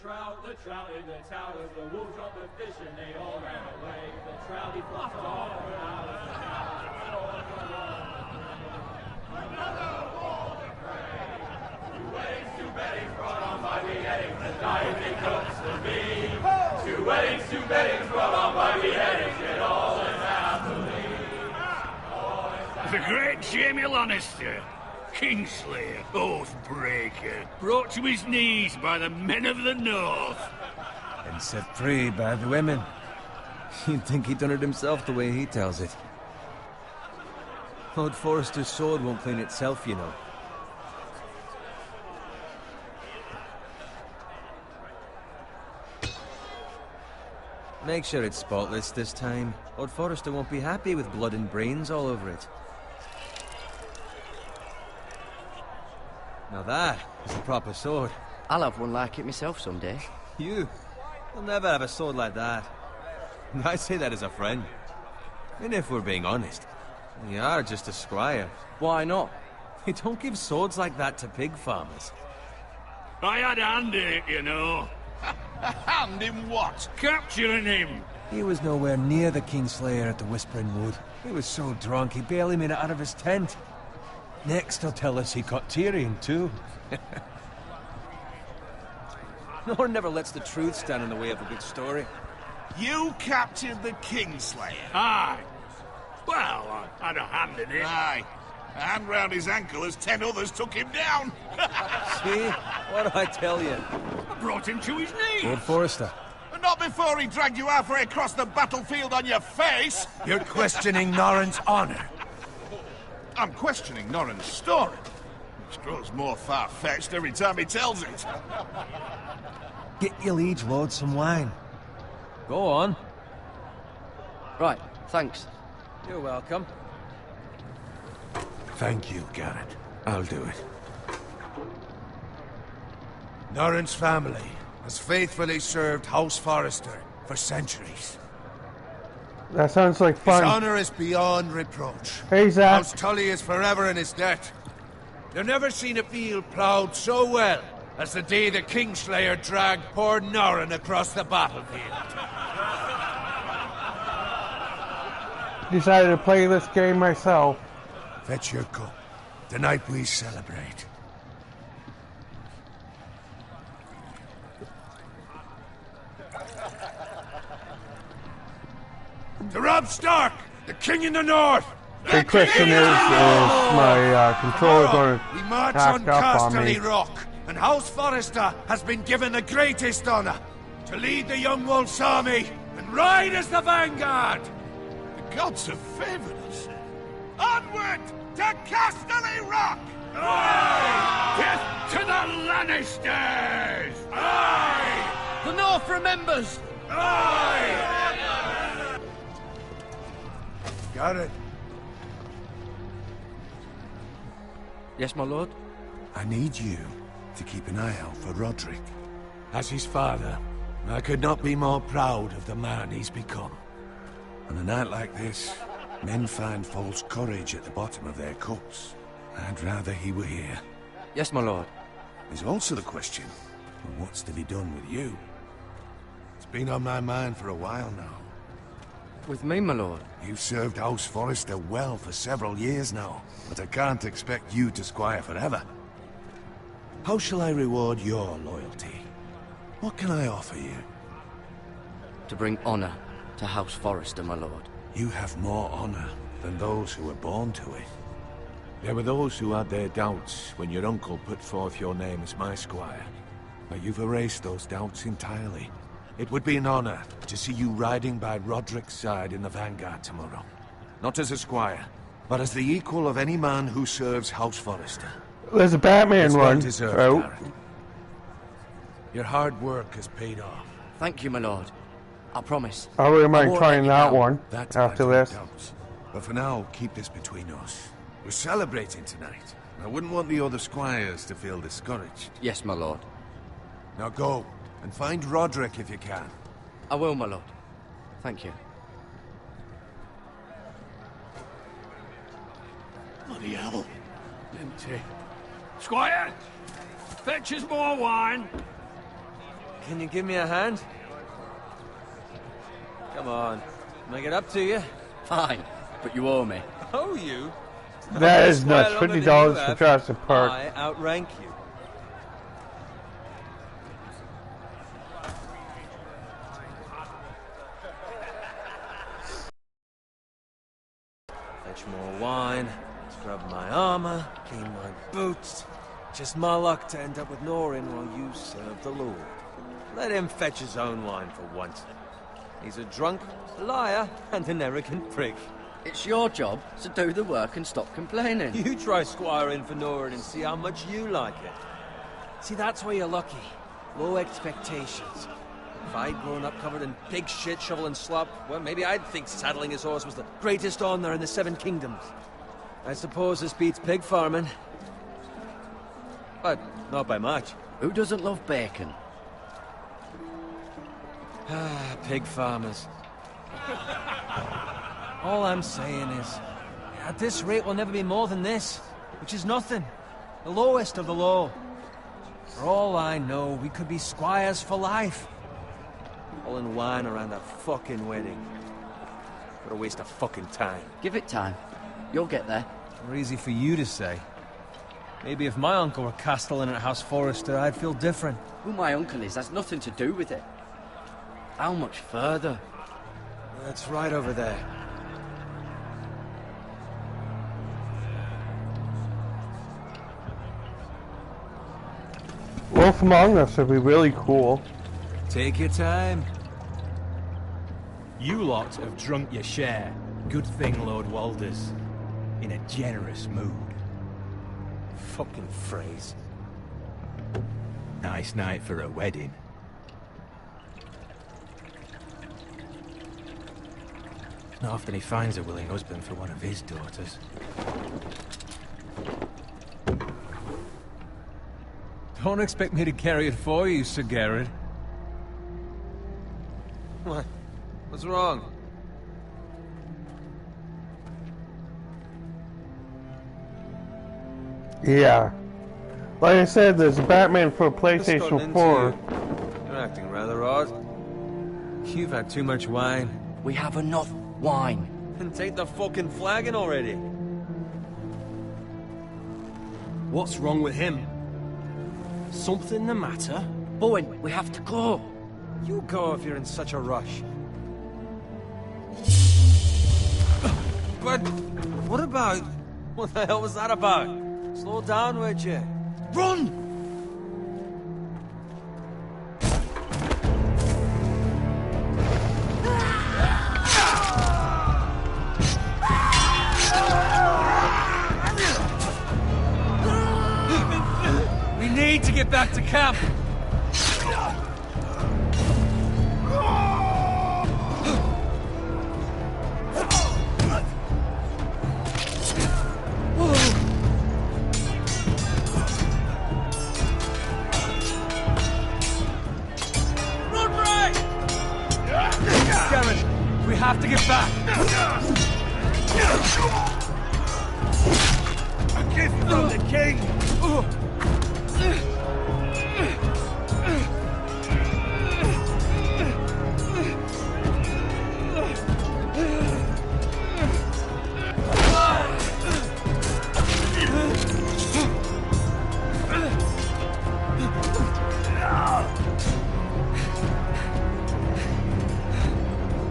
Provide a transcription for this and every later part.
The trout in the towers, the wolves dropped the fish and they all ran away. The trout he flopped off when I was a child. Another wall to pray. 2 weddings, 2 beddings brought on by beheadings, and diving cooks to be. 2 weddings, 2 beddings brought on by beheadings, yet all is happily. The great Jamie Lannister, Kingslayer, Oathbreaker, brought to his knees by the men of the North. And set free by the women. You'd think he'd done it himself the way he tells it. Lord Forrester's sword won't clean itself, you know. Make sure it's spotless this time. Lord Forrester won't be happy with blood and brains all over it. Now that is a proper sword. I'll have one like it myself someday. You'll never have a sword like that. I say that as a friend. And if we're being honest, you are just a squire. Why not? You don't give swords like that to pig farmers. I had a hand in it, you know. A hand in what? Capturing him. He was nowhere near the Kingslayer at the Whispering Wood. He was so drunk he barely made it out of his tent. Next he'll tell us he caught Tyrion too. No one never lets the truth stand in the way of a good story. You captured the Kingslayer? Aye. Well, I had a hand in it. Aye. A hand round his ankle as 10 others took him down. See? What do I tell you? I brought him to his knees. Lord Forrester. And not before he dragged you halfway across the battlefield on your face. You're questioning Norrin's honor. I'm questioning Norrin's story, which grows more far-fetched every time he tells it. Get your liege lord some wine. Go on. Right, thanks. You're welcome. Thank you, Garrett. I'll do it. Norrin's family has faithfully served House Forrester for centuries. That sounds like fun. His honor is beyond reproach. Hey, Zach. House Tully is forever in his debt. You've never seen a field ploughed so well as the day the Kingslayer dragged poor Norrin across the battlefield. Decided to play this game myself. Fetch your cup. Tonight we celebrate. To Robb Stark, the King in the North! The question is my controller going We to march on hack up on me? Casterly Rock, and House Forrester has been given the greatest honor to lead the Young Wolf's army and ride as the vanguard! The gods have favored us. Onward to Casterly Rock! Death to the Lannisters! Aye! The North remembers! Aye! Got it. Yes, my lord? I need you to keep an eye out for Roderick. As his father, I could not be more proud of the man he's become. On a night like this, men find false courage at the bottom of their cups. I'd rather he were here. Yes, my lord. There's also the question of what's to be done with you. It's been on my mind for a while now. With me, my lord? You've served House Forrester well for several years now, but I can't expect you to squire forever. How shall I reward your loyalty? What can I offer you? To bring honor to House Forrester, my lord. You have more honor than those who were born to it. There were those who had their doubts when your uncle put forth your name as my squire. But you've erased those doubts entirely. It would be an honor to see you riding by Roderick's side in the vanguard tomorrow. Not as a squire, but as the equal of any man who serves House Forrester. There's a Batman It's one. well deserved, Oh. Garrett. Your hard work has paid off. Thank you, my lord. I promise. I really I might won't try let you that down. one That's after my this. doubts. But for now, keep this between us. We're celebrating tonight. I wouldn't want the other squires to feel discouraged. Yes, my lord. Now go, and find Roderick if you can. I will, my lord. Thank you. Bloody hell. Empty. Squire! Fetch us more wine. Can you give me a hand? Come on. Can I get up to you? Fine, but you owe me. Oh, you? That is nuts. $50 for Jurassic Park. I outrank you. Fetch more wine, scrub my armor, clean my boots. Just my luck to end up with Norin while you serve the Lord. Let him fetch his own wine for once. He's a drunk, a liar, and an arrogant prick. It's your job to do the work and stop complaining. You try squiring for Norin and see how much you like it. See, that's where you're lucky. Low expectations. If I'd grown up covered in pig shit, shovel and slop, well, maybe I'd think saddling his horse was the greatest honor in the Seven Kingdoms. I suppose this beats pig farming. But not by much. Who doesn't love bacon? Ah, pig farmers. All I'm saying is, at this rate we'll never be more than this, which is nothing. The lowest of the low. For all I know, we could be squires for life. All in wine around a fucking wedding. What a waste of fucking time. Give it time. You'll get there. More easy for you to say. Maybe if my uncle were castellan at House Forrester, I'd feel different. Who my uncle is has nothing to do with it. How much further? That's right over there. Wolf Among Us would be really cool. Take your time. You lot have drunk your share. Good thing Lord Walder's in a generous mood. Fucking phrase. Nice night for a wedding. Not often he finds a willing husband for one of his daughters. Don't expect me to carry it for you, Sir Garrett. What? What's wrong? Yeah. Like I said, there's a Batman for PlayStation 4. You're acting rather odd. You've had too much wine. We have enough wine. Then take the fucking flagon already. What's wrong with him? Something the matter? Bowen, we have to go. You go if you're in such a rush. But what about... What the hell was that about? Slow down, would you? Run! We need to get back to camp. We have to get back! A gift from the king!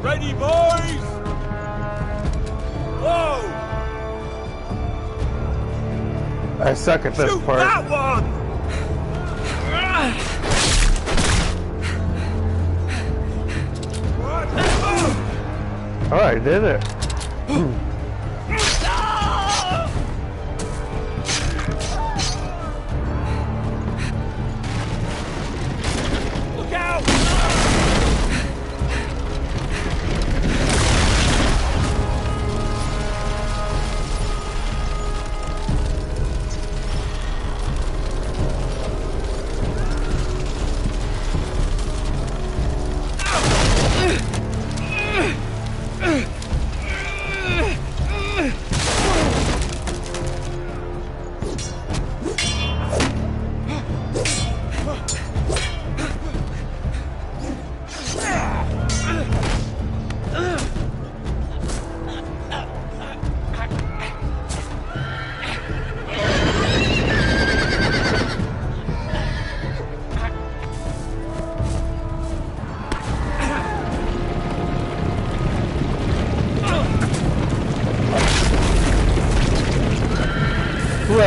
Ready, boys! Whoa! I suck at this Shoot part. that one! Oh, I did it. Look out!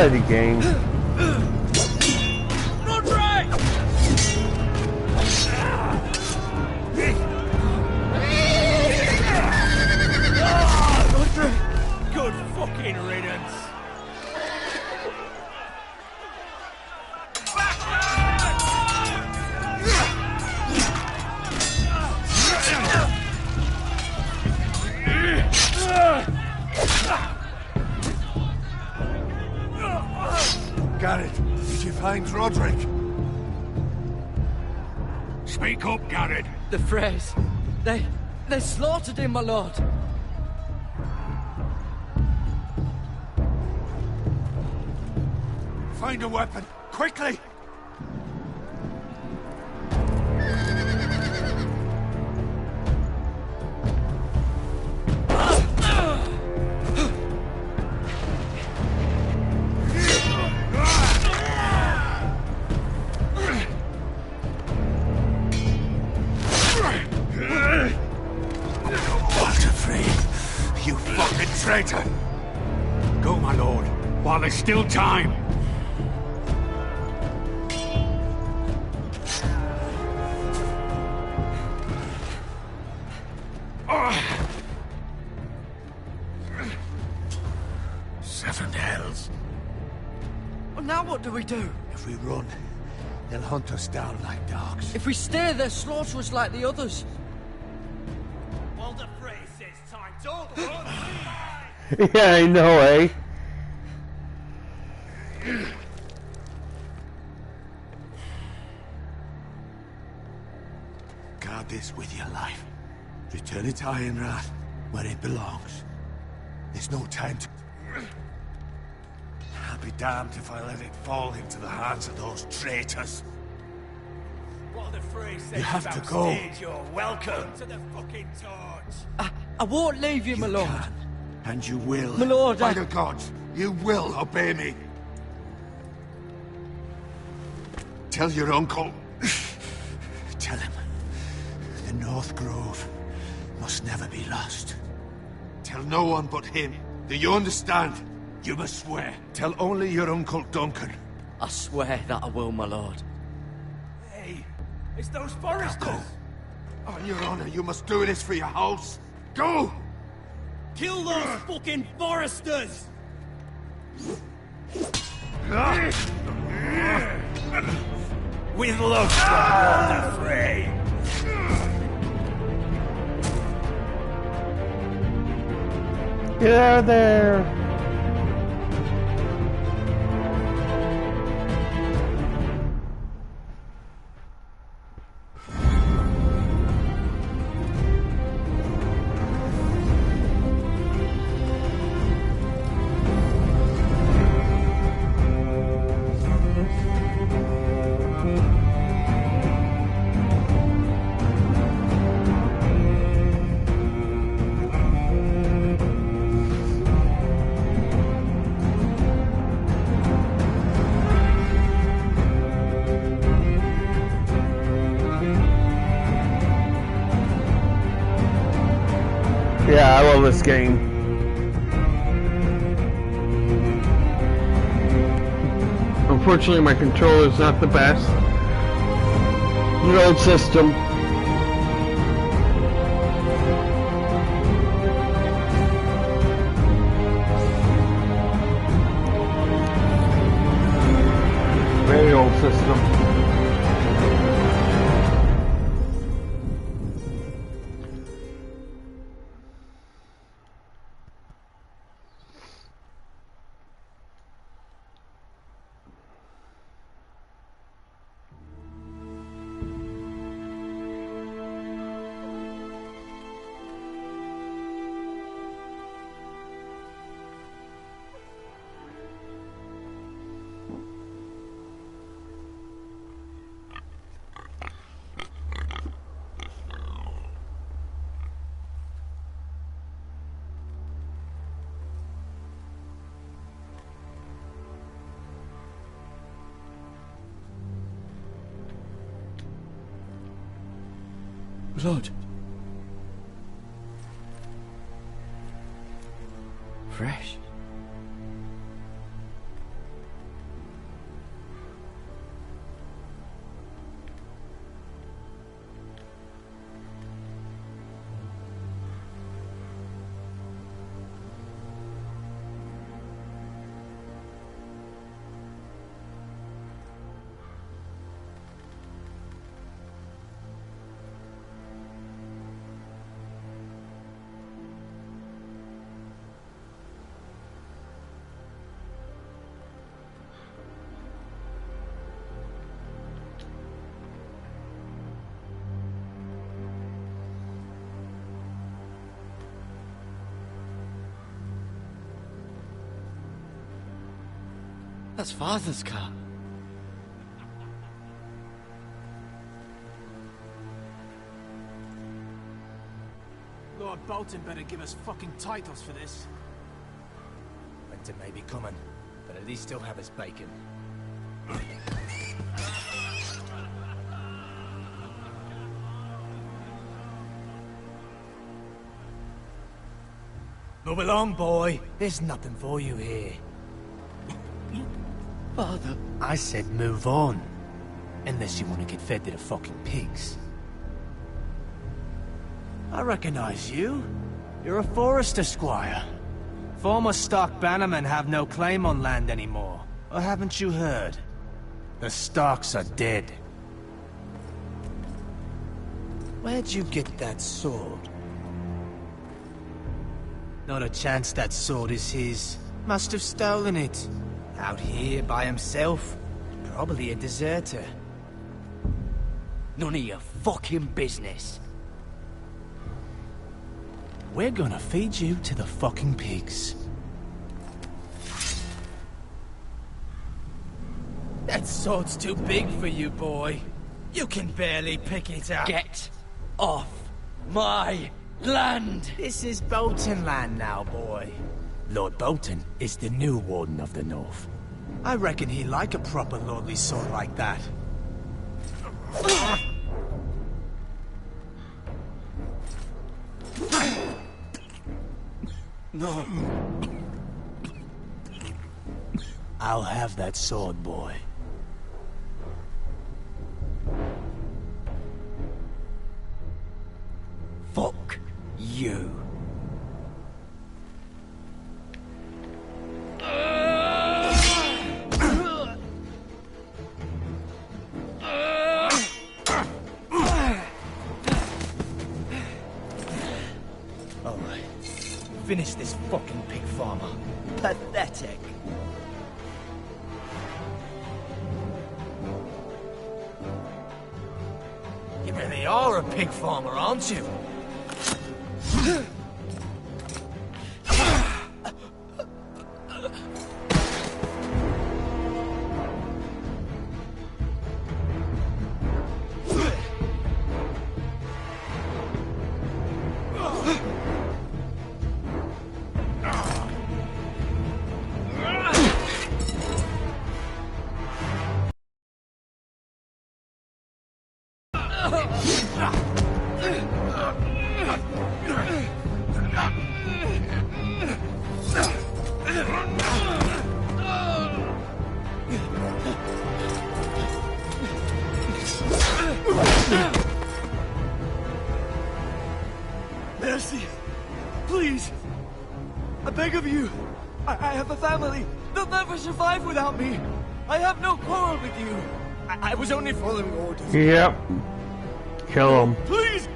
bloody game. Good fucking riddance. Garrett, did you find Roderick? Speak up, Garrett. The Freys. They slaughtered him, my lord. Find a weapon, quickly! You fucking traitor! Go, my lord, while there's still time. Seven hells. Well, now what do we do? If we run, they'll hunt us down like dogs. If we stay, they'll slaughter us like the others. Well, the phrase says time to run. Yeah, I know, eh? Guard this with your life. Return it to Ironrath, where it belongs. There's no time to... I'll be damned if I let it fall into the hands of those traitors. What the phrase says You have to about go. stage, you're welcome to the fucking torch. I won't leave you, my lord. Can, and you will. My lord, By the gods, you will obey me. Tell your uncle. Tell him. The North Grove must never be lost. Tell no one but him. Do you understand? You must swear. Tell only your Uncle Duncan. I swear that I will, my lord. Hey, it's those foresters. Go. On your honor, you must do this for your house. Go! Kill those fucking foresters! With love from Walter Frey. Get out of there! Yeah, I love this game. Unfortunately, my controller's not the best. The old system. Very old system. Blood. Fresh. That's Father's car. Lord Bolton better give us fucking titles for this. Winter may be coming, but at least he'll have his bacon. Move along, boy. There's nothing for you here. Father. I said move on. Unless you want to get fed to the fucking pigs. I recognize you. You're a Forester squire. Former stock bannermen have no claim on land anymore. Or haven't you heard? The Starks are dead. Where'd you get that sword? Not a chance that sword is his. Must have stolen it. Out here by himself. Probably a deserter. None of your fucking business. We're gonna feed you to the fucking pigs. That sword's too big for you, boy. You can barely pick it up. Get off my land! This is Bolton land now, boy. Lord Bolton is the new Warden of the North. I reckon he like a proper lordly sword like that. No. I'll have that sword, boy. Fuck you. Alright. Finish this fucking pig farmer. Pathetic. You really are a pig farmer, aren't you? Mercy! Please! I beg of you! I have a family! They'll never survive without me! I have no quarrel with you! I was only following orders. Yep. Kill him. Please!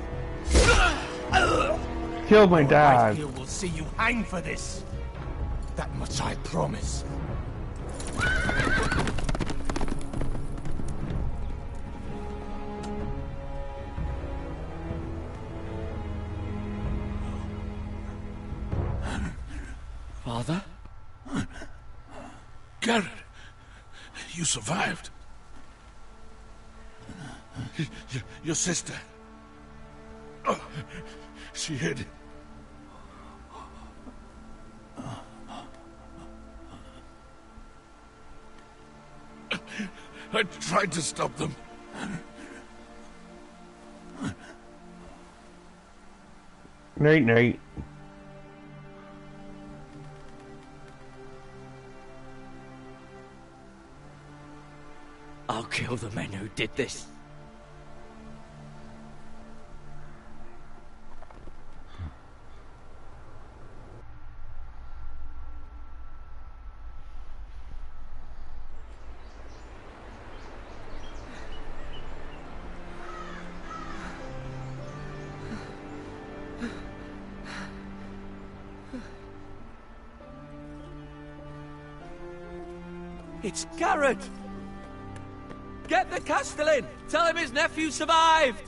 Kill my dad. Whitefield will see you hang for this. That much I promise. Father? Garrett, you survived. Your sister. Oh, she hid. I tried to stop them. Night. I'll kill the men who did this. It's Garrett! Get the Castellan! Tell him his nephew survived!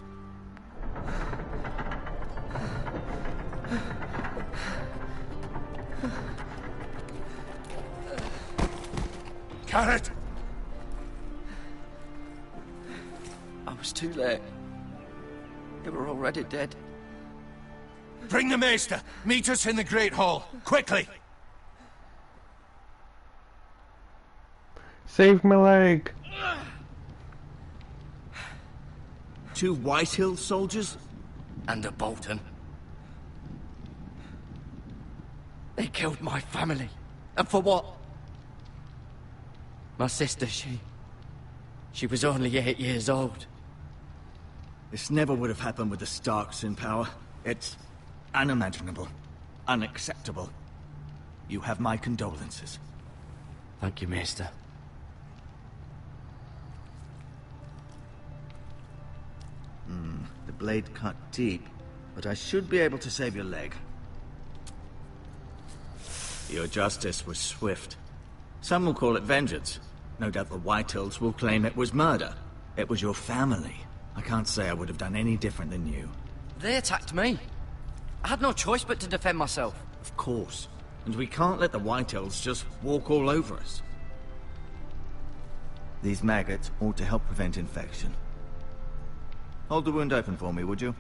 carrot! I was too late. They were already dead. Bring the maester! Meet us in the Great Hall! Quickly! Save my leg. 2 Whitehill soldiers? And a Bolton. They killed my family. And for what? My sister, she was only 8 years old. This never would have happened with the Starks in power. It's unimaginable. Unacceptable. You have my condolences. Thank you, Maester. The blade cut deep, but I should be able to save your leg. Your justice was swift. Some will call it vengeance. No doubt the Whitehills will claim it was murder. It was your family. I can't say I would have done any different than you. They attacked me. I had no choice but to defend myself. Of course. And we can't let the Whitehills just walk all over us. These maggots ought to help prevent infection. Hold the wound open for me, would you?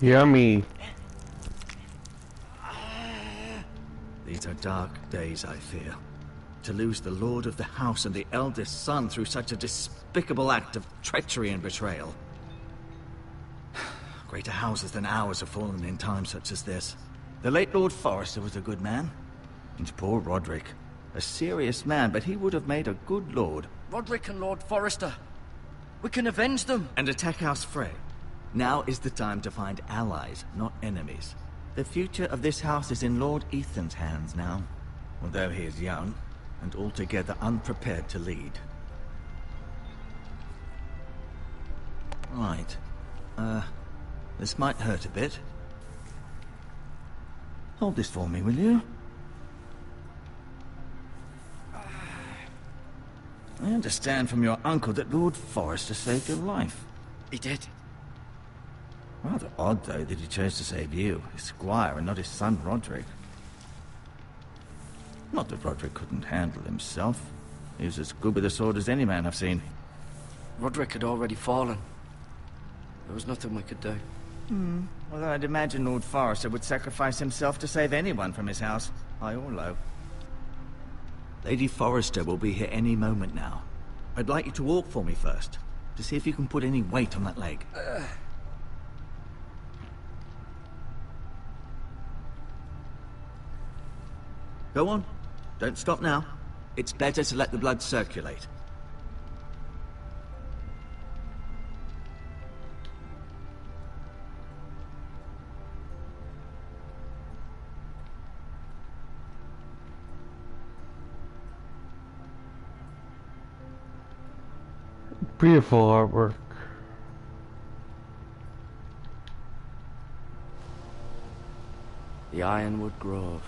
Yummy. These are dark days, I fear. To lose the lord of the house and the eldest son through such a despicable act of treachery and betrayal. Greater houses than ours have fallen in times such as this. The late Lord Forrester was a good man. And poor Roderick. A serious man, but he would have made a good lord. Roderick and Lord Forrester. We can avenge them. And attack House Frey. Now is the time to find allies, not enemies. The future of this house is in Lord Ethan's hands now. Although he is young, and altogether unprepared to lead. Right. This might hurt a bit. Hold this for me, will you? I understand from your uncle that Lord Forrester saved your life. He did. Rather odd, though, that he chose to save you, his squire, and not his son, Roderick. Not that Roderick couldn't handle himself. He was as good with a sword as any man I've seen. Roderick had already fallen. There was nothing we could do. Although I'd imagine Lord Forrester would sacrifice himself to save anyone from his house, high or low. Lady Forrester will be here any moment now. I'd like you to walk for me first, to see if you can put any weight on that leg. Go on. Don't stop now. It's better to let the blood circulate. Beautiful artwork. The Ironwood Grove.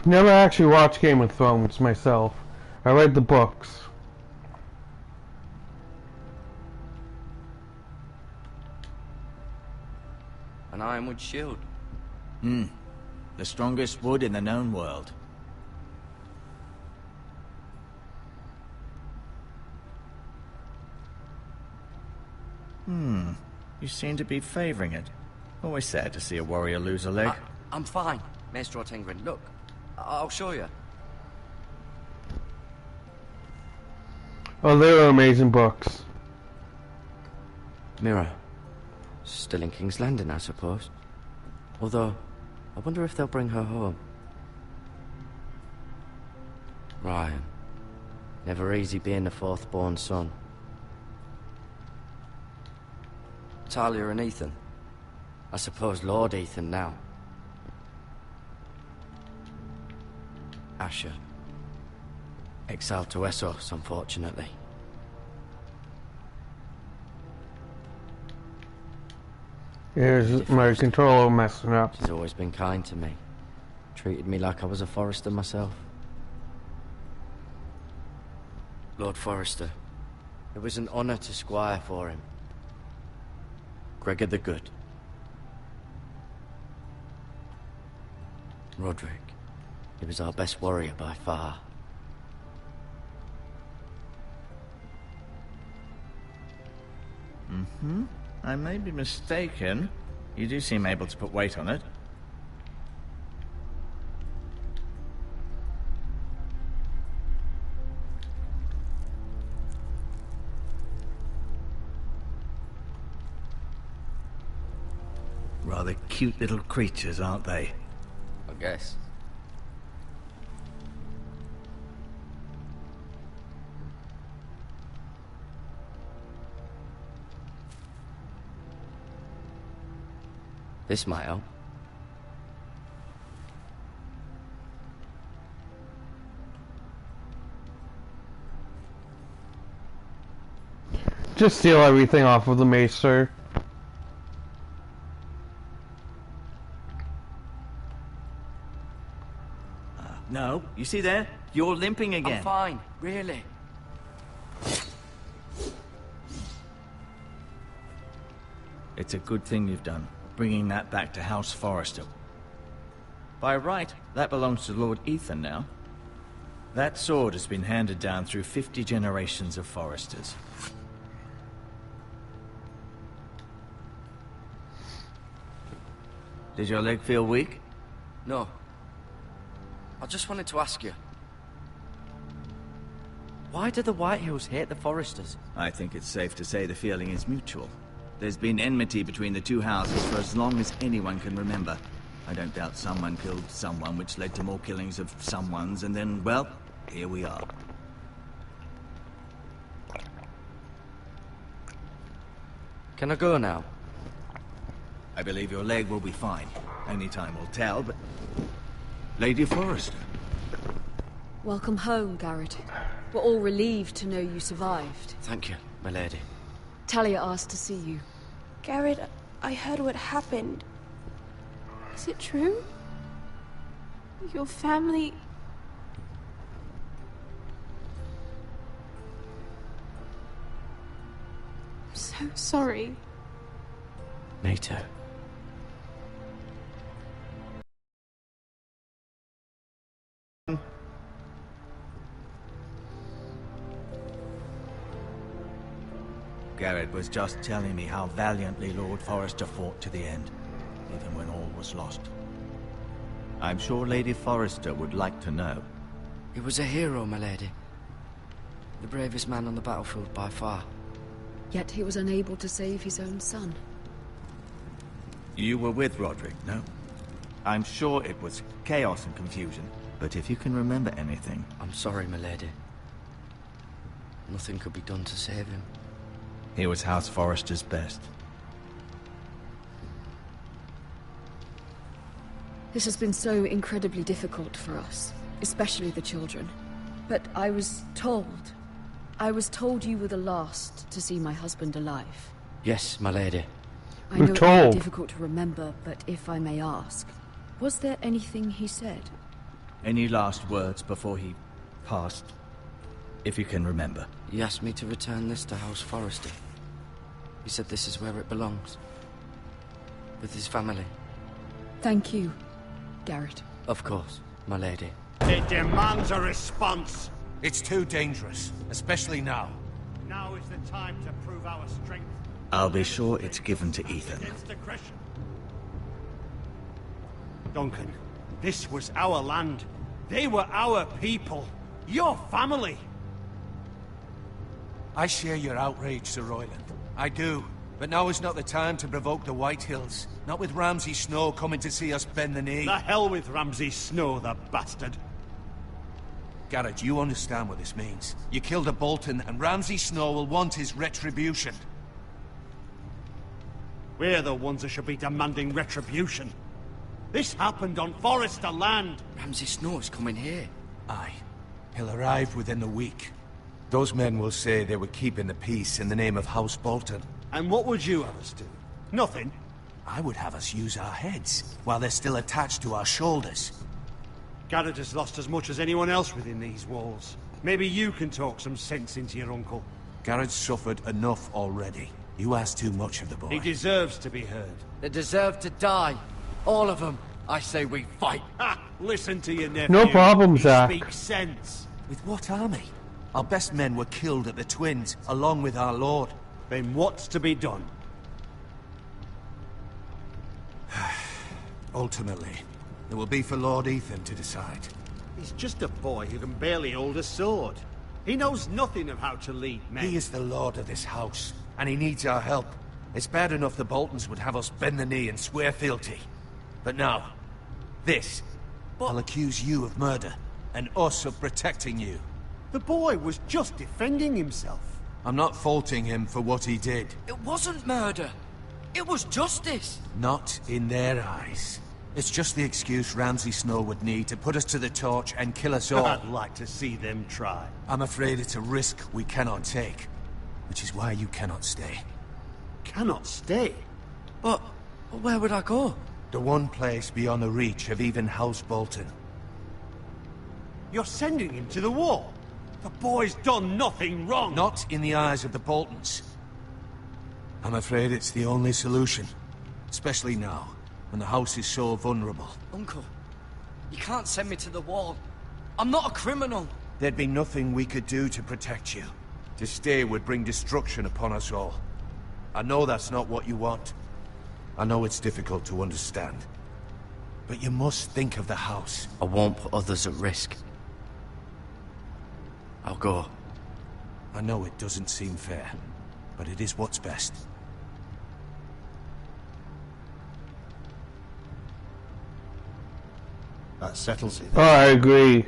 Never actually watched Game of Thrones myself. I read the books. An ironwood shield. The strongest wood in the known world. You seem to be favoring it. Always sad to see a warrior lose a leg. I'm fine, Maester Ortengrin. Look, I'll show you. Oh, they were amazing books. Mirror. Still in King's Landing, I suppose. Although, I wonder if they'll bring her home. Ryan. Never easy being the fourth-born son. Talia and Ethan. I suppose Lord Ethan now. Asher. Exiled to Essos, unfortunately. Here's my controller messing up. She's always been kind to me. Treated me like I was a Forester myself. Lord Forrester. It was an honor to squire for him. Gregor the Good. Roderick. He was our best warrior by far. I may be mistaken. You do seem able to put weight on it. Rather cute little creatures, aren't they? I guess. This might help. Just steal everything off of the maester. No, you see there? You're limping again. I'm fine, really. It's a good thing you've done, bringing that back to House Forrester. By right, that belongs to Lord Ethan now. That sword has been handed down through 50 generations of Forresters. Did your leg feel weak? No. I just wanted to ask you. Why do the Whitehills hate the Forresters? I think it's safe to say the feeling is mutual. There's been enmity between the two houses for as long as anyone can remember. I don't doubt someone killed someone, which led to more killings of someones, and then, well, here we are. Can I go now? I believe your leg will be fine. Only time will tell, but... Lady Forrester. Welcome home, Garrett. We're all relieved to know you survived. Thank you, my lady. Talia asked to see you. Garrett, I heard what happened. Is it true? Your family... I'm so sorry. Me too. Garrett was just telling me how valiantly Lord Forrester fought to the end, even when all was lost. I'm sure Lady Forrester would like to know. He was a hero, my lady. The bravest man on the battlefield by far. Yet he was unable to save his own son. You were with Roderick, no? I'm sure it was chaos and confusion, but if you can remember anything... I'm sorry, my lady. Nothing could be done to save him. He was House Forrester's best. This has been so incredibly difficult for us, especially the children. But I was told you were the last to see my husband alive. Yes, my lady. I know it may be difficult to remember, but if I may ask, was there anything he said? Any last words before he passed? If you can remember. He asked me to return this to House Forrester. He said this is where it belongs. With his family. Thank you, Garrett. Of course, my lady. It demands a response. It's too dangerous, especially now. Now is the time to prove our strength. I'll be sure it's given to Ethan. Against aggression. Duncan, this was our land. They were our people. Your family. I share your outrage, Sir Royland. I do. But now is not the time to provoke the Whitehills. Not with Ramsay Snow coming to see us bend the knee. The hell with Ramsay Snow, the bastard. Garrett, you understand what this means. You killed a Bolton, and Ramsay Snow will want his retribution. We're the ones that should be demanding retribution. This happened on Forrester land. Ramsay Snow is coming here. Aye. He'll arrive within the week. Those men will say they were keeping the peace in the name of House Bolton. And what would you have us do? Nothing. I would have us use our heads, while they're still attached to our shoulders. Garrett has lost as much as anyone else within these walls. Maybe you can talk some sense into your uncle. Garrett's suffered enough already. You ask too much of the boy. He deserves to be heard. They deserve to die. All of them. I say we fight. Ha! Listen to your nephew. No problem, He Zach. speaks sense. With what army? Our best men were killed at the Twins, along with our lord. Then what's to be done? Ultimately, it will be for Lord Ethan to decide. He's just a boy who can barely hold a sword. He knows nothing of how to lead men. He is the lord of this house, and he needs our help. It's bad enough the Boltons would have us bend the knee and swear fealty. But now, this. I'll accuse you of murder, and us of protecting you. The boy was just defending himself. I'm not faulting him for what he did. It wasn't murder. It was justice. Not in their eyes. It's just the excuse Ramsay Snow would need to put us to the torch and kill us all. I'd like to see them try. I'm afraid it's a risk we cannot take, which is why you cannot stay. Cannot stay? But where would I go? The one place beyond the reach of even House Bolton. You're sending him to the war? The boy's done nothing wrong. Not in the eyes of the Boltons. I'm afraid it's the only solution. Especially now, when the house is so vulnerable. Uncle, you can't send me to the wall. I'm not a criminal. There'd be nothing we could do to protect you. To stay would bring destruction upon us all. I know that's not what you want. I know it's difficult to understand. But you must think of the house. I won't put others at risk. I'll go. I know it doesn't seem fair, but it is what's best. That settles it. Oh, I agree.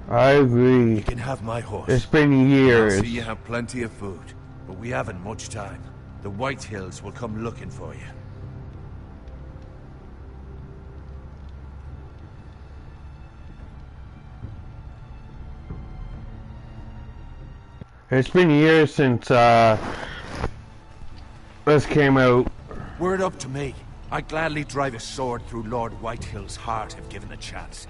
I agree. You can have my horse. It's been years. I see you have plenty of food, but we haven't much time. The White Hills will come looking for you. It's been years since this came out. Were it up to me, I'd gladly drive a sword through Lord Whitehill's heart if given a chance.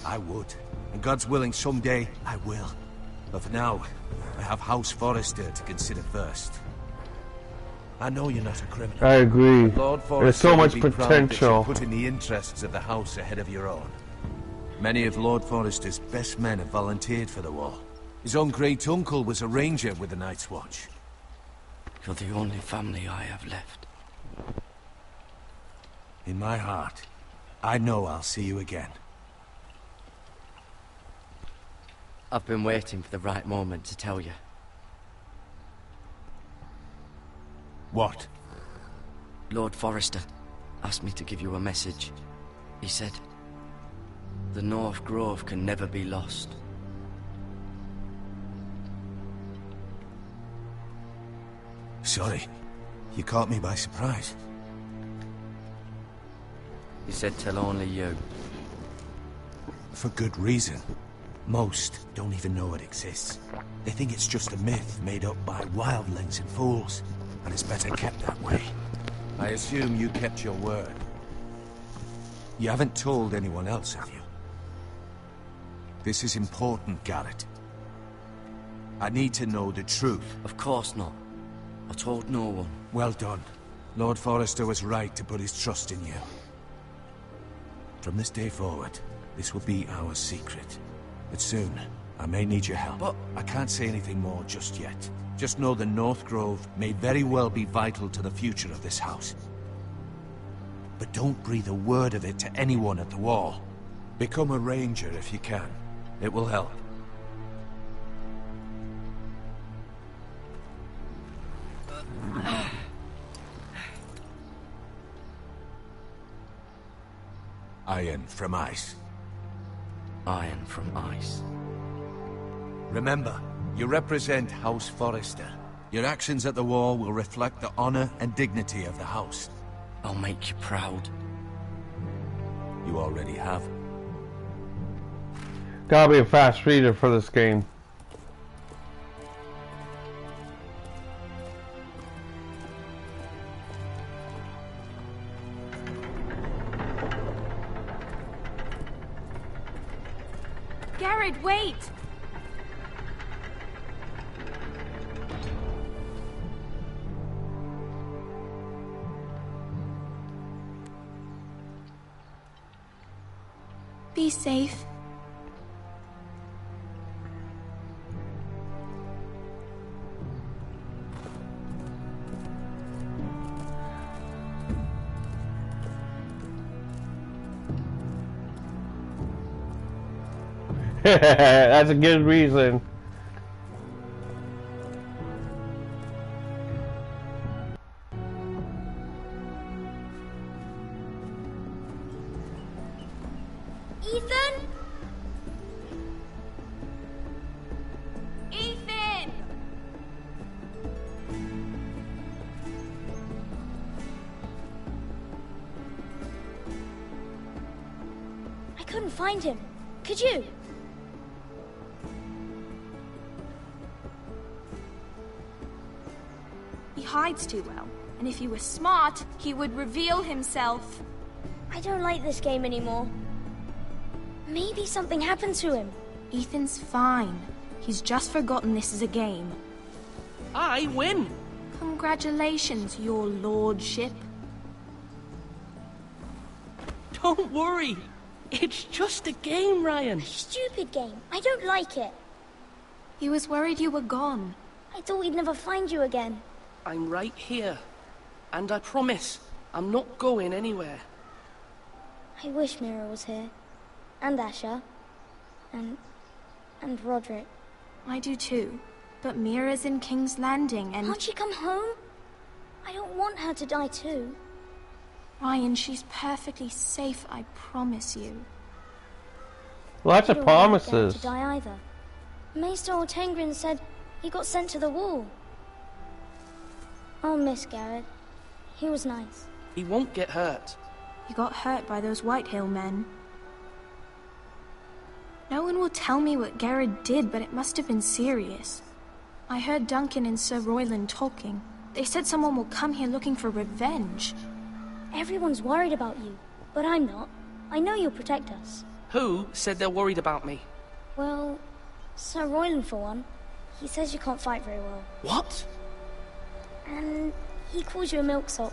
I would. And God's willing, someday I will. But for now, I have House Forrester to consider first. I know you're not a criminal. I agree. Lord Forrester There's so much would be proud potential. that you're putting the interests of the house ahead of your own. Many of Lord Forrester's best men have volunteered for the war. His own great-uncle was a ranger with the Night's Watch. You're the only family I have left. In my heart, I know I'll see you again. I've been waiting for the right moment to tell you. What? Lord Forrester asked me to give you a message. He said, the North Grove can never be lost. Sorry, you caught me by surprise. He said tell only you. For good reason. Most don't even know it exists. They think it's just a myth made up by wildlings and fools, and it's better kept that way. I assume you kept your word. You haven't told anyone else, have you? This is important, Garrett. I need to know the truth. Of course not. I told no one. Well done. Lord Forrester was right to put his trust in you. From this day forward, this will be our secret. But soon, I may need your help. But I can't say anything more just yet. Just know the North Grove may very well be vital to the future of this house. But don't breathe a word of it to anyone at the wall. Become a ranger if you can. It will help. Iron from ice. Iron from ice. Remember, you represent House Forrester. Your actions at the war will reflect the honor and dignity of the house. I'll make you proud. You already have. Gotta be a fast reader for this game. Garrett, wait! Be safe. That's a good reason. Ethan? Ethan! I couldn't find him. Could you? He hides too well, and if he were smart, he would reveal himself. I don't like this game anymore. Maybe something happened to him. Ethan's fine. He's just forgotten this is a game. I win! Congratulations, your lordship. Don't worry. It's just a game, Ryan. Stupid game. I don't like it. He was worried you were gone. I thought we'd never find you again. I'm right here. And I promise, I'm not going anywhere. I wish Mira was here. And Asher. And Roderick. I do too. But Mira's in King's Landing and... Can't she come home? I don't want her to die too. Ryan, she's perfectly safe, I promise you. Lots of promises. I don't want Garrett to die either. Maester Ortengrin said he got sent to the wall. I'll miss Garrett. He was nice. He won't get hurt. He got hurt by those Whitehill men. No one will tell me what Garrett did, but it must have been serious. I heard Duncan and Sir Royland talking. They said someone will come here looking for revenge. Everyone's worried about you, but I'm not. I know you'll protect us. Who said they're worried about me? Well, Sir Royland for one. He says you can't fight very well. What? And he calls you a milksop.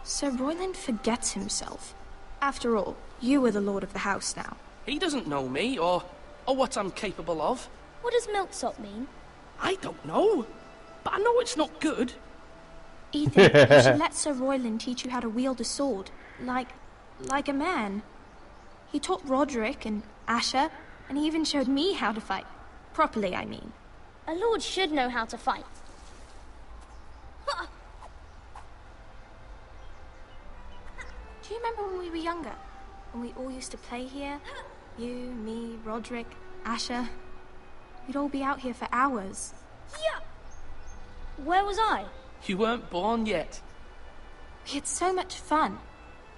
Sir Royland forgets himself. After all, you are the lord of the house now. He doesn't know me, or what I'm capable of. What does milksop mean? I don't know, but I know it's not good. Ethan, you should let Sir Royland teach you how to wield a sword, like a man. He taught Roderick and Asher, and he even showed me how to fight. Properly, I mean. A lord should know how to fight. Do you remember when we were younger? When we all used to play here? You, me, Roderick, Asher. We'd all be out here for hours. Yeah. Where was I? You weren't born yet. We had so much fun.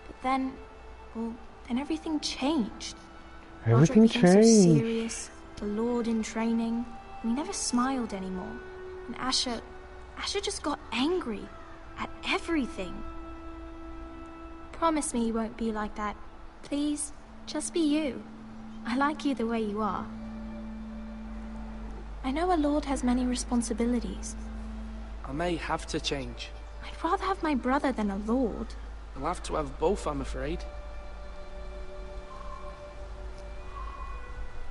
But then, well, then everything changed. Everything Roderick became changed. so serious, the lord in training, and he never smiled anymore. And Asher just got angry at everything. Promise me you won't be like that. Please, just be you. I like you the way you are. I know a lord has many responsibilities. I may have to change. I'd rather have my brother than a lord. I'll have to have both, I'm afraid.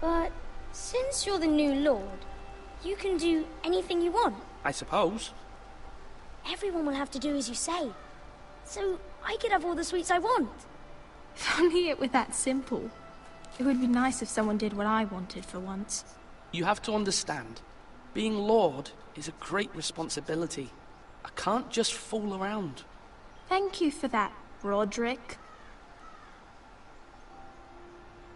But since you're the new lord, you can do anything you want. I suppose. Everyone will have to do as you say. So I could have all the sweets I want. If only it were that simple. It would be nice if someone did what I wanted for once. You have to understand, being lord is a great responsibility. I can't just fool around. Thank you for that, Roderick.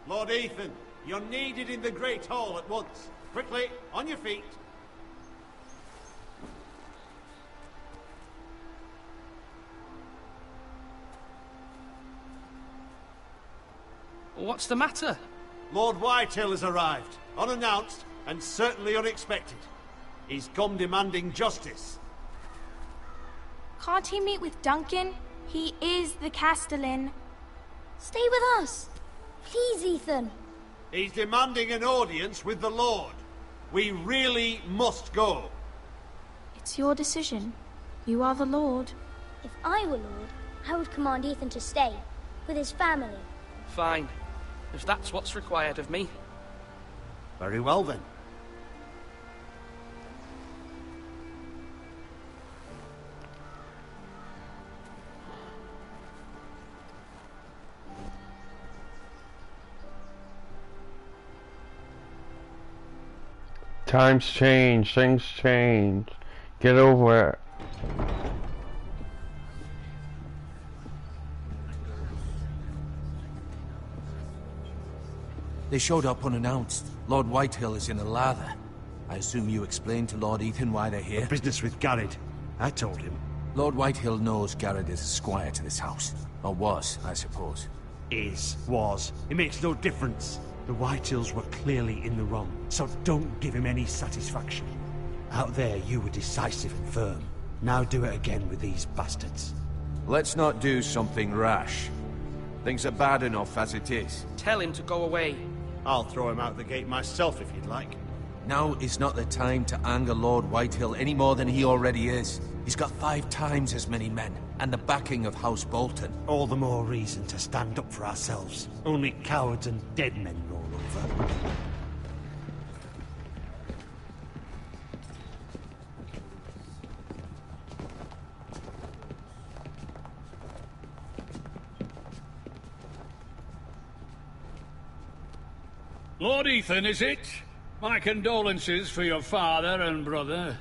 Lord Ethan, you're needed in the Great Hall at once. Quickly, on your feet. What's the matter? Lord Whitehill has arrived, unannounced and certainly unexpected. He's come demanding justice. Can't he meet with Duncan? He is the Castellan. Stay with us. Please, Ethan. He's demanding an audience with the Lord. We really must go. It's your decision. You are the Lord. If I were Lord, I would command Ethan to stay, with his family. Fine. If that's what's required of me. Very well then. Times change, things change. Get over it. They showed up unannounced. Lord Whitehill is in a lather. I assume you explained to Lord Ethan why they're here? The business with Garrett. I told him. Lord Whitehill knows Garrett is a squire to this house. Or was, I suppose. Is, was. It makes no difference. The Whitehills were clearly in the wrong, so don't give him any satisfaction. Out there, you were decisive and firm. Now do it again with these bastards. Let's not do something rash. Things are bad enough as it is. Tell him to go away. I'll throw him out the gate myself if you'd like. Now is not the time to anger Lord Whitehill any more than he already is. He's got 5 times as many men, and the backing of House Bolton. All the more reason to stand up for ourselves. Only cowards and dead men roll over. Lord Ethan, is it? My condolences for your father and brother.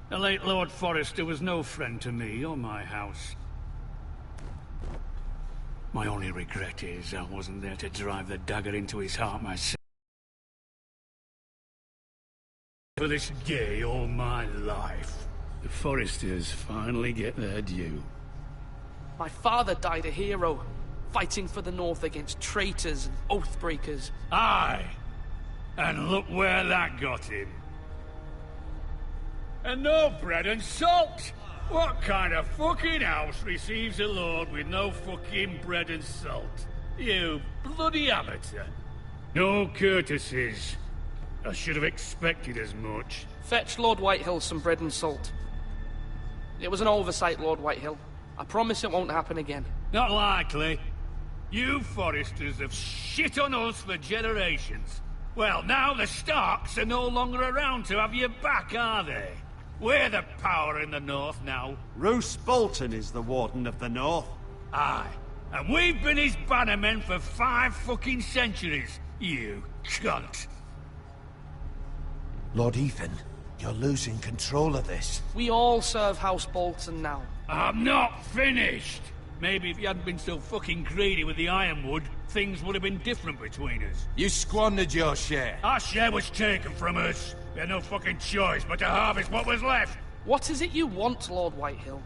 The late Lord Forrester was no friend to me or my house. My only regret is I wasn't there to drive the dagger into his heart myself. For this day all my life, the Forresters finally get their due. My father died a hero, fighting for the North against traitors and oath-breakers. Aye, and look where that got him. And no bread and salt! What kind of fucking house receives a lord with no fucking bread and salt? You bloody amateur. No courtesies. I should have expected as much. Fetch Lord Whitehill some bread and salt. It was an oversight, Lord Whitehill. I promise it won't happen again. Not likely. You Forresters have shit on us for generations. Well, now the Starks are no longer around to have your back, are they? We're the power in the North now. Roose Bolton is the Warden of the North. Aye. And we've been his bannermen for 5 fucking centuries, you cunt. Lord Ethan, you're losing control of this. We all serve House Bolton now. I'm not finished. Maybe if you hadn't been so fucking greedy with the ironwood, things would have been different between us. You squandered your share. Our share was taken from us. We had no fucking choice but to harvest what was left. What is it you want, Lord Whitehill?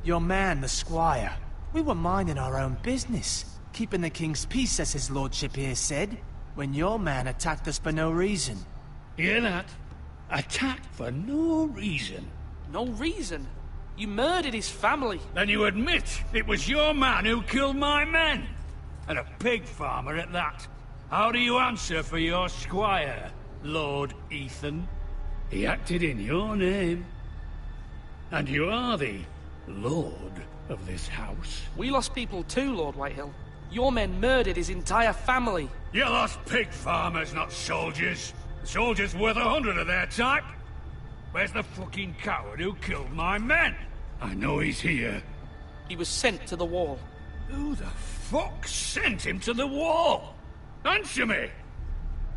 Your man, the squire. We were minding our own business, keeping the king's peace, as his lordship here said, when your man attacked us for no reason. Hear that? Attacked for no reason. No reason? You murdered his family. Then you admit it was your man who killed my men. And a pig farmer at that. How do you answer for your squire, Lord Ethan? He acted in your name. And you are the lord of this house. We lost people too, Lord Whitehill. Your men murdered his entire family. You lost pig farmers, not soldiers. The soldiers worth 100 of their type. Where's the fucking coward who killed my men? I know he's here. He was sent to the wall. Who the fuck sent him to the wall? Answer me!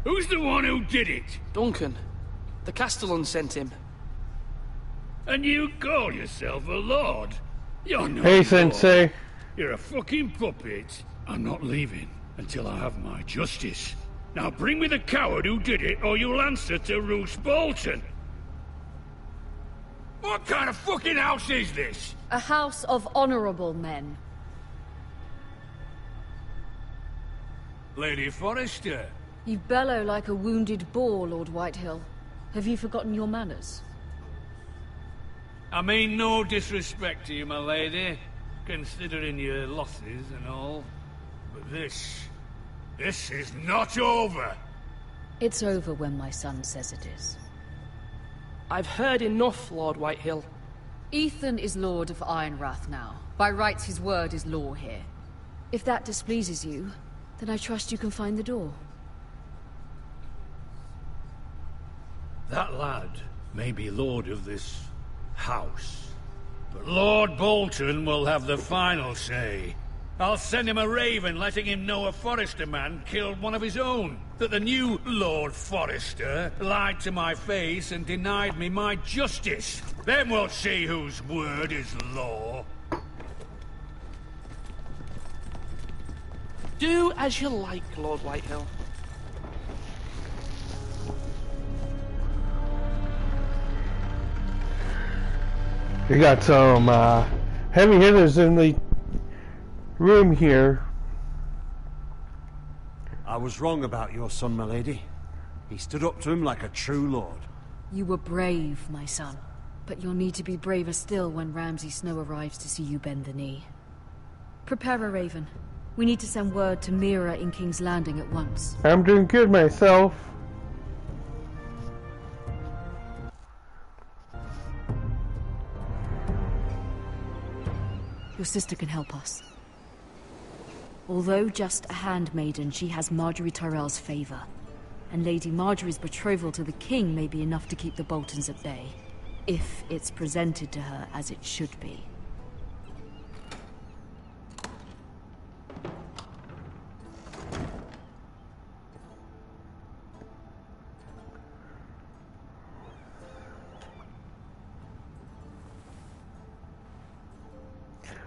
Who's the one who did it? Duncan. The Castellan sent him. And you call yourself a lord? You're not. Hey, Sensei. You're a fucking puppet. I'm not leaving until I have my justice. Now bring me the coward who did it, or you'll answer to Roose Bolton. What kind of fucking house is this? A house of honorable men. Lady Forrester. You bellow like a wounded boar, Lord Whitehill. Have you forgotten your manners? I mean no disrespect to you, my lady, considering your losses and all. But this is not over. It's over when my son says it is. I've heard enough, Lord Whitehill. Ethan is Lord of Ironrath now. By rights, his word is law here. If that displeases you, then I trust you can find the door. That lad may be lord of this house, but Lord Bolton will have the final say. I'll send him a raven letting him know a Forrester man killed one of his own. That the new Lord Forrester lied to my face and denied me my justice. Then we'll see whose word is law. Do as you like, Lord Whitehill. We got some heavy hitters in the room here. I was wrong about your son, my lady. He stood up to him like a true lord. You were brave, my son. But you'll need to be braver still when Ramsay Snow arrives to see you bend the knee. Prepare a raven. We need to send word to Mira in King's Landing at once. I'm doing good myself. Your sister can help us. Although just a handmaiden, she has Marjorie Tyrell's favor. And Lady Marjorie's betrothal to the king may be enough to keep the Boltons at bay. If it's presented to her as it should be.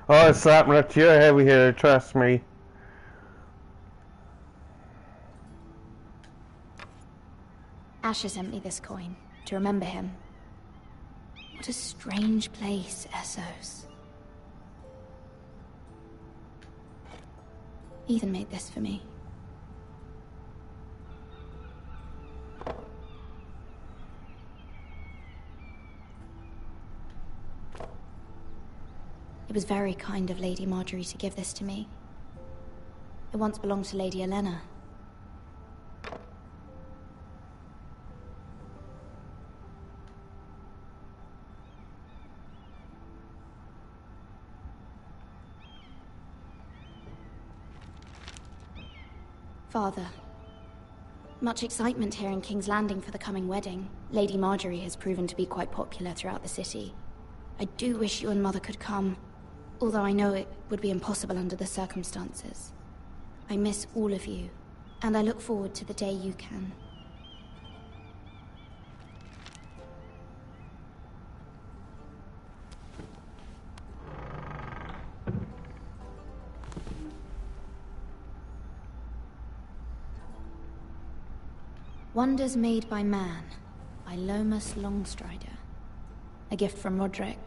Oh, it's happening up to your heavy hitter, trust me. Asher sent me this coin, to remember him. What a strange place, Essos. Ethan made this for me. It was very kind of Lady Marjorie to give this to me. It once belonged to Lady Elena. Father, much excitement here in King's Landing for the coming wedding. Lady Marjorie has proven to be quite popular throughout the city. I do wish you and Mother could come, although I know it would be impossible under the circumstances. I miss all of you, and I look forward to the day you can. Wonders Made by Man, by Lomas Longstrider. A gift from Roderick.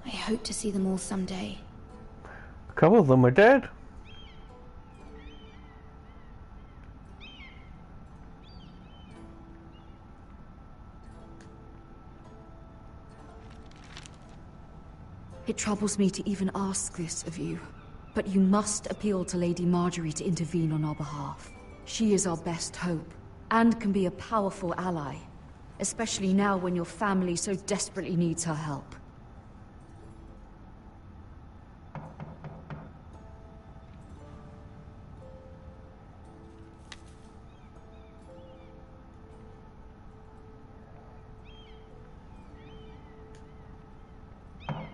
I hope to see them all someday. A couple of them are dead. It troubles me to even ask this of you, but you must appeal to Lady Marjorie to intervene on our behalf. She is our best hope, and can be a powerful ally, especially now when your family so desperately needs her help.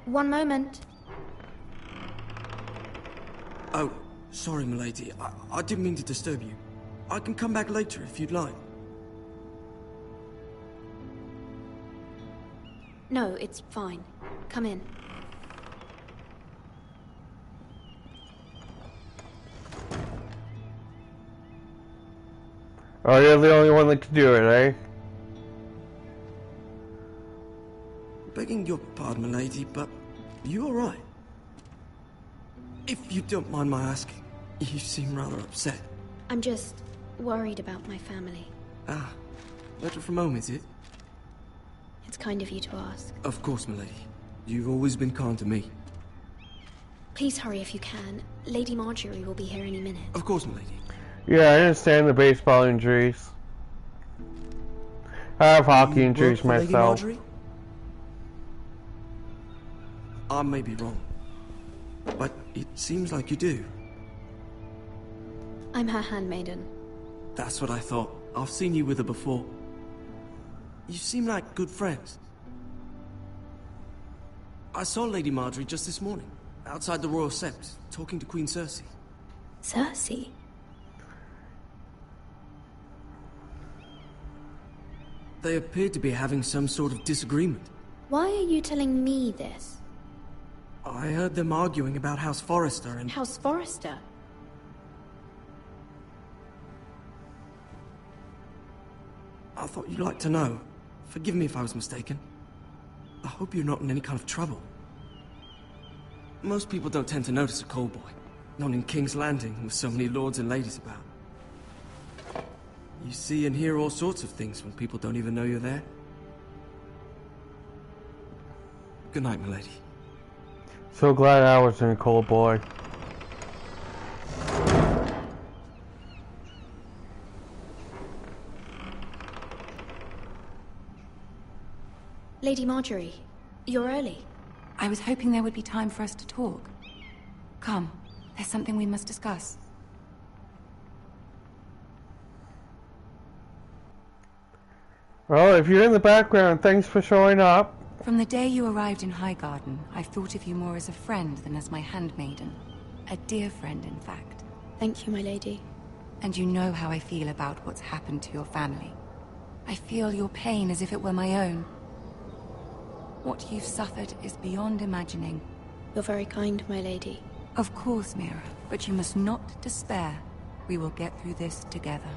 One moment. Oh, sorry, milady. I didn't mean to disturb you. I can come back later if you'd like. No, it's fine. Come in. Oh, you're the only one that can do it, eh? Begging your pardon, milady, but are you alright? If you don't mind my asking, you seem rather upset. I'm just Worried about my family. Ah, letter from home, is it? It's kind of you to ask. Of course, milady. You've always been kind to me. Please hurry if you can. Lady Marjorie will be here any minute. Of course, milady. Yeah, I understand the baseball injuries. I have hockey injuries Lady myself. Marjorie? I may be wrong, but it seems like you do. I'm her handmaiden. That's what I thought. I've seen you with her before. You seem like good friends. I saw Lady Marjorie just this morning, outside the Royal Sept, talking to Queen Cersei. Cersei? They appeared to be having some sort of disagreement. Why are you telling me this? I heard them arguing about House Forrester and... House Forrester? I thought you'd like to know. Forgive me if I was mistaken. I hope you're not in any kind of trouble. Most people don't tend to notice a call boy. Not in King's Landing, with so many lords and ladies about. You see and hear all sorts of things when people don't even know you're there. Good night, milady. So glad I was in Cold Boy. Lady Marjorie, you're early. I was hoping there would be time for us to talk. Come, there's something we must discuss. Well, if you're in the background, thanks for showing up. From the day you arrived in Highgarden, I've thought of you more as a friend than as my handmaiden. A dear friend, in fact. Thank you, my lady. And you know how I feel about what's happened to your family. I feel your pain as if it were my own. What you've suffered is beyond imagining. You're very kind, my lady. Of course, Mira, but you must not despair. We will get through this together.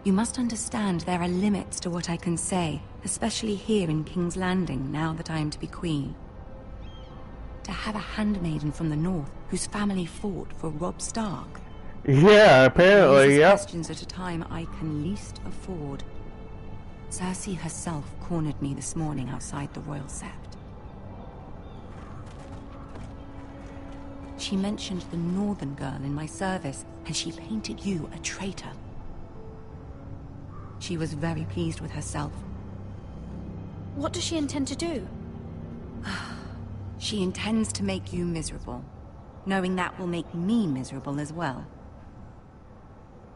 You must understand there are limits to what I can say, especially here in King's Landing, now that I am to be queen. To have a handmaiden from the north whose family fought for Robb Stark. Yeah, apparently, yeah. Questions at a time I can least afford. Cersei herself cornered me this morning outside the Royal Sept. She mentioned the northern girl in my service, and she painted you a traitor. She was very pleased with herself. What does she intend to do? She intends to make you miserable, knowing that will make me miserable as well.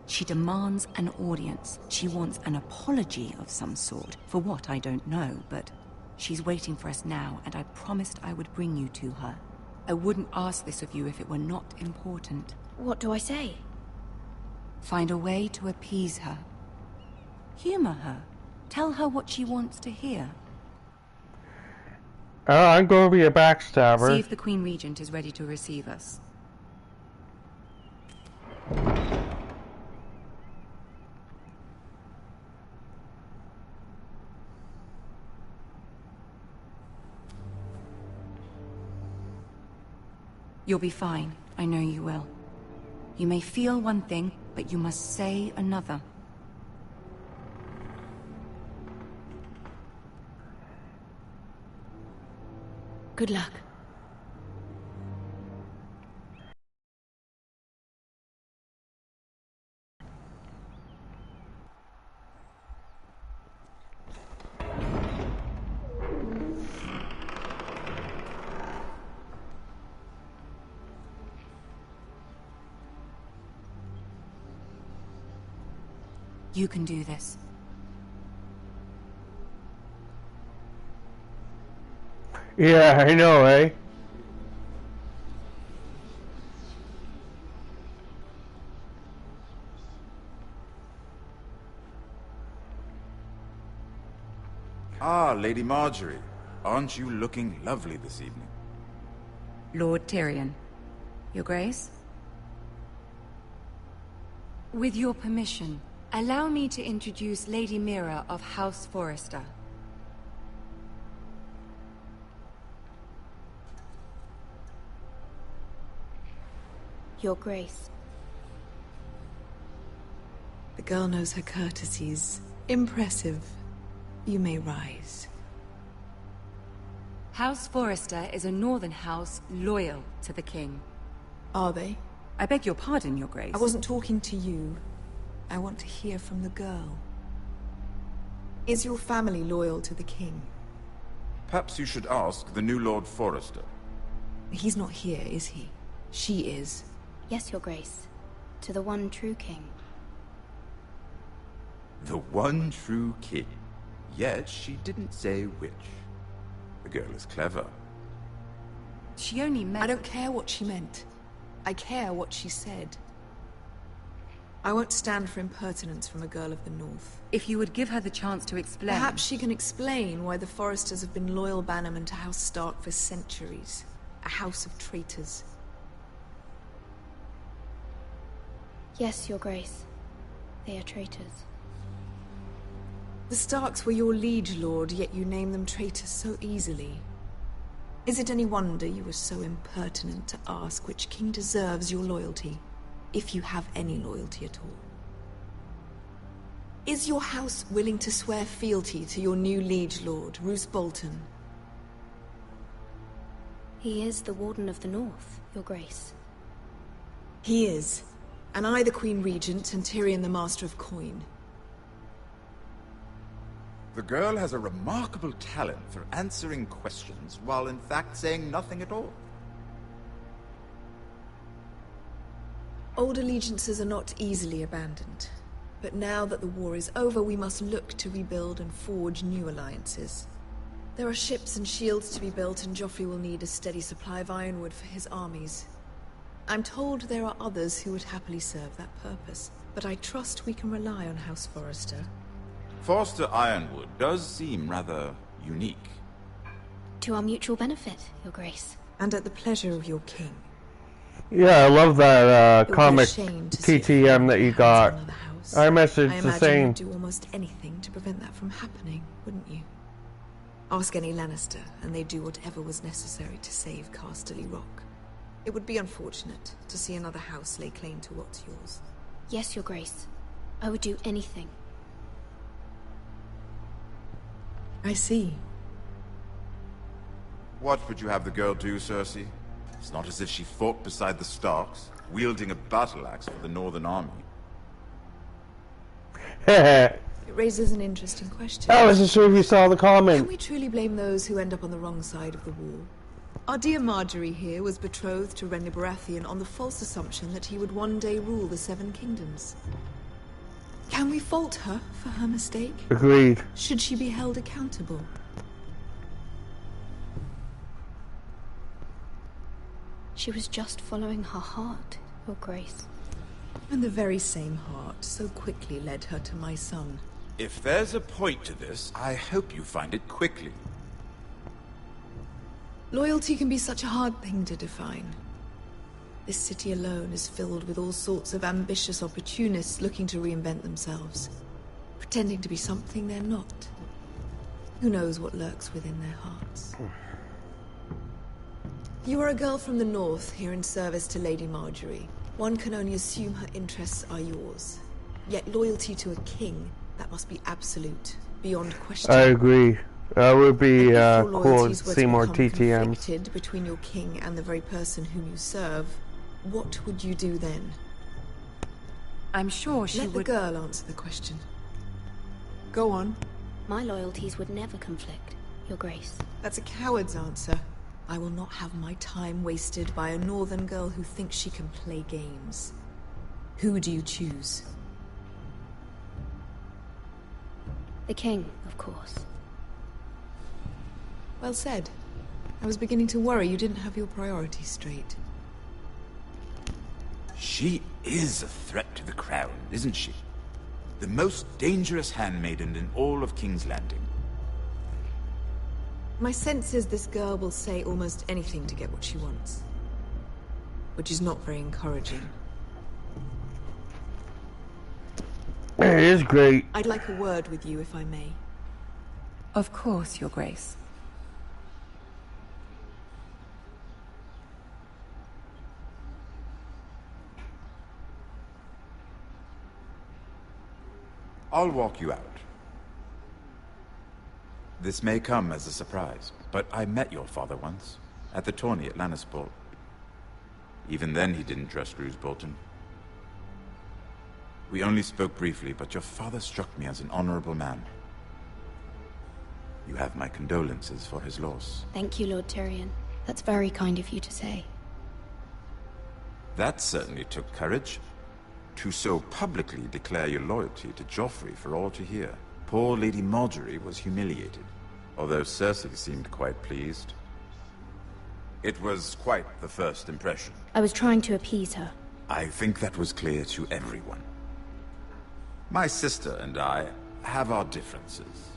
She demands an audience. She wants an apology of some sort. For what, I don't know, but she's waiting for us now, and I promised I would bring you to her. I wouldn't ask this of you if it were not important. What do I say? Find a way to appease her. Humor her. Tell her what she wants to hear. I'm going to be a backstabber. See if the Queen Regent is ready to receive us. You'll be fine. I know you will. You may feel one thing, but you must say another. Good luck. You can do this. Yeah, I know, eh? Ah, Lady Marjorie. Aren't you looking lovely this evening? Lord Tyrion. Your Grace? With your permission, allow me to introduce Lady Mira of House Forrester. Your Grace. girl knows her courtesies. Impressive. You may rise. House Forrester is a northern house loyal to the king. Are they? I beg your pardon, Your Grace. I wasn't talking to you. I want to hear from the girl. Is your family loyal to the king? Perhaps you should ask the new Lord Forrester. He's not here, is he? She is. Yes, Your Grace. To the one true king. The one true king. Yet she didn't say which. The girl is clever. She only meant... I don't care what she meant. I care what she said. I won't stand for impertinence from a girl of the North. If you would give her the chance to explain... Perhaps she can explain why the Forresters have been loyal bannermen to House Stark for centuries. A house of traitors. Yes, Your Grace. They are traitors. The Starks were your liege lord, yet you name them traitors so easily. Is it any wonder you were so impertinent to ask which king deserves your loyalty, if you have any loyalty at all? Is your house willing to swear fealty to your new liege lord, Roose Bolton? He is the Warden of the North, Your Grace. He is. And I the Queen Regent, and Tyrion the Master of Coin. The girl has a remarkable talent for answering questions while in fact saying nothing at all. Old allegiances are not easily abandoned. But now that the war is over, we must look to rebuild and forge new alliances. There are ships and shields to be built, and Joffrey will need a steady supply of ironwood for his armies. I'm told there are others who would happily serve that purpose, but I trust we can rely on House Forrester. Forster Ironwood does seem rather unique. To our mutual benefit, Your Grace. And at the pleasure of your king. Yeah, I love that comic TTM that you got. Our message the same. You'd do almost anything to prevent that from happening, wouldn't you? Ask any Lannister, and they'd do whatever was necessary to save Casterly Rock. It would be unfortunate to see another house lay claim to what's yours. Yes, Your Grace. I would do anything. I see. What would you have the girl do, Cersei? It's not as if she fought beside the Starks, wielding a battle axe for the Northern Army. It raises an interesting question. I wasn't sure if you saw the comment. Can we truly blame those who end up on the wrong side of the war? Our dear Marjorie here was betrothed to Renly Baratheon on the false assumption that he would one day rule the Seven Kingdoms. Can we fault her for her mistake? Agreed. Should she be held accountable? She was just following her heart, Your Grace. And the very same heart so quickly led her to my son. If there's a point to this, I hope you find it quickly. Loyalty can be such a hard thing to define. This city alone is filled with all sorts of ambitious opportunists looking to reinvent themselves, pretending to be something they're not. Who knows what lurks within their hearts? You are a girl from the north, here in service to Lady Marjorie. One can only assume her interests are yours. Yet loyalty to a king, that must be absolute, beyond question. I agree. That would be cool to see more TTMs. Between your king and the very person whom you serve, what would you do then? I'm sure she would... Let the girl answer the question. Go on. My loyalties would never conflict, Your Grace. That's a coward's answer. I will not have my time wasted by a northern girl who thinks she can play games. Who do you choose? The king, of course. Well said. I was beginning to worry you didn't have your priorities straight. She is a threat to the crown, isn't she? The most dangerous handmaiden in all of King's Landing. My sense is this girl will say almost anything to get what she wants. Which is not very encouraging. It is great. I'd like a word with you, if I may. Of course, Your Grace. I'll walk you out. This may come as a surprise, but I met your father once, at the tourney at Lannisport. Even then he didn't trust Roose Bolton. We only spoke briefly, but your father struck me as an honorable man. You have my condolences for his loss. Thank you, Lord Tyrion. That's very kind of you to say. That certainly took courage. To so publicly declare your loyalty to Joffrey for all to hear. Poor Lady Margaery was humiliated, although Cersei seemed quite pleased. It was quite the first impression. I was trying to appease her. I think that was clear to everyone. My sister and I have our differences.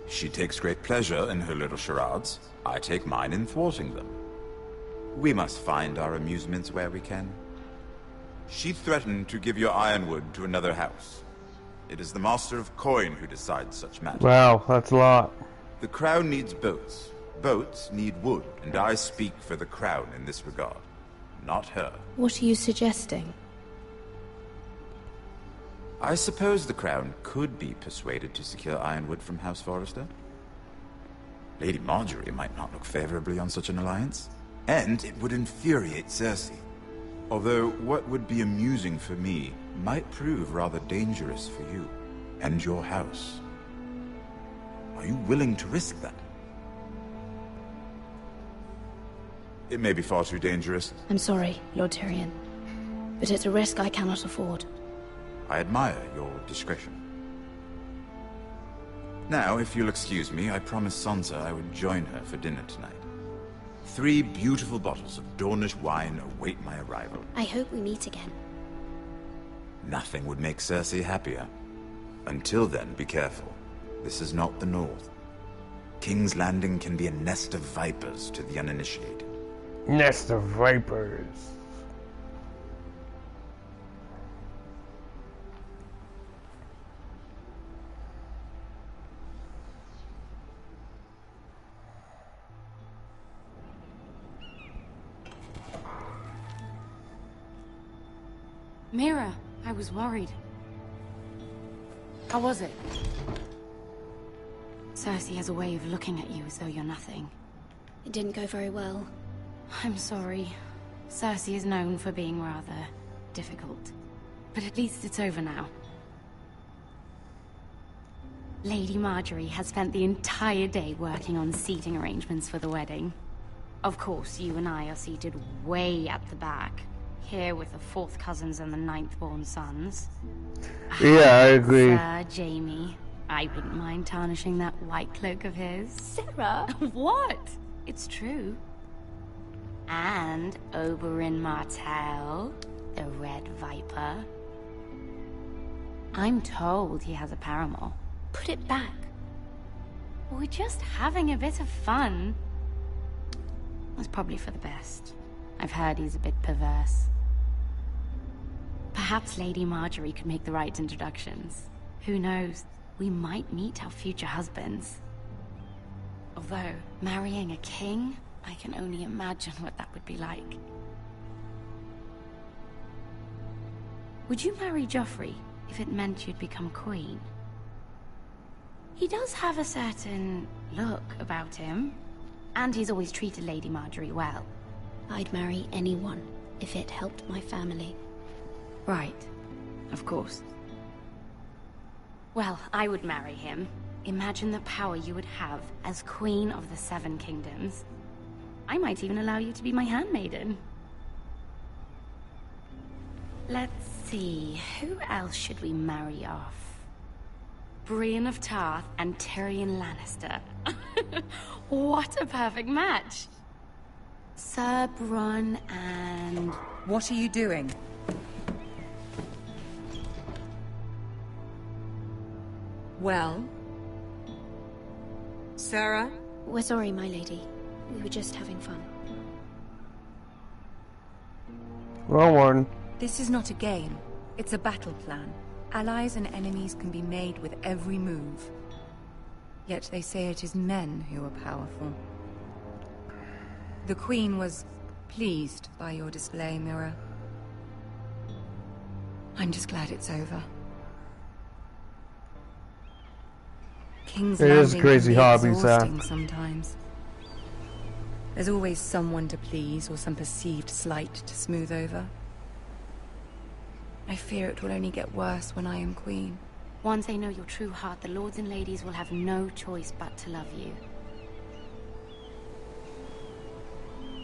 She takes great pleasure in her little charades. I take mine in thwarting them. We must find our amusements where we can. She threatened to give your ironwood to another house. It is the Master of Coin who decides such matters. Wow, that's a lot. The Crown needs boats. Boats need wood, and I speak for the Crown in this regard. Not her. What are you suggesting? I suppose the Crown could be persuaded to secure ironwood from House Forrester. Lady Margaery might not look favorably on such an alliance, and it would infuriate Cersei. Although what would be amusing for me might prove rather dangerous for you and your house. Are you willing to risk that? It may be far too dangerous. I'm sorry, Lord Tyrion, but it's a risk I cannot afford. I admire your discretion. Now, if you'll excuse me, I promised Sansa I would join her for dinner tonight. 3 beautiful bottles of Dornish wine await my arrival. I hope we meet again. Nothing would make Cersei happier. Until then, be careful. This is not the North. King's Landing can be a nest of vipers to the uninitiated. Nest of vipers. Mira, I was worried. How was it? Cersei has a way of looking at you as though you're nothing. It didn't go very well. I'm sorry. Cersei is known for being rather difficult. But at least it's over now. Lady Margaery has spent the entire day working on seating arrangements for the wedding. Of course, you and I are seated way at the back. Here with the 4th cousins and the 9th-born sons. Yeah, I agree. Sir Jaime, I wouldn't mind tarnishing that white cloak of his. Sarah! What? It's true. And Oberyn Martell, the Red Viper. I'm told he has a paramour. Put it back. We're just having a bit of fun. That's probably for the best. I've heard he's a bit perverse. Perhaps Lady Margaery could make the right introductions. Who knows? We might meet our future husbands. Although, marrying a king, I can only imagine what that would be like. Would you marry Joffrey if it meant you'd become queen? He does have a certain look about him, and he's always treated Lady Margaery well. I'd marry anyone if it helped my family. Right. Of course. Well, I would marry him. Imagine the power you would have as Queen of the 7 Kingdoms. I might even allow you to be my handmaiden. Let's see, who else should we marry off? Brienne of Tarth and Tyrion Lannister. What a perfect match! Sir Bronn and... What are you doing? Well? Sarah? We're sorry, my lady. We were just having fun. Well, Warden. This is not a game. It's a battle plan. Allies and enemies can be made with every move. Yet they say it is men who are powerful. The Queen was pleased by your display, Mira. I'm just glad it's over. King's It is Landing crazy can be hobbies, exhausting sometimes. There's always someone to please or some perceived slight to smooth over. I fear it will only get worse when I am queen. Once they know your true heart, the lords and ladies will have no choice but to love you.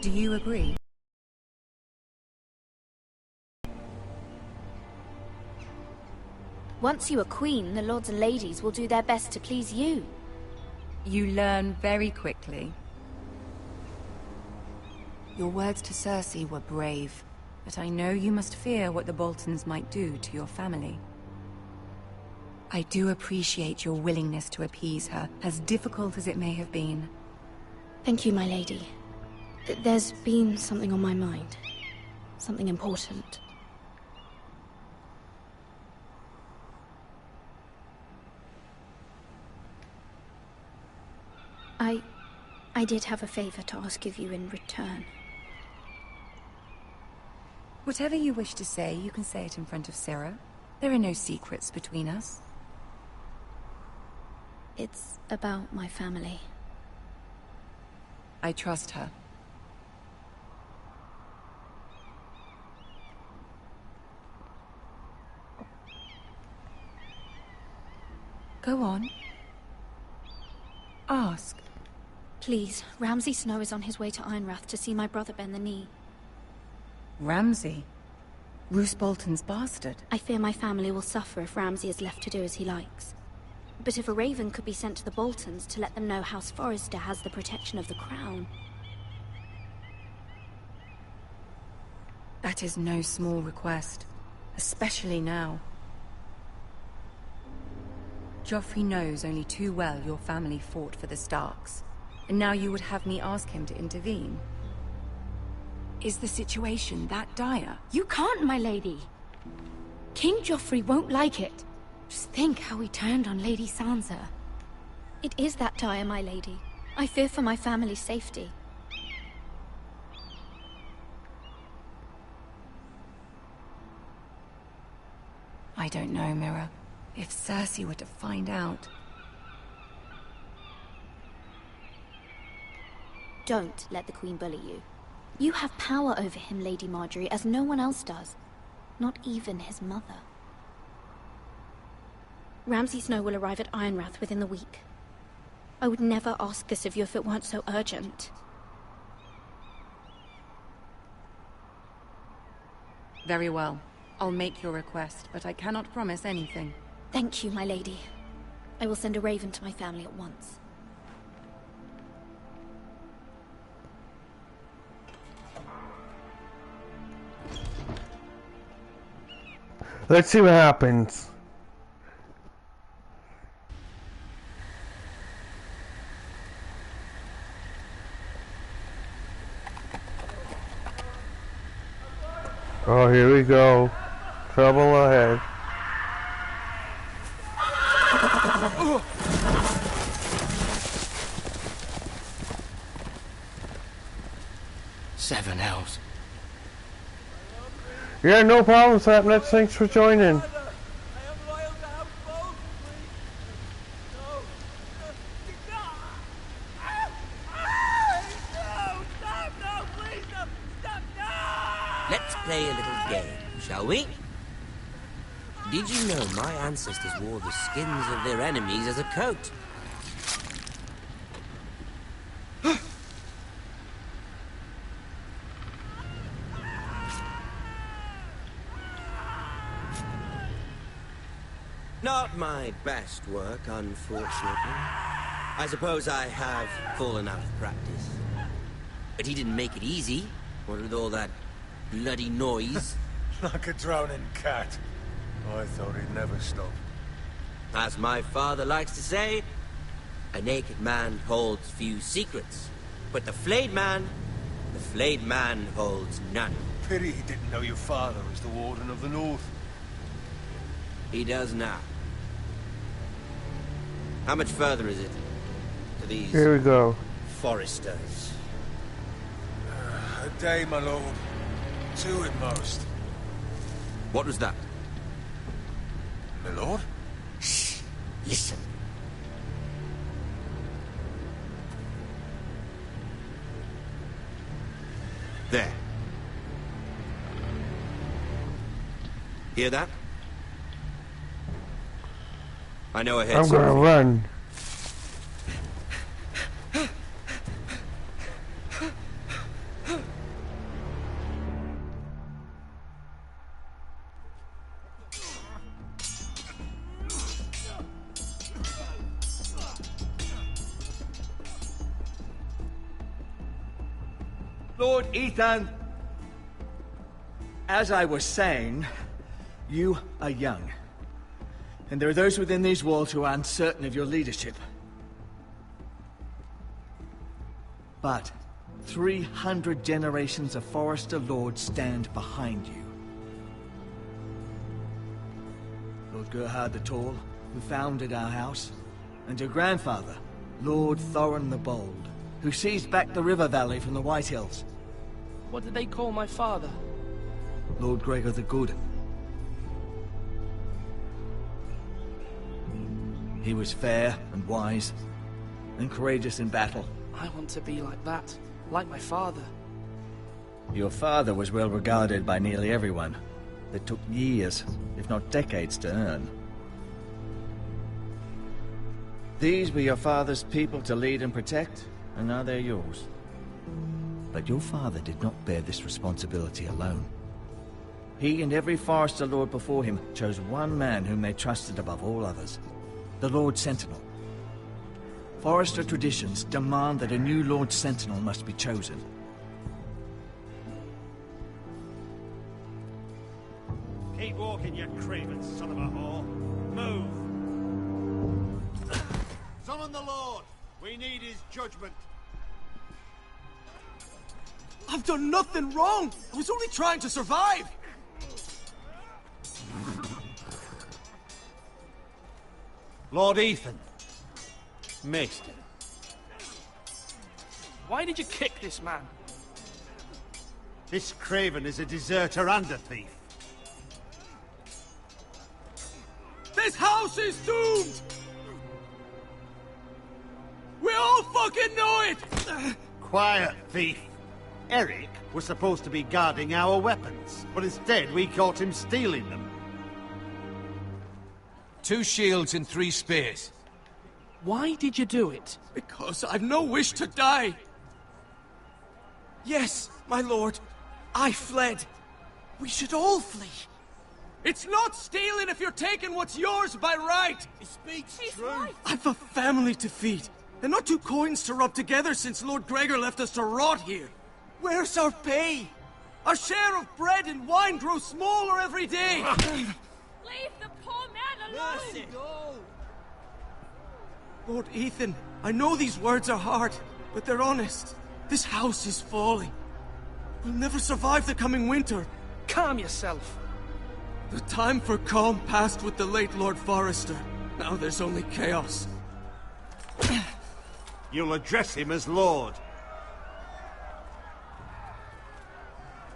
Do you agree? Once you are queen, the lords and ladies will do their best to please you. You learn very quickly. Your words to Cersei were brave, but I know you must fear what the Boltons might do to your family. I do appreciate your willingness to appease her, as difficult as it may have been. Thank you, my lady. There's been something on my mind. Something important. I did have a favor to ask of you in return. Whatever you wish to say, you can say it in front of Sarah. There are no secrets between us. It's about my family. I trust her. Go on. Ask. Please, Ramsay Snow is on his way to Ironrath to see my brother bend the knee. Ramsay? Roose Bolton's bastard. I fear my family will suffer if Ramsay is left to do as he likes. But if a raven could be sent to the Boltons to let them know House Forrester has the protection of the crown... That is no small request, especially now. Joffrey knows only too well your family fought for the Starks, and now you would have me ask him to intervene. Is the situation that dire? You can't, my lady! King Joffrey won't like it. Just think how he turned on Lady Sansa. It is that dire, my lady. I fear for my family's safety. I don't know, Mira. If Cersei were to find out... Don't let the Queen bully you. You have power over him, Lady Marjorie, as no one else does. Not even his mother. Ramsay Snow will arrive at Ironrath within the week. I would never ask this of you if it weren't so urgent. Very well. I'll make your request, but I cannot promise anything. Thank you, my lady. I will send a raven to my family at once. Let's see what happens. Oh, here we go. Trouble ahead. Seven hells. Yeah, no problem, Sapnet. Thanks for joining. Let's play a little game, shall we? Did you know my ancestors wore the skins of their enemies as a coat? Not my best work, unfortunately. I suppose I have fallen out of practice. But he didn't make it easy, what with all that bloody noise. Like a drowning cat. I thought he'd never stop. As my father likes to say, a naked man holds few secrets. But the flayed man holds none. Pity he didn't know your father was the Warden of the North. He does now. How much further is it to these... Here we go. Foresters? A day, my lord. 2 at most. What was that? My lord? Shh. Listen. There. Hear that? I know ahead. I'm gonna run. Lord Ethan, as I was saying, you are young. And there are those within these walls who are uncertain of your leadership. But 300 generations of Forester Lords stand behind you. Lord Gerhard the Tall, who founded our house, and your grandfather, Lord Thorin the Bold, who seized back the river valley from the White Hills. What did they call my father? Lord Gregor the Good. He was fair and wise, and courageous in battle. I want to be like that, like my father. Your father was well regarded by nearly everyone. It took years, if not decades, to earn. These were your father's people to lead and protect, and now they're yours. But your father did not bear this responsibility alone. He and every Forester Lord before him chose one man whom they trusted above all others. The Lord Sentinel. Forester traditions demand that a new Lord Sentinel must be chosen. Keep walking, you craven son of a whore. Move! Summon the Lord! We need his judgment. I've done nothing wrong! I was only trying to survive! Lord Ethan. Maester. Why did you kick this man? This craven is a deserter and a thief. This house is doomed! We all fucking know it! Quiet, thief. Eric was supposed to be guarding our weapons, but instead we caught him stealing them. 2 shields and 3 spears. Why did you do it? Because I've no wish to die. Yes, my lord. I fled. We should all flee. It's not stealing if you're taking what's yours by right. He speaks truth. I've a family to feed, and not 2 coins to rub together since Lord Gregor left us to rot here. Where's our pay? Our share of bread and wine grows smaller every day. Leave the poor man alone! Mercy. Go. Lord Ethan, I know these words are hard, but they're honest. This house is falling. We'll never survive the coming winter. Calm yourself. The time for calm passed with the late Lord Forester. Now there's only chaos. You'll address him as Lord.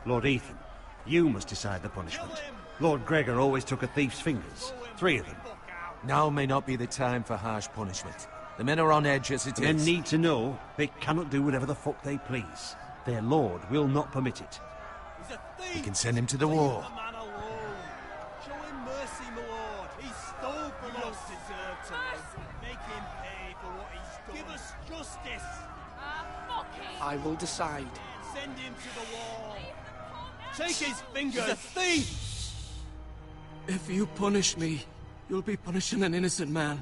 Lord Ethan, you must decide the punishment. Lord Gregor always took a thief's fingers. 3 of them. Now may not be the time for harsh punishment. The men are on edge as it is. Men need to know they cannot do whatever the fuck they please. Their lord will not permit it. He's a thief! We can send him to the war. Leave the man alone. Show him mercy, my lord. He stole from us. Deserve to live. Make him pay for what he's done. Give us justice. Fuck him! I will decide. Send him to the wall. Take his fingers. He's a thief. If you punish me, you'll be punishing an innocent man.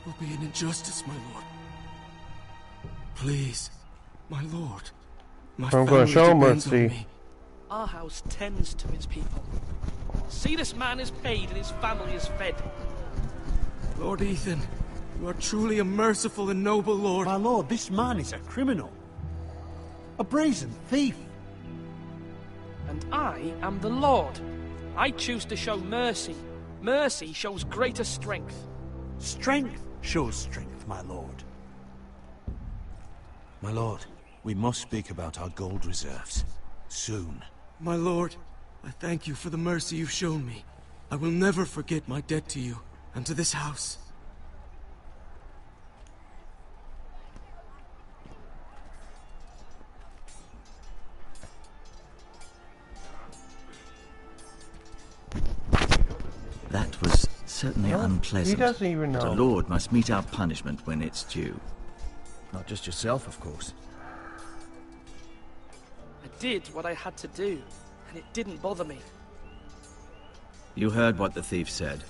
It will be an injustice, my lord. Please, my lord. My I'm going to show depends on mercy. me. Our house tends to its people. See, this man is paid and his family is fed. Lord Ethan, you are truly a merciful and noble lord. My lord, this man is a criminal. A brazen thief. And I am the Lord. I choose to show mercy. Mercy shows greater strength. Strength shows strength, my lord. My lord, we must speak about our gold reserves. Soon. My lord, I thank you for the mercy you've shown me. I will never forget my debt to you and to this house. Certainly No, unpleasant. he doesn't even But a know. lord must mete out punishment when it's due. Not just yourself, of course. I did what I had to do, and it didn't bother me. You heard what the thief said.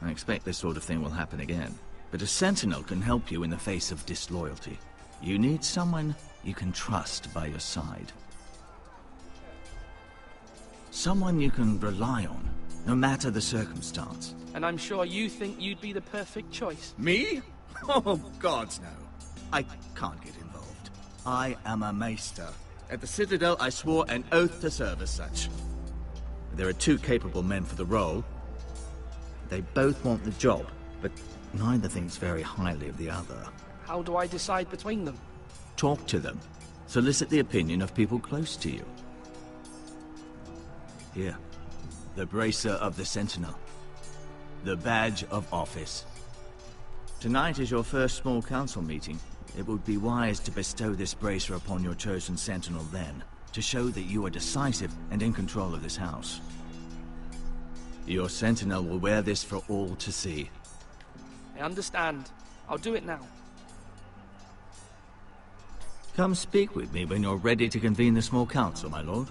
I expect this sort of thing will happen again. But a sentinel can help you in the face of disloyalty. You need someone you can trust by your side. Someone you can rely on, no matter the circumstance. And I'm sure you think you'd be the perfect choice. Me? Oh, gods no. I can't get involved. I am a maester. At the Citadel, I swore an oath to serve as such. There are two capable men for the role. They both want the job, but neither thinks very highly of the other. How do I decide between them? Talk to them. Solicit the opinion of people close to you. Here. The bracer of the Sentinel. The badge of office. Tonight is your first small council meeting. It would be wise to bestow this bracer upon your chosen Sentinel then, to show that you are decisive and in control of this house. Your Sentinel will wear this for all to see. I understand. I'll do it now. Come speak with me when you're ready to convene the small council, my lord.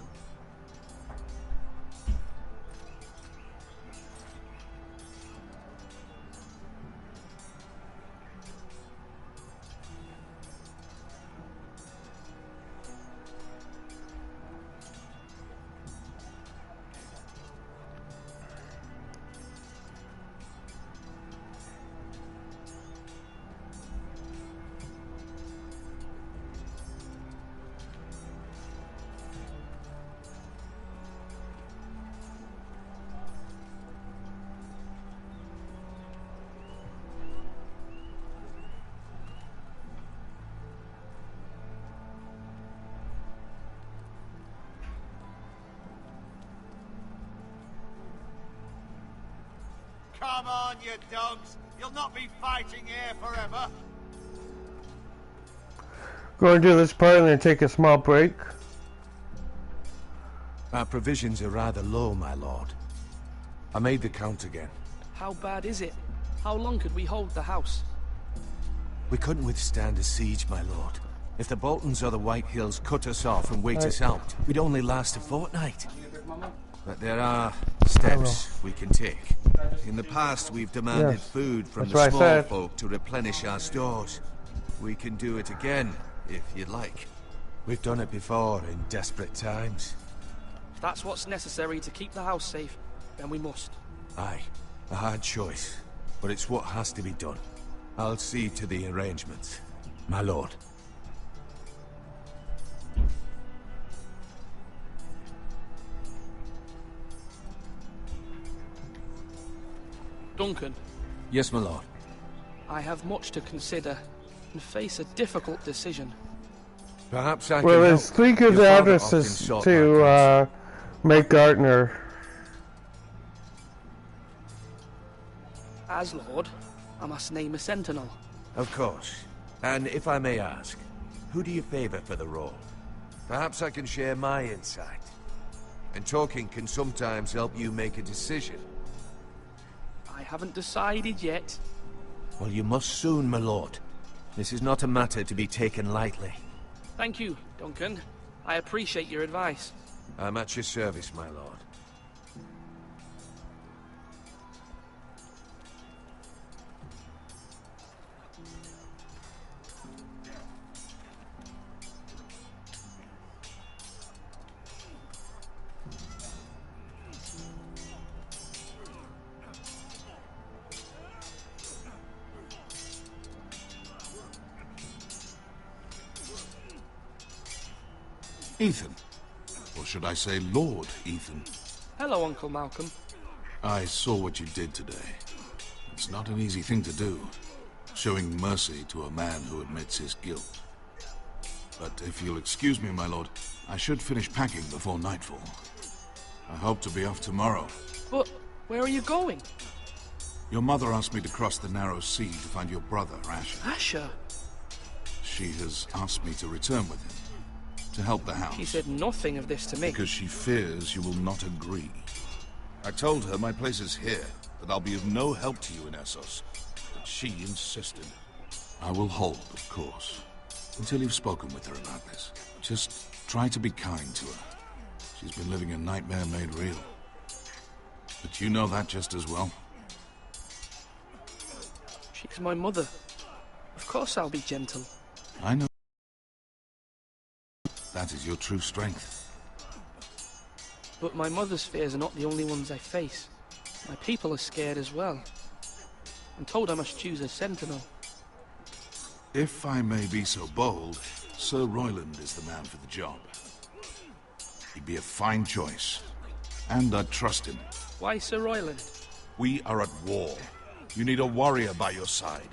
Come on, you dogs. You'll not be fighting here forever. Going to do this part and then take a small break. Our provisions are rather low, my lord. I made the count again. How bad is it? How long could we hold the house? We couldn't withstand a siege, my lord. If the Boltons or the White Hills cut us off and wait us out, we'd only last a fortnight. But there are steps we can take. In the past, we've demanded food from the small folk to replenish our stores. We can do it again, if you'd like. We've done it before in desperate times. If that's what's necessary to keep the house safe, then we must. Aye, a hard choice, but it's what has to be done. I'll see to the arrangements, my lord. Duncan. Yes, my lord. I have much to consider and face a difficult decision. Perhaps I can well, help. there's three good addresses to make Gartner. As Lord, I must name a sentinel. Of course. And if I may ask, who do you favor for the role? Perhaps I can share my insight. And talking can sometimes help you make a decision. I haven't decided yet. Well, you must soon, my lord. This is not a matter to be taken lightly. Thank you, Duncan. I appreciate your advice. I'm at your service, my lord. Ethan. Or should I say Lord Ethan? Hello, Uncle Malcolm. I saw what you did today. It's not an easy thing to do, showing mercy to a man who admits his guilt. But if you'll excuse me, my lord, I should finish packing before nightfall. I hope to be off tomorrow. But where are you going? Your mother asked me to cross the narrow sea to find your brother, Asher. Asher? She has asked me to return with him, to help the house. She said nothing of this to me. Because she fears you will not agree. I told her my place is here, that I'll be of no help to you in Essos, but she insisted. I will hold, of course, until you've spoken with her about this. Just try to be kind to her. She's been living a nightmare made real. But you know that just as well. She's my mother. Of course I'll be gentle. I know. That is your true strength. But my mother's fears are not the only ones I face. My people are scared as well. I'm told I must choose a sentinel. If I may be so bold, Sir Royland is the man for the job. He'd be a fine choice. And I'd trust him. Why Sir Royland? We are at war. You need a warrior by your side.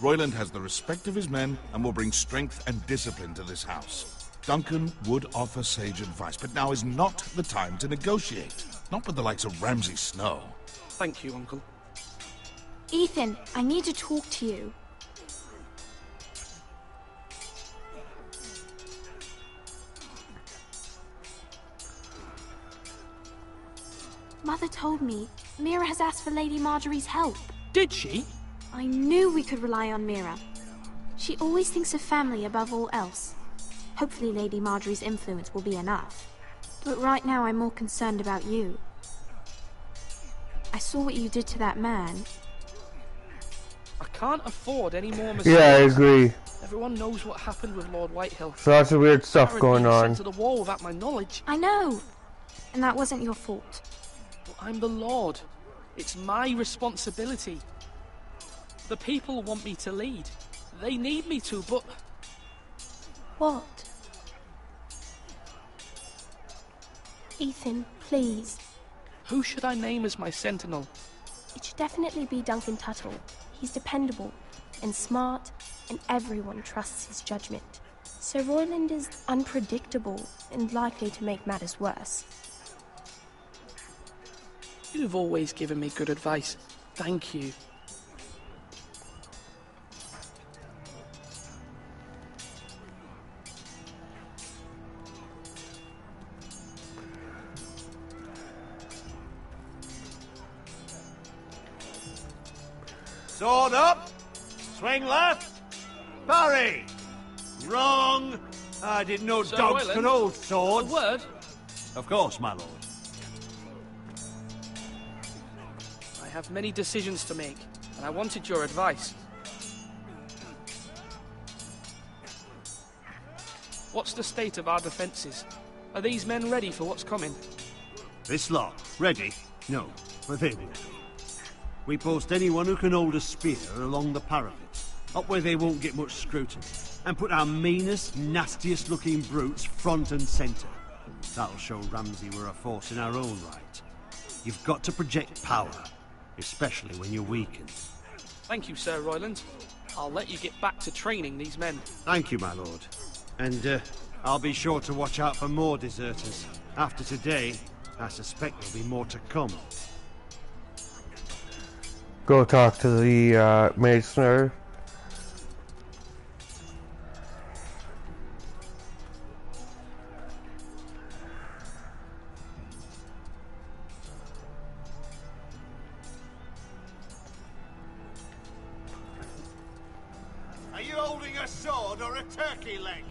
Royland has the respect of his men and will bring strength and discipline to this house. Duncan would offer sage advice, but now is not the time to negotiate. Not with the likes of Ramsay Snow. Thank you, Uncle. Ethan, I need to talk to you. Mother told me Mira has asked for Lady Marjorie's help. Did she? I knew we could rely on Mira. She always thinks of family above all else. Hopefully Lady Marjorie's influence will be enough. But right now I'm more concerned about you. I saw what you did to that man. I can't afford any more mistakes. Yeah, I agree. Everyone knows what happened with Lord Whitehill. So lots of weird stuff going on. Sent to the wall without my knowledge. I know. And that wasn't your fault. But I'm the Lord. It's my responsibility. The people want me to lead. They need me to, but... What? Ethan, please. Who should I name as my sentinel? It should definitely be Duncan Tuttle. He's dependable and smart, and everyone trusts his judgment. Sir Royland is unpredictable and likely to make matters worse. You've always given me good advice. Thank you. Sword up! Swing left! Parry! Wrong! I didn't know Sir dogs Royland, could hold swords. A word? Of course, my lord. I have many decisions to make, and I wanted your advice. What's the state of our defences? Are these men ready for what's coming? This lot, ready? No, but they will be. We post anyone who can hold a spear along the parapet, up where they won't get much scrutiny, and put our meanest, nastiest looking brutes front and centre. That'll show Ramsay we're a force in our own right. You've got to project power, especially when you're weakened. Thank you, Sir Royland. I'll let you get back to training these men. Thank you, my lord. And I'll be sure to watch out for more deserters. After today, I suspect there'll be more to come. Go talk to the Masoner. Are you holding a sword or a turkey leg?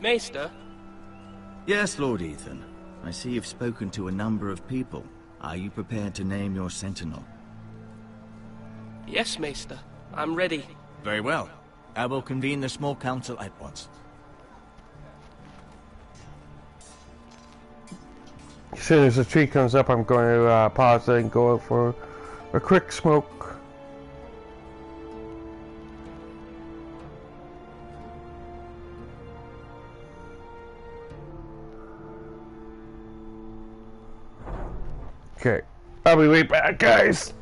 Maester? Yes, Lord Ethan. I see you've spoken to a number of people. Are you prepared to name your sentinel? Yes, Maester. I'm ready. Very well. I will convene the small council at once. As soon as the tree comes up, I'm going to pause it and go out for a quick smoke. Okay, I'll be right back, guys.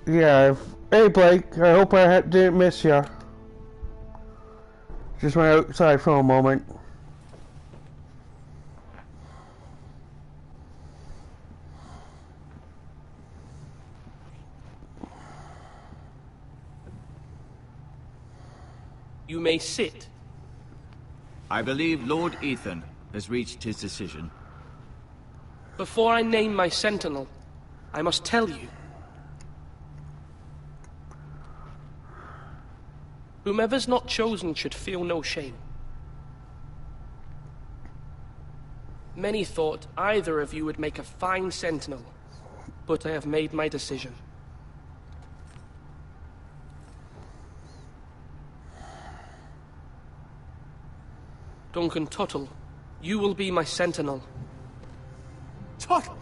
Yeah. Hey, Blake. I hope I didn't miss you. Just went outside for a moment. You may sit. I believe Lord Ethan has reached his decision. Before I name my sentinel, I must tell you. Whomever's not chosen should feel no shame. Many thought either of you would make a fine sentinel, but I have made my decision. Duncan Tuttle, you will be my sentinel. Tuttle!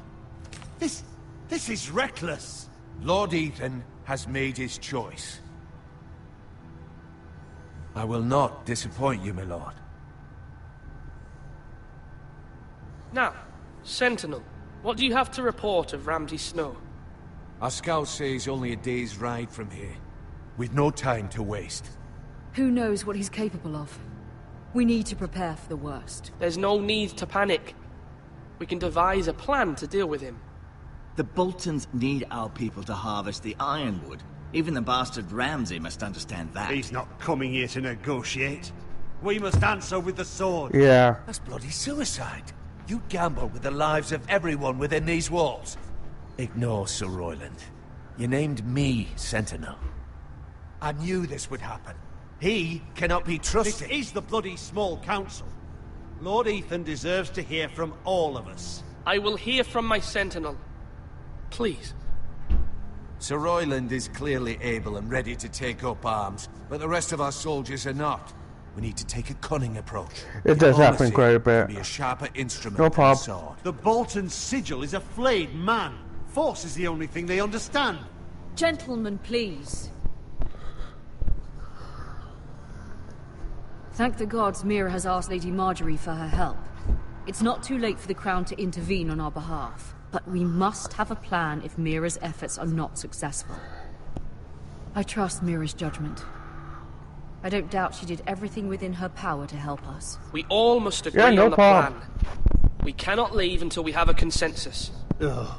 This is reckless! Lord Ethan has made his choice. I will not disappoint you, my lord. Now, sentinel, what do you have to report of Ramsay Snow? Our scouts say he's only a day's ride from here. We've no time to waste. Who knows what he's capable of? We need to prepare for the worst. There's no need to panic. We can devise a plan to deal with him. The Boltons need our people to harvest the ironwood. Even the bastard Ramsay must understand that. He's not coming here to negotiate. We must answer with the sword. Yeah. That's bloody suicide. You gamble with the lives of everyone within these walls. Ignore Sir Royland. You named me Sentinel. I knew this would happen. He cannot be trusted. This is the bloody small council. Lord Ethan deserves to hear from all of us. I will hear from my sentinel. Please. Sir Royland is clearly able and ready to take up arms, but the rest of our soldiers are not. We need to take a cunning approach. It does happen quite a bit. Be a sharper instrument no than problem. a sword. The Bolton sigil is a flayed man. Force is the only thing they understand. Gentlemen, please. Thank the gods Mira has asked Lady Marjorie for her help. It's not too late for the Crown to intervene on our behalf, but we must have a plan if Mira's efforts are not successful. I trust Mira's judgment. I don't doubt she did everything within her power to help us. We all must agree on the plan. We cannot leave until we have a consensus. Ugh.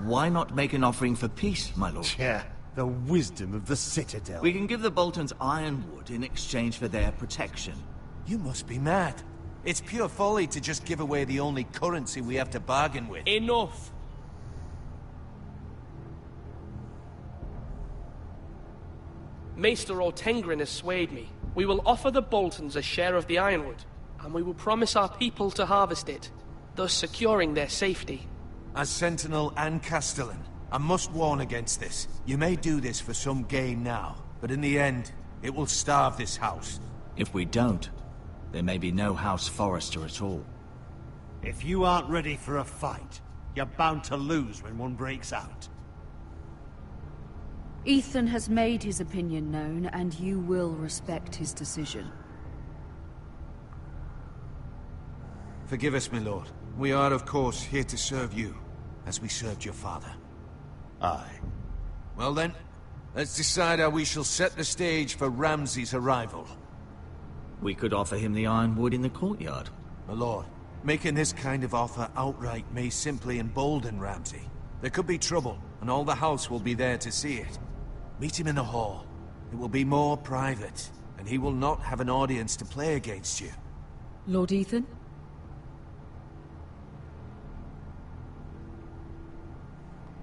Why not make an offering for peace, my lord? Yeah, the wisdom of the Citadel. We can give the Boltons ironwood in exchange for their protection. You must be mad. It's pure folly to just give away the only currency we have to bargain with. Enough! Maester Ortengrin has swayed me. We will offer the Boltons a share of the ironwood, and we will promise our people to harvest it, thus securing their safety. As Sentinel and Castellan, I must warn against this. You may do this for some gain now, but in the end, it will starve this house. If we don't, there may be no House Forrester at all. If you aren't ready for a fight, you're bound to lose when one breaks out. Ethan has made his opinion known, and you will respect his decision. Forgive us, my lord. We are, of course, here to serve you, as we served your father. Aye. Well then, let's decide how we shall set the stage for Ramsay's arrival. We could offer him the ironwood in the courtyard. My lord, making this kind of offer outright may simply embolden Ramsay. There could be trouble, and all the house will be there to see it. Meet him in the hall. It will be more private, and he will not have an audience to play against you. Lord Ethan?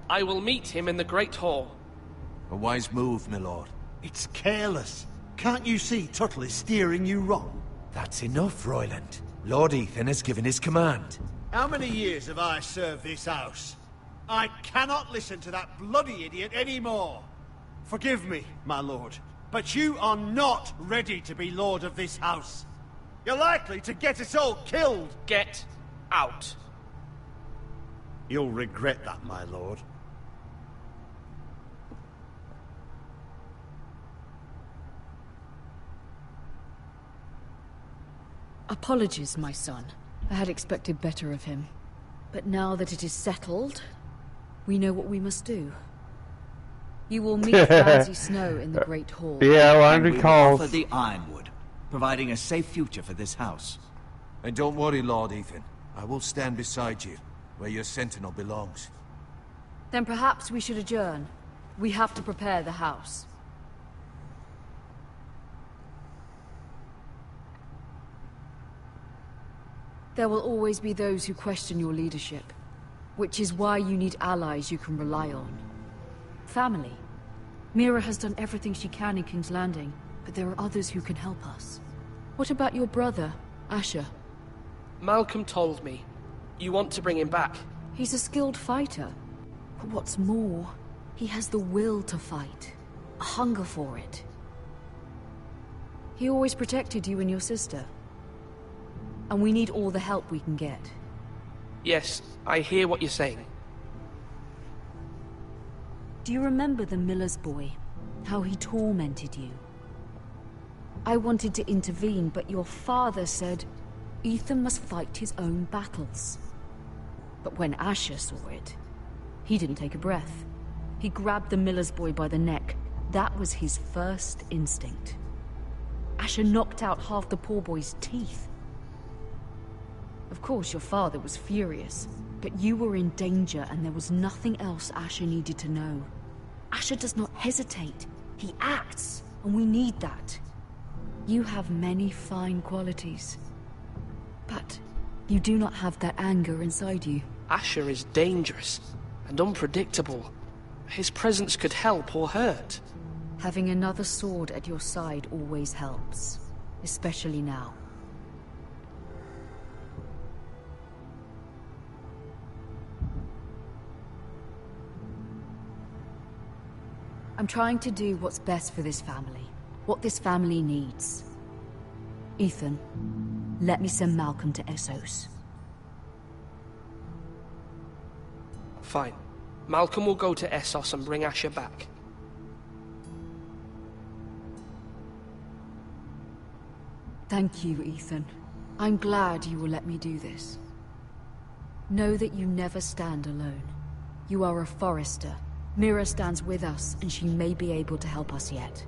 I will meet him in the Great Hall. A wise move, my lord. It's careless. Can't you see Tuttle is steering you wrong? That's enough, Royland. Lord Ethan has given his command. How many years have I served this house? I cannot listen to that bloody idiot anymore. Forgive me, my lord, but you are not ready to be lord of this house. You're likely to get us all killed. Get out. You'll regret that, my lord. Apologies, my son. I had expected better of him. But now that it is settled, we know what we must do. You will meet Ramsay Snow in the Great Hall. Yeah, well, I And we will recall. offer the Ironwood, providing a safe future for this house. And don't worry, Lord Ethan. I will stand beside you, where your sentinel belongs. Then perhaps we should adjourn. We have to prepare the house. There will always be those who question your leadership, which is why you need allies you can rely on. Family. Mira has done everything she can in King's Landing, but there are others who can help us. What about your brother, Asher? Malcolm told me. You want to bring him back? He's a skilled fighter. But what's more, he has the will to fight. A hunger for it. He always protected you and your sister. And we need all the help we can get. Yes, I hear what you're saying. Do you remember the miller's boy? How he tormented you? I wanted to intervene, but your father said Ethan must fight his own battles. But when Asher saw it, he didn't take a breath. He grabbed the miller's boy by the neck. That was his first instinct. Asher knocked out half the poor boy's teeth. Of course, your father was furious, but you were in danger and there was nothing else Asher needed to know. Asher does not hesitate. He acts, and we need that. You have many fine qualities, but you do not have that anger inside you. Asher is dangerous and unpredictable. His presence could help or hurt. Having another sword at your side always helps, especially now. I'm trying to do what's best for this family, what this family needs. Ethan, let me send Malcolm to Essos. Fine. Malcolm will go to Essos and bring Asher back. Thank you, Ethan. I'm glad you will let me do this. Know that you never stand alone. You are a Forrester. Mira stands with us, and she may be able to help us yet.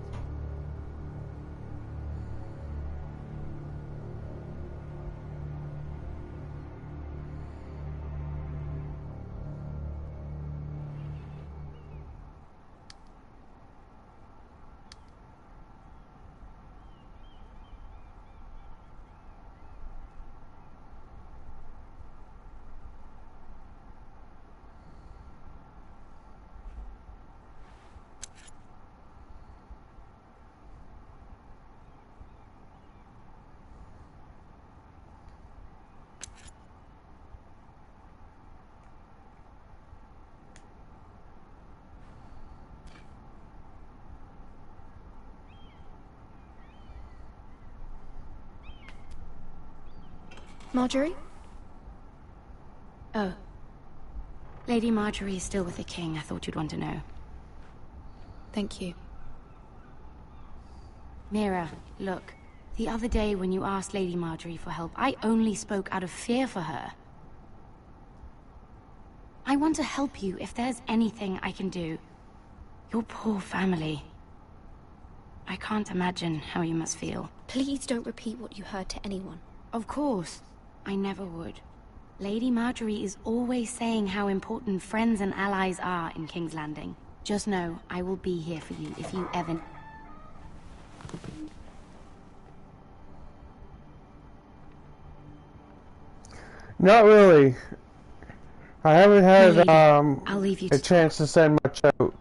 Marjorie? Oh. Lady Marjorie is still with the king. I thought you'd want to know. Thank you. Mira, look. The other day when you asked Lady Marjorie for help, I only spoke out of fear for her. I want to help you if there's anything I can do. Your poor family. I can't imagine how you must feel. Please don't repeat what you heard to anyone. Of course. I never would. Lady Marjorie is always saying how important friends and allies are in King's Landing. Just know, I will be here for you if you ever... Not really. I haven't had I'll leave you a chance to send much out.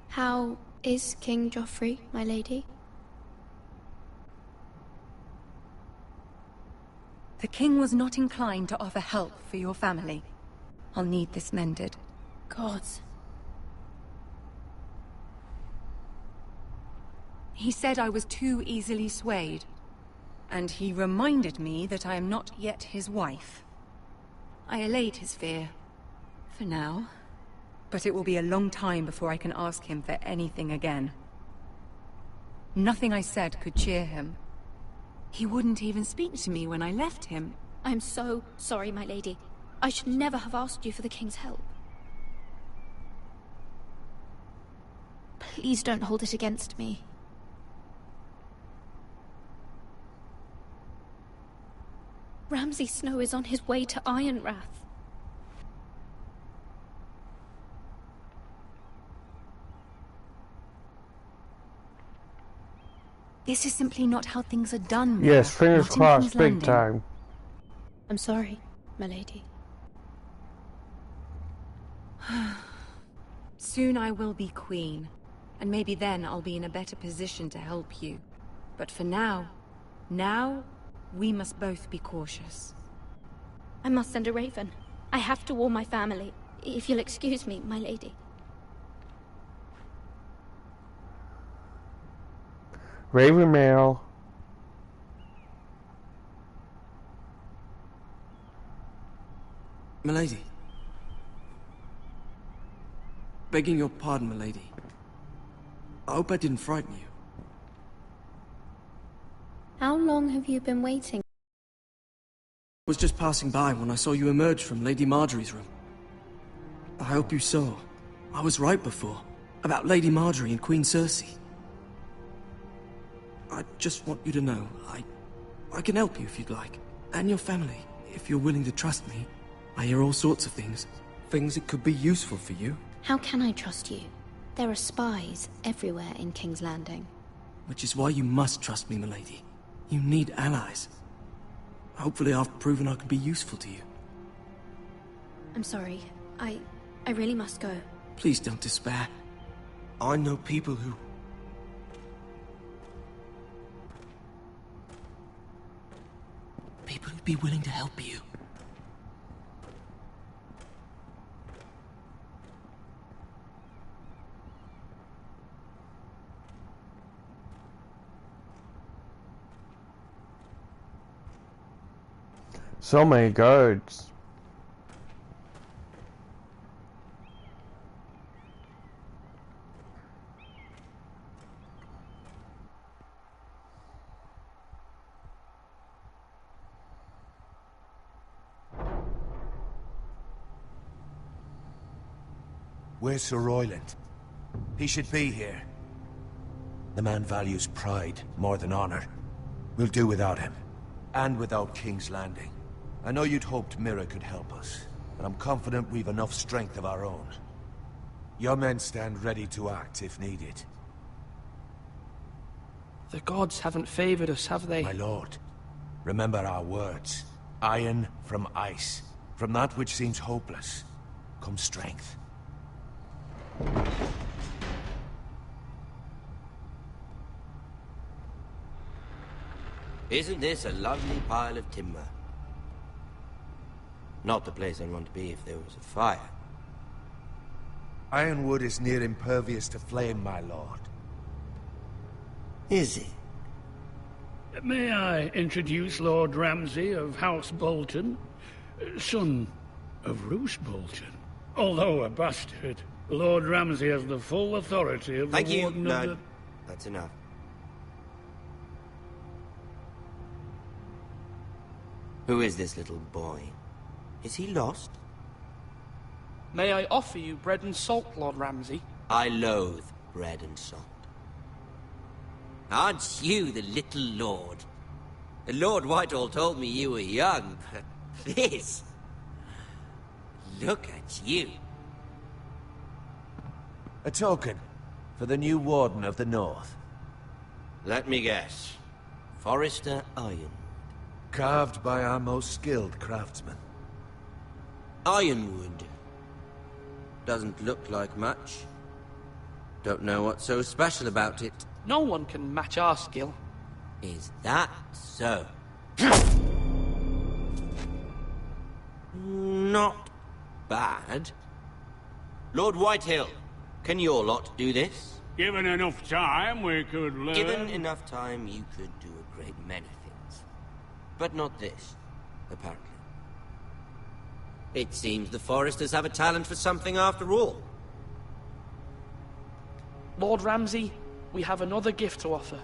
How is King Joffrey, my lady? The king was not inclined to offer help for your family. I'll need this mended. Gods. He said I was too easily swayed. And he reminded me that I am not yet his wife. I allayed his fear. For now. But it will be a long time before I can ask him for anything again. Nothing I said could cheer him. He wouldn't even speak to me when I left him. I'm so sorry, my lady. I should never have asked you for the king's help. Please don't hold it against me. Ramsay Snow is on his way to Ironrath. This is simply not how things are done, Mira. Yes, fingers Not in crossed, King's big Landing. time. I'm sorry, my lady. Soon I will be queen, and maybe then I'll be in a better position to help you. But for now, we must both be cautious. I must send a raven. I have to warn my family. If you'll excuse me, my lady. Raven Mail. Milady. Begging your pardon, milady. I hope I didn't frighten you. How long have you been waiting? I was just passing by when I saw you emerge from Lady Marjorie's room. I hope you saw. I was right before. About Lady Marjorie and Queen Cersei. I just want you to know, I can help you if you'd like. And your family, if you're willing to trust me. I hear all sorts of things. Things that could be useful for you. How can I trust you? There are spies everywhere in King's Landing. Which is why you must trust me, milady. You need allies. Hopefully I've proven I can be useful to you. I'm sorry. I really must go. Please don't despair. I know people who... People who'd be willing to help you. So many guards. Where's Sir Royland? He should be here. The man values pride more than honor. We'll do without him. And without King's Landing. I know you'd hoped Mira could help us, but I'm confident we've enough strength of our own. Your men stand ready to act if needed. The gods haven't favored us, have they? My lord, remember our words. Iron from ice. From that which seems hopeless, comes strength. Isn't this a lovely pile of timber? Not the place I'd want to be if there was a fire. Ironwood is near impervious to flame, my lord. Is it? May I introduce Lord Ramsay of House Bolton, son of Roose Bolton. Although a bastard, Lord Ramsay has the full authority of Thank the you. Warden No, of the... that's enough. Who is this little boy? Is he lost? May I offer you bread and salt, Lord Ramsay? I loathe bread and salt. Aren't you the little lord? Lord Whitehall told me you were young, but this... Look at you. A token for the new Warden of the North. Let me guess. Forrester Iron. Carved by our most skilled craftsmen. Ironwood. Doesn't look like much. Don't know what's so special about it. No one can match our skill. Is that so? Not bad. Lord Whitehill, can your lot do this? Given enough time, we could learn... Given enough time, you could do a great many things. But not this, apparently. It seems the Foresters have a talent for something after all. Lord Ramsay, we have another gift to offer.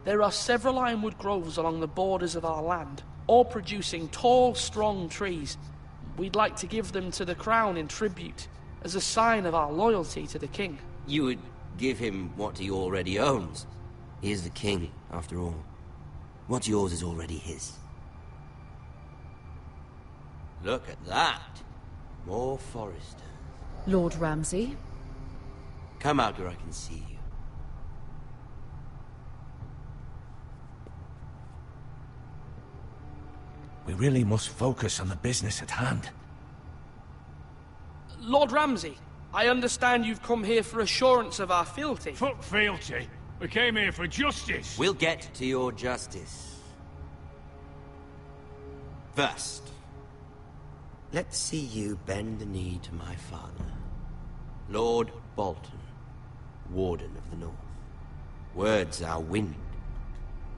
There are several ironwood groves along the borders of our land, all producing tall, strong trees. We'd like to give them to the crown in tribute, as a sign of our loyalty to the king. You would give him what he already owns. He is the king, after all. What's yours is already his. Look at that. More Forresters. Lord Ramsay? Come out where I can see you. We really must focus on the business at hand. Lord Ramsay, I understand you've come here for assurance of our fealty. Fuck fealty. We came here for justice. We'll get to your justice. First, let's see you bend the knee to my father, Lord Bolton, Warden of the North. Words are wind.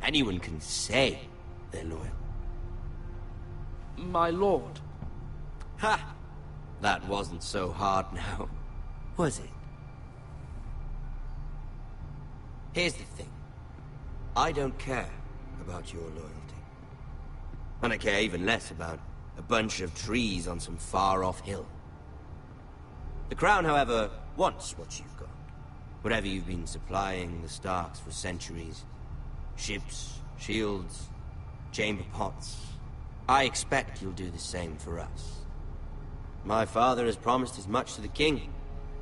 Anyone can say they're loyal. My lord. Ha! That wasn't so hard now, was it? Here's the thing. I don't care about your loyalty. And I care even less about a bunch of trees on some far-off hill. The Crown, however, wants what you've got. Whatever you've been supplying the Starks for centuries. Ships, shields, chamber pots. I expect you'll do the same for us. My father has promised as much to the king.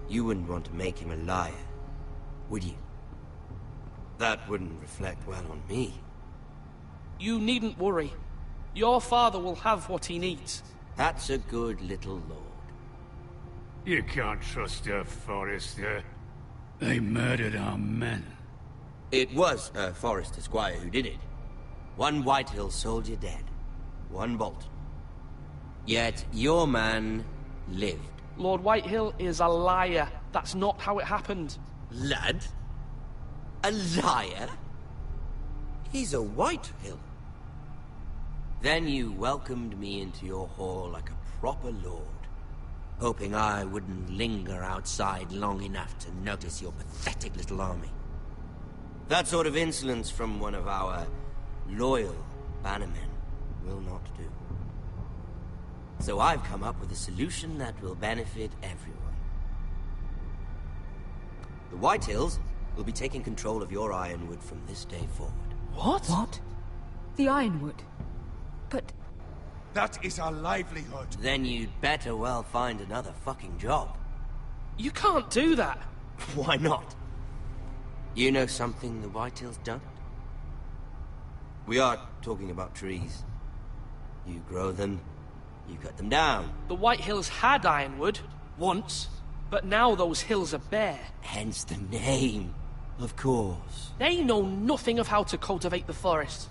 You wouldn't want to make him a liar, would you? That wouldn't reflect well on me. You needn't worry. Your father will have what he needs. That's a good little lord. You can't trust her, Forrester. They murdered our men. It was a Forrester squire who did it. One Whitehill soldier dead. One Bolton. Yet your man lived. Lord Whitehill is a liar. That's not how it happened. Lad? A liar? He's a Whitehill. Then you welcomed me into your hall like a proper lord, hoping I wouldn't linger outside long enough to notice your pathetic little army. That sort of insolence from one of our loyal bannermen will not do. So I've come up with a solution that will benefit everyone. The Whitehills will be taking control of your ironwood from this day forward. What? What? The ironwood? But... That is our livelihood. Then you'd better well find another fucking job. You can't do that. Why not? You know something the Whitehills don't? We are talking about trees. You grow them, you cut them down. The Whitehills had ironwood, once, but now those hills are bare. Hence the name, of course. They know nothing of how to cultivate the forest.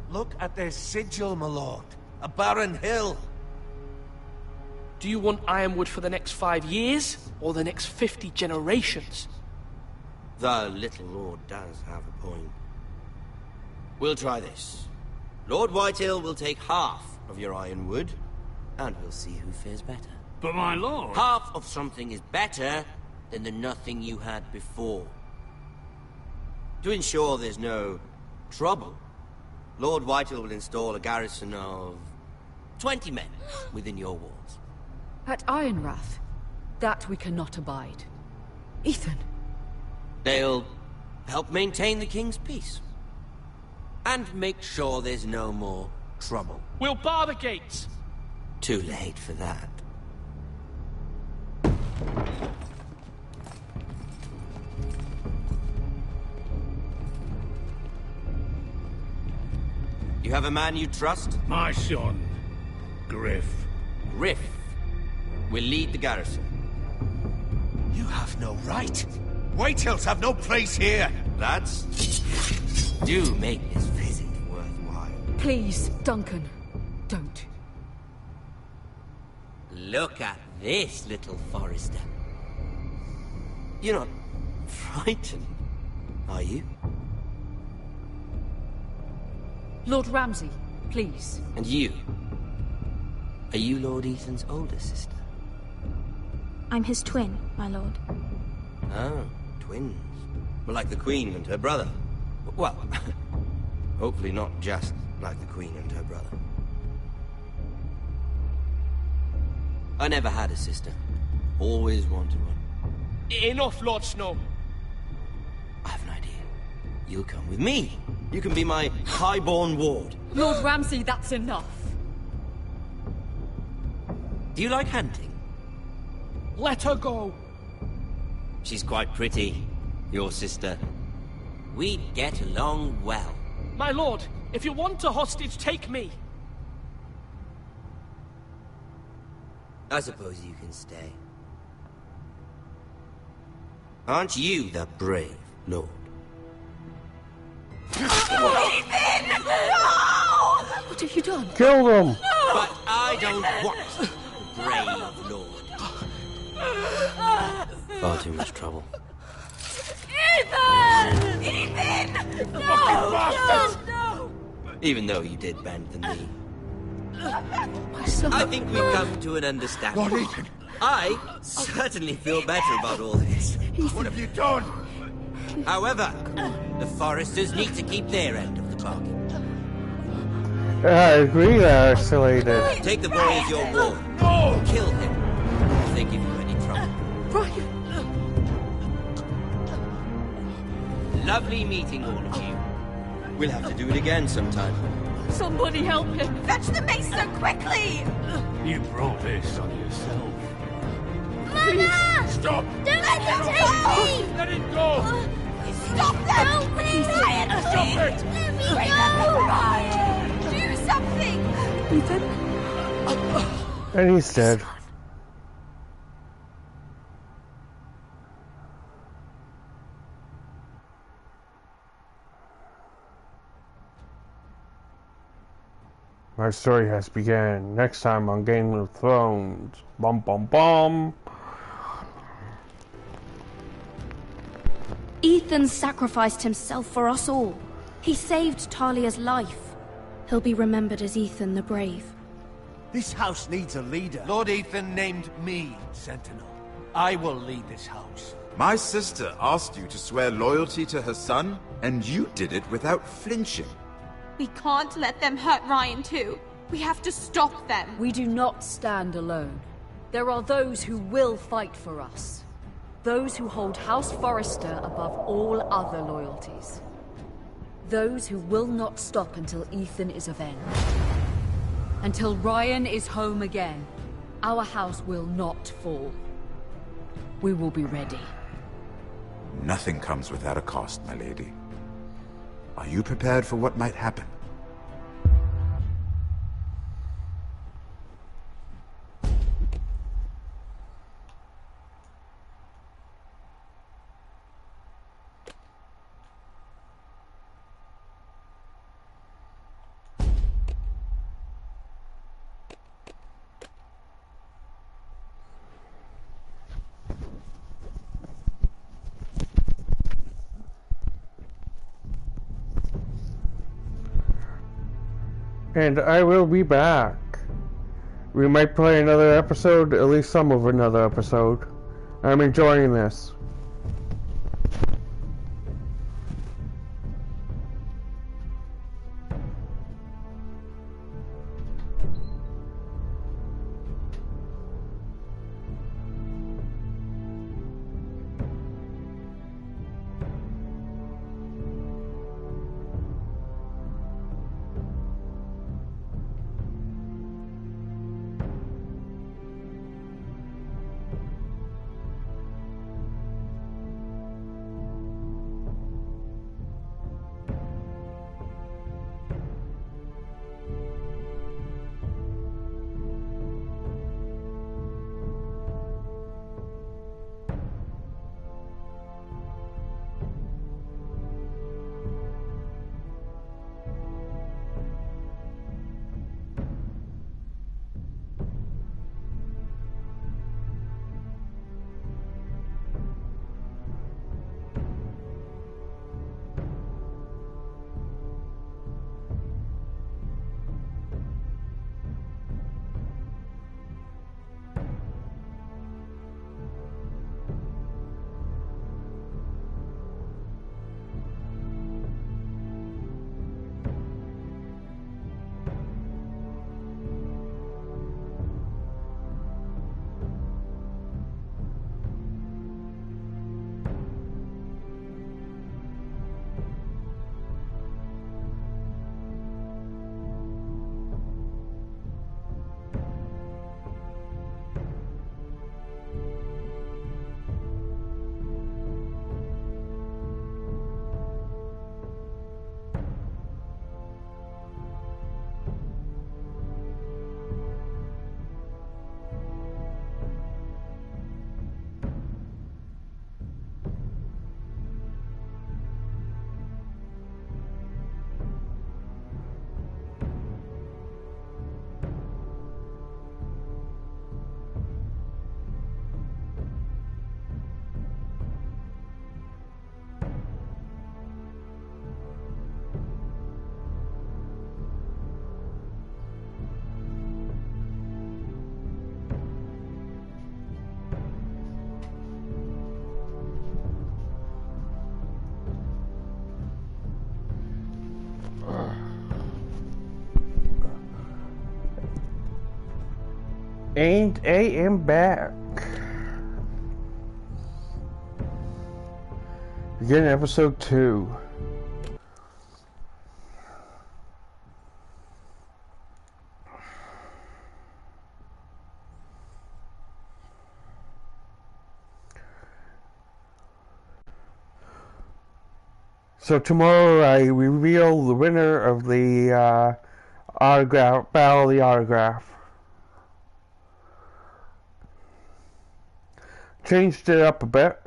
Look at their sigil, my lord. A barren hill. Do you want ironwood for the next 5 years, or the next 50 generations? The little lord does have a point. We'll try this. Lord Whitehill will take half of your ironwood, and we'll see who fares better. But my lord... Half of something is better than the nothing you had before. To ensure there's no trouble, Lord Whitehill will install a garrison of 20 men within your walls. At Ironrath? That we cannot abide. Ethan! They'll help maintain the king's peace. And make sure there's no more trouble. We'll bar the gates! Too late for that. You have a man you trust? My son, Griff. Griff will lead the garrison. You have no right. Whitehills have no place here. Lads, do make this visit worthwhile. Please, Duncan, don't. Look at this, little Forrester. You're not frightened, are you? Lord Ramsay, please. And you? Are you Lord Ethan's older sister? I'm his twin, my lord. Oh, twins. Well, like the Queen and her brother. Well, hopefully not just like the Queen and her brother. I never had a sister. Always wanted one. Enough, Lord Snow. I have an idea. You'll come with me. You can be my highborn ward. Lord Ramsay, that's enough. Do you like hunting? Let her go. She's quite pretty, your sister. We'd get along well. My lord, if you want a hostage, take me. I suppose you can stay. Aren't you the brave lord? Ethan! No! What have you done? Kill them! But I don't want the brave lord. Far too much trouble. Ethan! Ethan! No! No! Even though you did bend the knee. My son. I think we've come to an understanding. Lord Ethan! I certainly feel better about all this. What have you done? However, the Foresters need to keep their end of the bargain. I agree there, actually. Take the boy as your ward. No! Kill him if they give you any trouble. Brian! Lovely meeting all of you. We'll have to do it again sometime. Somebody help him! Fetch the mace so quickly! You brought this on yourself. Mama! Stop! Don't let them take me! Let it go! Stop them! Help me! Ryan, Stop please! it! Let me go! Ryan! Do something! Ethan? And he's dead. My story has begun. Next time on Game of Thrones. Bum bum bum. Ethan sacrificed himself for us all. He saved Talia's life. He'll be remembered as Ethan the Brave. This house needs a leader. Lord Ethan named me Sentinel. I will lead this house. My sister asked you to swear loyalty to her son, and you did it without flinching. We can't let them hurt Ryan too. We have to stop them. We do not stand alone. There are those who will fight for us. Those who hold House Forrester above all other loyalties. Those who will not stop until Ethan is avenged. Until Ryan is home again, our house will not fall. We will be ready. Nothing comes without a cost, my lady. Are you prepared for what might happen? And I will be back. We might play another episode, at least some of another episode. I'm enjoying this. And I am back. Again, episode 2. So tomorrow I reveal the winner of the autograph battle of the autograph. Changed it up a bit.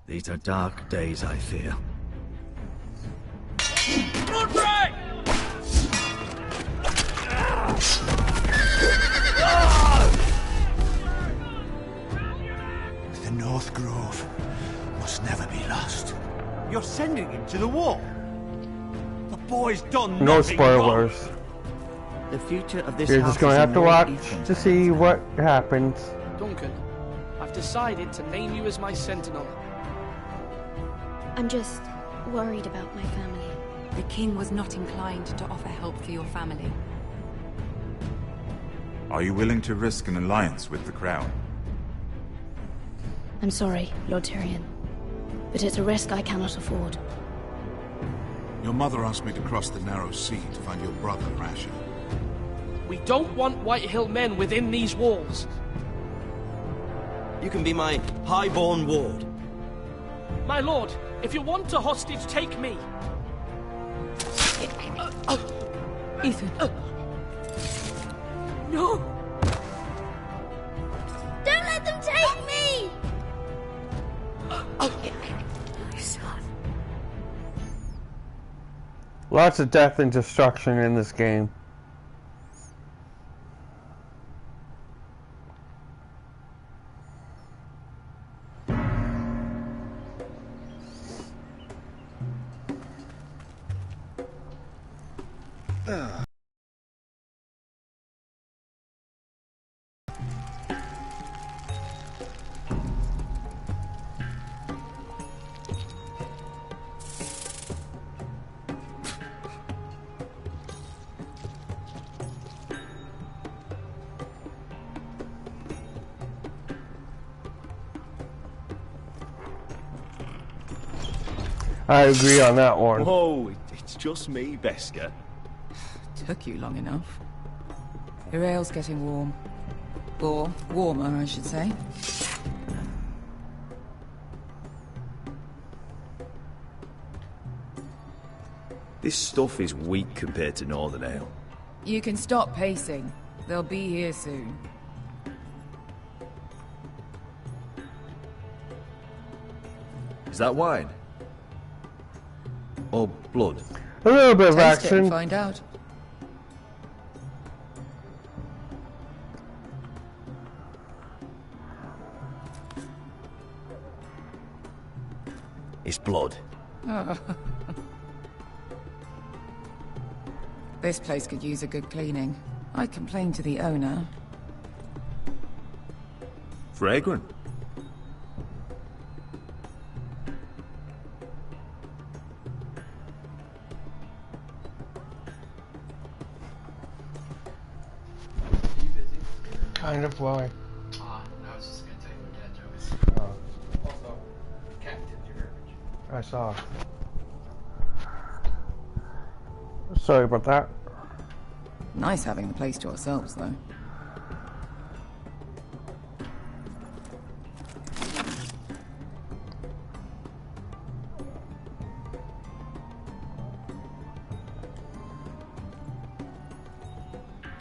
These are dark days, I fear. The North Grove must never be lost. You're sending him to the war. The boy's done No nothing wrong. spoilers. The future of this You're house just gonna is have in to Lord watch Ethan's to see what happens. Duncan, I've decided to name you as my sentinel. I'm just worried about my family. The king was not inclined to offer help for your family. Are you willing to risk an alliance with the Crown? I'm sorry, Lord Tyrion, but it's a risk I cannot afford. Your mother asked me to cross the narrow sea to find your brother, Rasher. We don't want White Hill men within these walls. You can be my highborn ward. My lord, if you want a hostage, take me. Ethan. No! Don't let them take me! My son. Lots of death and destruction in this game. I agree on that one. Whoa, it's just me, Beskar. Took you long enough. Your ale's getting warm. Or warmer, I should say. This stuff is weak compared to Northern Ale. You can stop pacing. They'll be here soon. Is that wine? Or blood? A little bit of Taste it action. and find out. It's blood. Oh. This place could use a good cleaning. I complained to the owner. Fragrant. Kind of why. No, I was just gonna tell you what Dad jokes. Oh. Also, cat tipped your garbage. I saw. Sorry about that. Nice having the place to ourselves, though.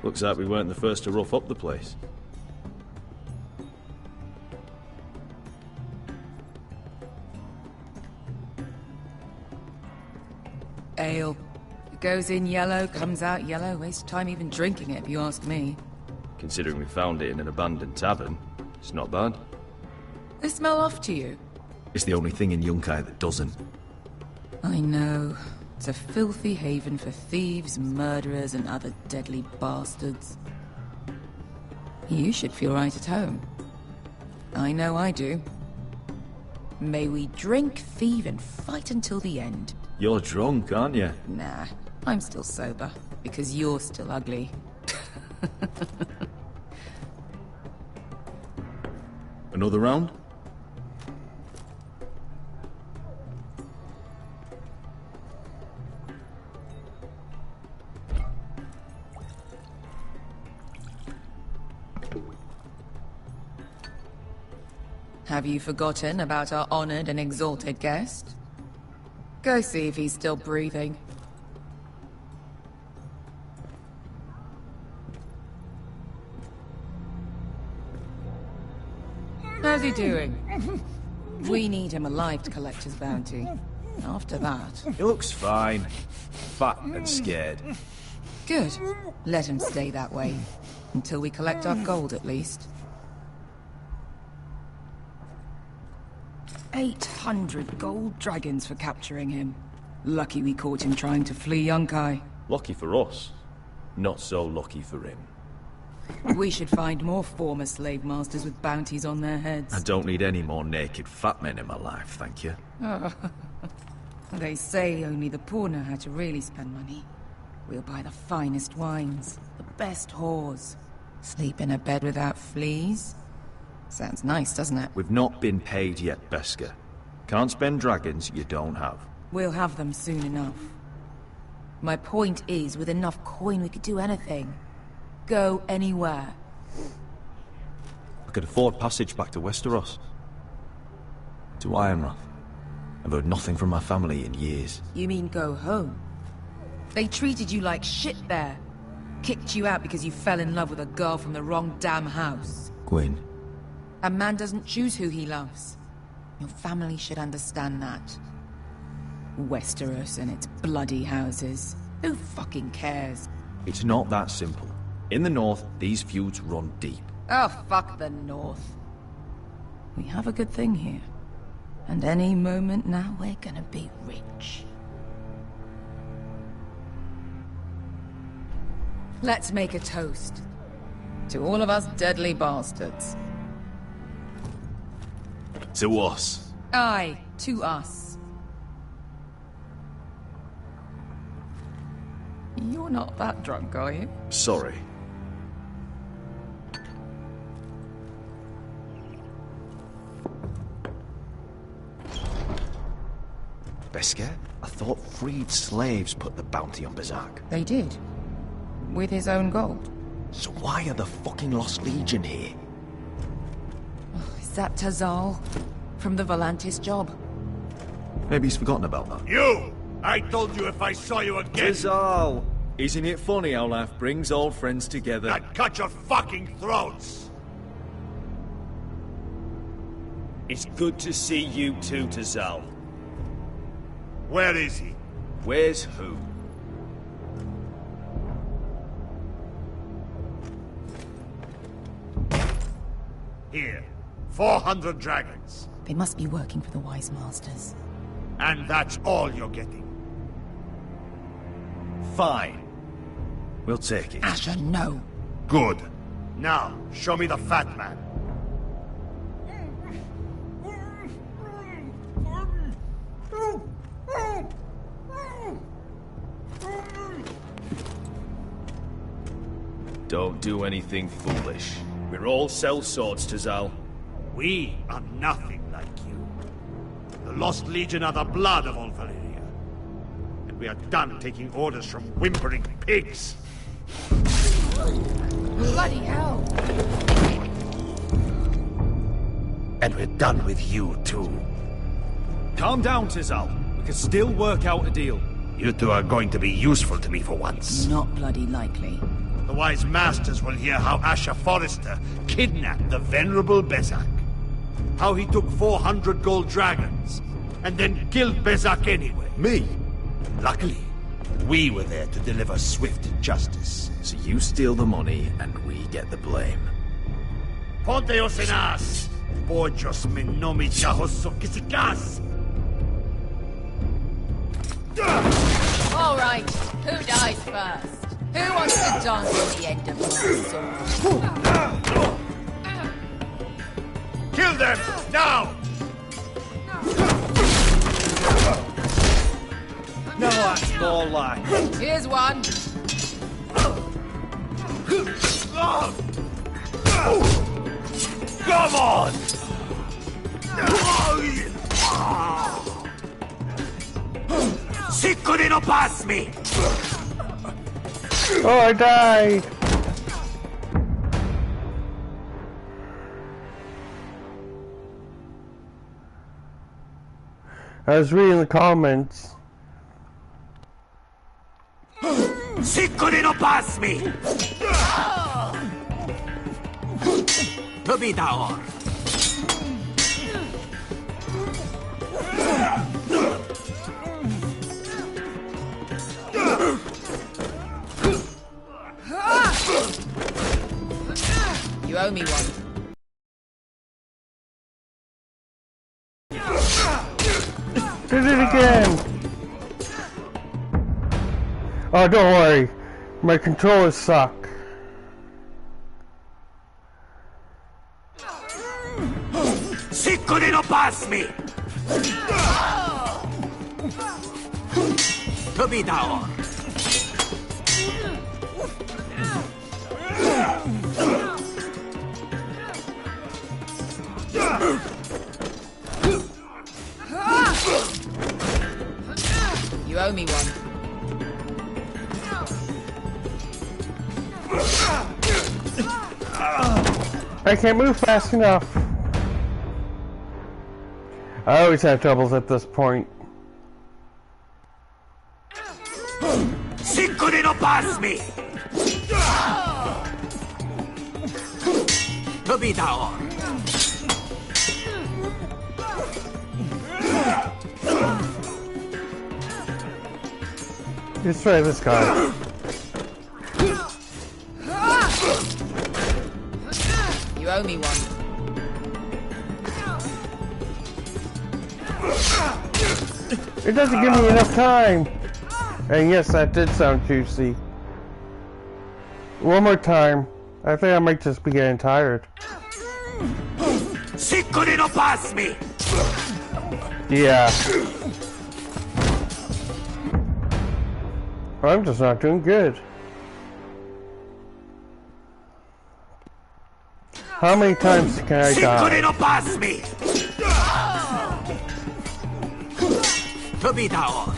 Looks like we weren't the first to rough up the place. Ale. It goes in yellow, comes out yellow. Waste time even drinking it, if you ask me. Considering we found it in an abandoned tavern, it's not bad. They smell off to you. It's the only thing in Yunkai that doesn't. I know. It's a filthy haven for thieves, murderers, and other deadly bastards. You should feel right at home. I know I do. May we drink, thieve, and fight until the end. You're drunk, aren't you? Nah, I'm still sober, because you're still ugly. Another round? Have you forgotten about our honored and exalted guest? Go see if he's still breathing. How's he doing? We need him alive to collect his bounty. After that... He looks fine. Fat and scared. Good. Let him stay that way. Until we collect our gold, at least. 800 gold dragons for capturing him. Lucky we caught him trying to flee Yunkai. Lucky for us. Not so lucky for him. We should find more former slave masters with bounties on their heads. I don't need any more naked fat men in my life, thank you. Oh. They say only the poor know how to really spend money. We'll buy the finest wines, the best whores. Sleep in a bed without fleas. Sounds nice, doesn't it? We've not been paid yet, Beskar. Can't spend dragons you don't have. We'll have them soon enough. My point is, with enough coin we could do anything. Go anywhere. I could afford passage back to Westeros. To Ironrath. I've heard nothing from my family in years. You mean go home? They treated you like shit there. Kicked you out because you fell in love with a girl from the wrong damn house. Gwyn. A man doesn't choose who he loves. Your family should understand that. Westeros and its bloody houses. Who fucking cares? It's not that simple. In the north, these feuds run deep. Oh, fuck the north. We have a good thing here. And any moment now, we're gonna be rich. Let's make a toast. To all of us deadly bastards. To us. Aye, to us. You're not that drunk, are you? Sorry. Beskar? I thought freed slaves put the bounty on Berserk. They did. With his own gold. So why are the fucking Lost Legion here? Is that Tazal? From the Volantis job? Maybe he's forgotten about that. You! I told you if I saw you again... Tazal! Isn't it funny how life brings old friends together? I'd cut your fucking throats! It's good to see you too, Tazal. Where is he? Where's who? Here. 400 dragons. They must be working for the Wise Masters. And that's all you're getting. Fine. We'll take it. Asher, no. Good. Now, show me the fat man. Don't do anything foolish. We're all sellswords, Tazal. We are nothing like you. The Lost Legion are the blood of all Valyria. And we are done taking orders from whimpering pigs. Bloody hell! And we're done with you, too. Calm down, Tazal. We can still work out a deal. You two are going to be useful to me for once. Not bloody likely. The Wise Masters will hear how Asher Forrester kidnapped the venerable Bezak. How he took 400 gold dragons, and then killed Bezak anyway. Me? Luckily, we were there to deliver swift justice. So you steal the money, and we get the blame. Ponteos en as! Pojos menomichahos sokisikas! All right, who dies first? Who wants to dance on the end of my sword? Kill them, now! No, more like. Here's one. Come on! Si couldn't pass me! Oh, I died! I was reading the comments. Si couldn't pass me! To be down. You owe me one. Did it again! Oh, don't worry. My controllers suck. Si couldn't pass me! To be down. You owe me one. I can't move fast enough. I always have troubles at this point. Si couldn't pass me! To be down. Let's try this guy. You owe me one. It doesn't give me enough time. And yes, that did sound juicy. One more time. I think I might just be getting tired. Si couldn't pass me! Yeah. I'm just not doing good. How many times can I die? Couldn't pass me! To be down.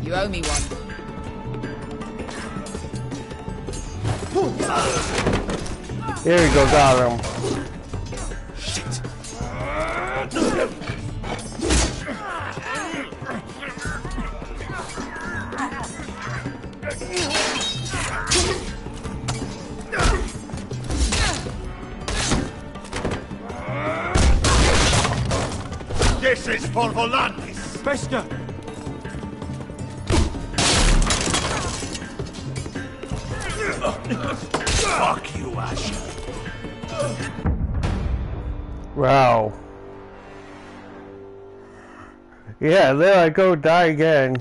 You owe me one. Here we go, got him. Shit. This is for Volantis. Bester! Fuck you, Asher. Wow. Yeah, there I go, die again.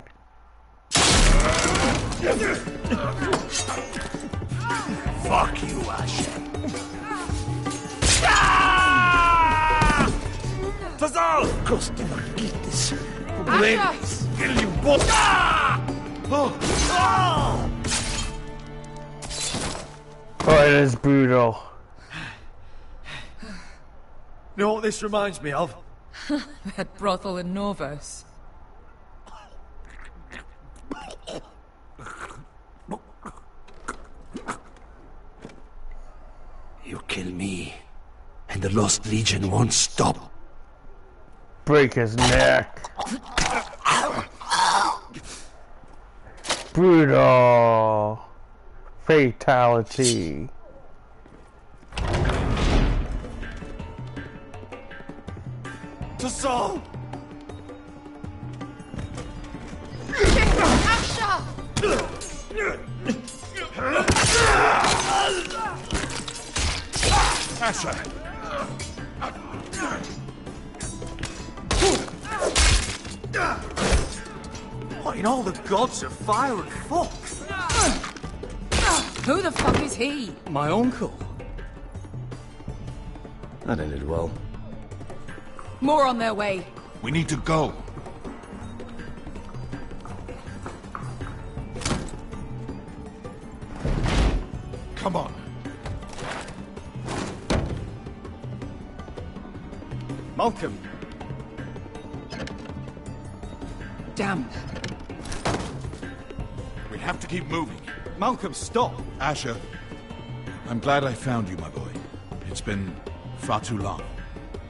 Fuck you, Asher. Tazal! Costi Marquitis. Problemas. Kill you both. Oh, it is brutal. You know what this reminds me of? That brothel in Norvos. You kill me, and the Lost Legion won't stop. Break his neck. Brutal. Fatality. To Saul! Asher! What in all the gods of fire and fuck? Who the fuck is he? My uncle. That ended well. More on their way. We need to go. Come on. Malcolm. Damn. We have to keep moving. Malcolm, stop. Asher, I'm glad I found you, my boy. It's been far too long.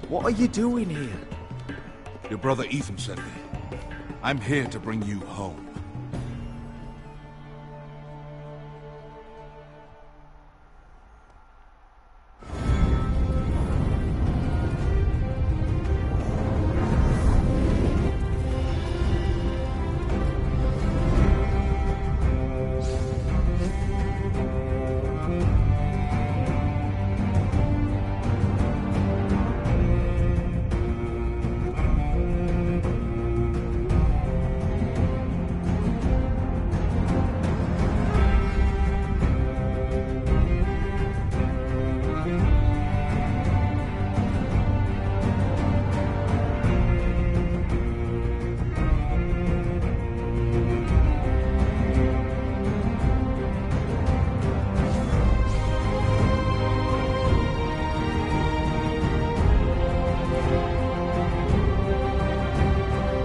What are you doing here? Your brother Ethan sent me. I'm here to bring you home.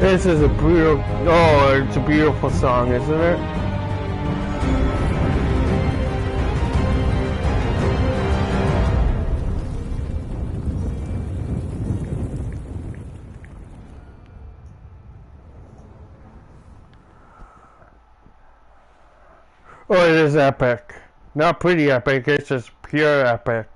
This is a beautiful, oh, it's a beautiful song, isn't it? Oh, it is epic. Not pretty epic, it's just pure epic.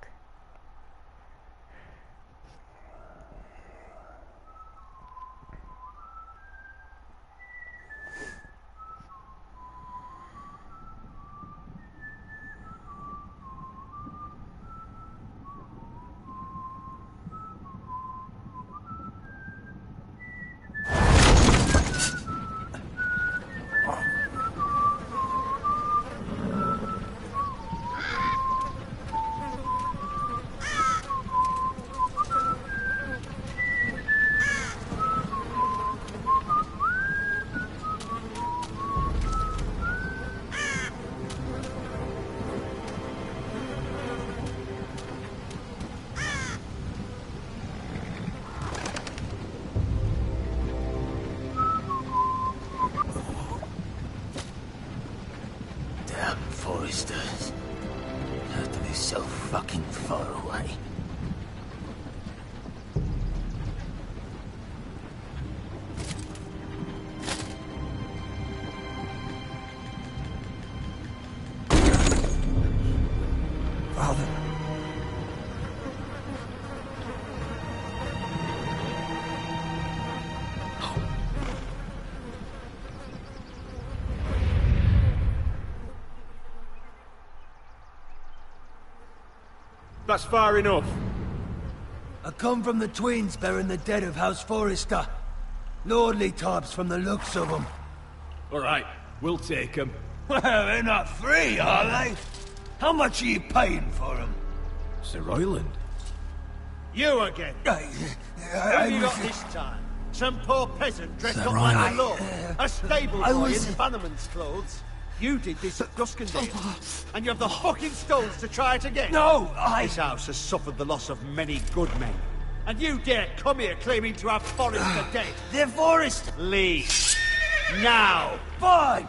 Foresters. Have to be so fucking far away. Father. That's far enough. I come from the twins bearing the dead of House Forrester. Lordly types from the looks of them. All right, we'll take them. Well, they're not free, are they? How much are you paying for them? Sir Royland. You again. Who have you got this time? Some poor peasant dressed up like a lord. A stable boy in Bannerman's clothes. You did this at Duskendale, and you have the fucking stones to try it again. No, This house has suffered the loss of many good men, and you dare come here claiming to have Forrester dead. They're Forrester. Leave. Now. Fine.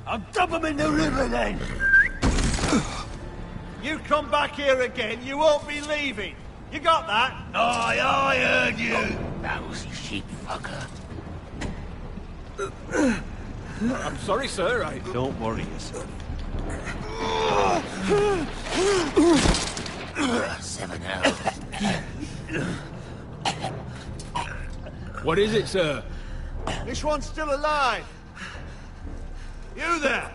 I'll dump them in the river then. You come back here again, you won't be leaving. You got that? Aye, I heard you. Lousy sheep fucker. I'm sorry, sir. Don't worry yourself. 7 hours. What is it, sir? This one's still alive. You there?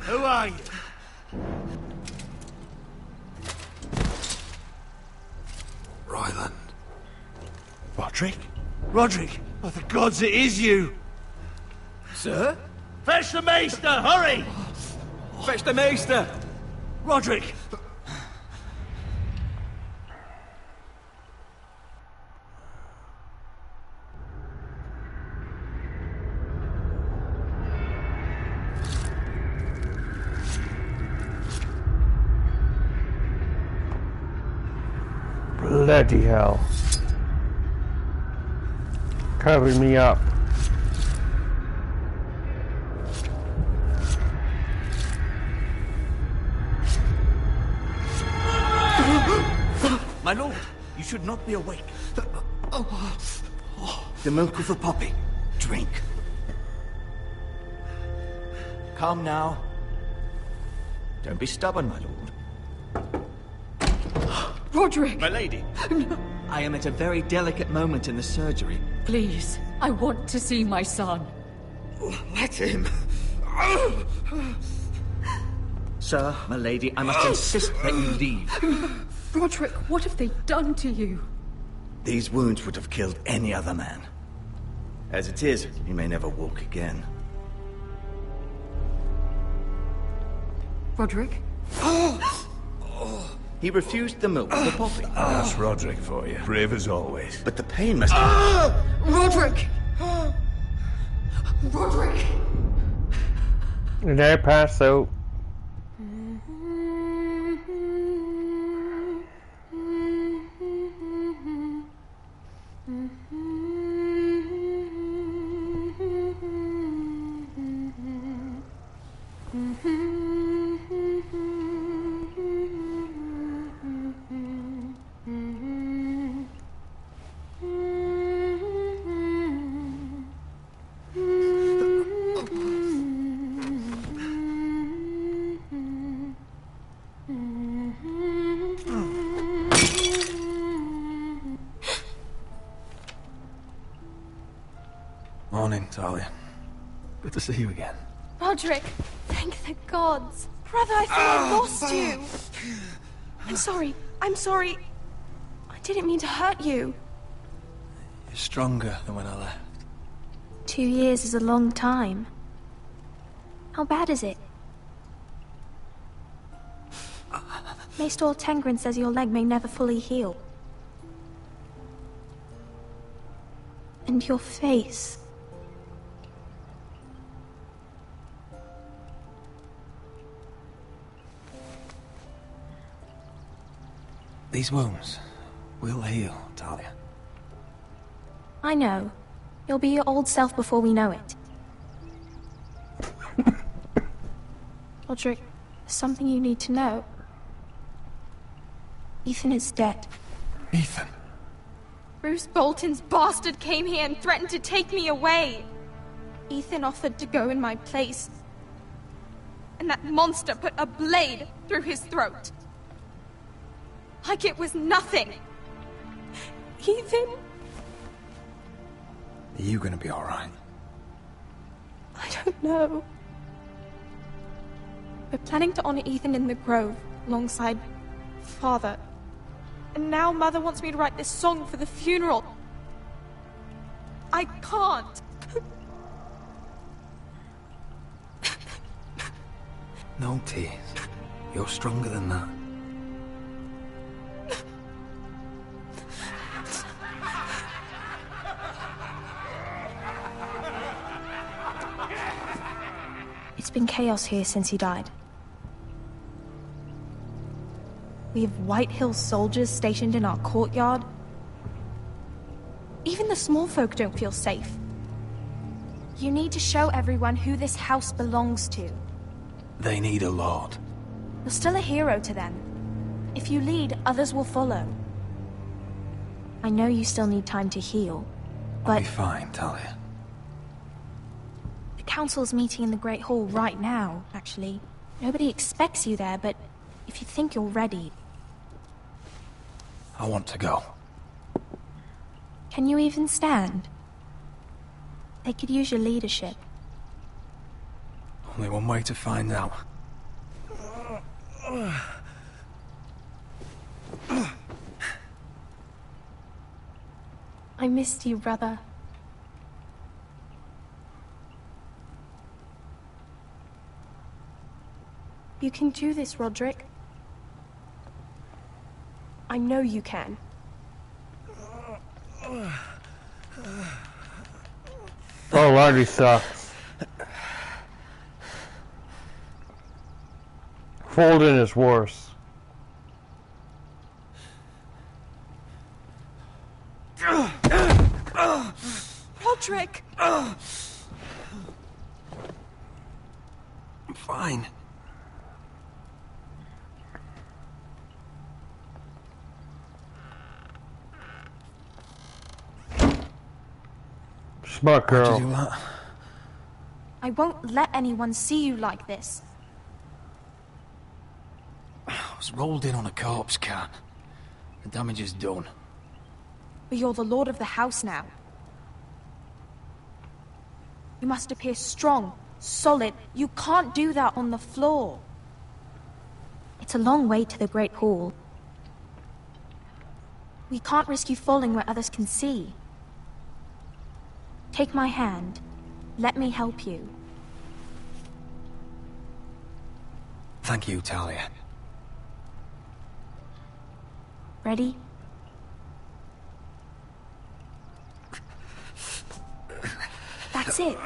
Who are you? Ryland. Roderick? Roderick! Oh, the gods, it is you! Sir? Fetch the maester, hurry! Fetch the Maester! Roderick! Bloody hell. Cover me up. My lord, you should not be awake. The milk of the poppy. Drink. Come now. Don't be stubborn, my lord. Roderick! My lady, I am at a very delicate moment in the surgery. Please, I want to see my son. Let him. Sir, my lady, I must insist that you leave. Roderick, what have they done to you? These wounds would have killed any other man. As it is, he may never walk again. Roderick? He refused the milk of the poppy. That's Roderick for you. Brave as always. But the pain must... Roderick! Roderick! Did I pass out? Morning, Talia. Good to see you again. Roderick, thank the gods. Brother, I thought I lost you. I'm sorry. I didn't mean to hurt you. You're stronger than when I left. 2 years is a long time. How bad is it? Maester Tengrin says your leg may never fully heal. And your face. These wounds will heal, Talia. I know. You'll be your old self before we know it. Roderick, there's something you need to know. Ethan is dead. Ethan? Bruce Bolton's bastard came here and threatened to take me away. Ethan offered to go in my place. And that monster put a blade through his throat. Like it was nothing. Ethan? Are you gonna be alright? I don't know. We're planning to honor Ethan in the grove, alongside Father. And now Mother wants me to write this song for the funeral. I can't. No tears. You're stronger than that. It's been chaos here since he died. We have White Hill soldiers stationed in our courtyard. Even the small folk don't feel safe. You need to show everyone who this house belongs to. They need a lord. You're still a hero to them. If you lead, others will follow. I know you still need time to heal, but... I'll be fine, Talia. The council's meeting in the Great Hall right now, actually. Nobody expects you there, but if you think you're ready... I want to go. Can you even stand? They could use your leadership. Only one way to find out. I missed you, brother. You can do this, Roderick. I know you can. Oh, Lardy sucks. Folding is worse. Roderick! I'm fine. Smart girl. Why'd you do that? I won't let anyone see you like this. I was rolled in on a corpse cart. The damage is done. But you're the lord of the house now. You must appear strong, solid. You can't do that on the floor. It's a long way to the Great Hall. We can't risk you falling where others can see. Take my hand. Let me help you. Thank you, Talia. Ready? That's it.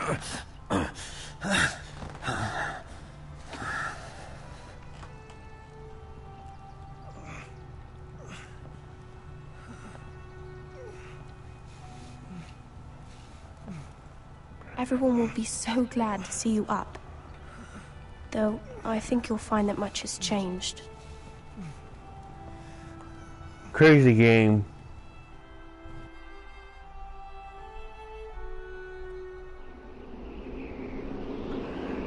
Everyone will be so glad to see you up. Though, I think you'll find that much has changed. Crazy game.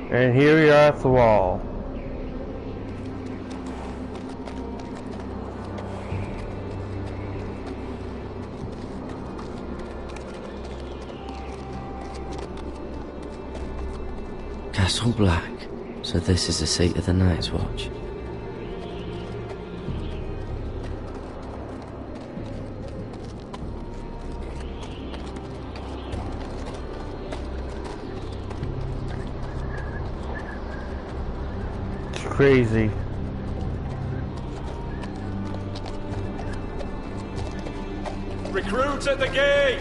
And here we are at the wall. Castle Black. So this is the seat of the Night's Watch. It's crazy. Recruits at the gate!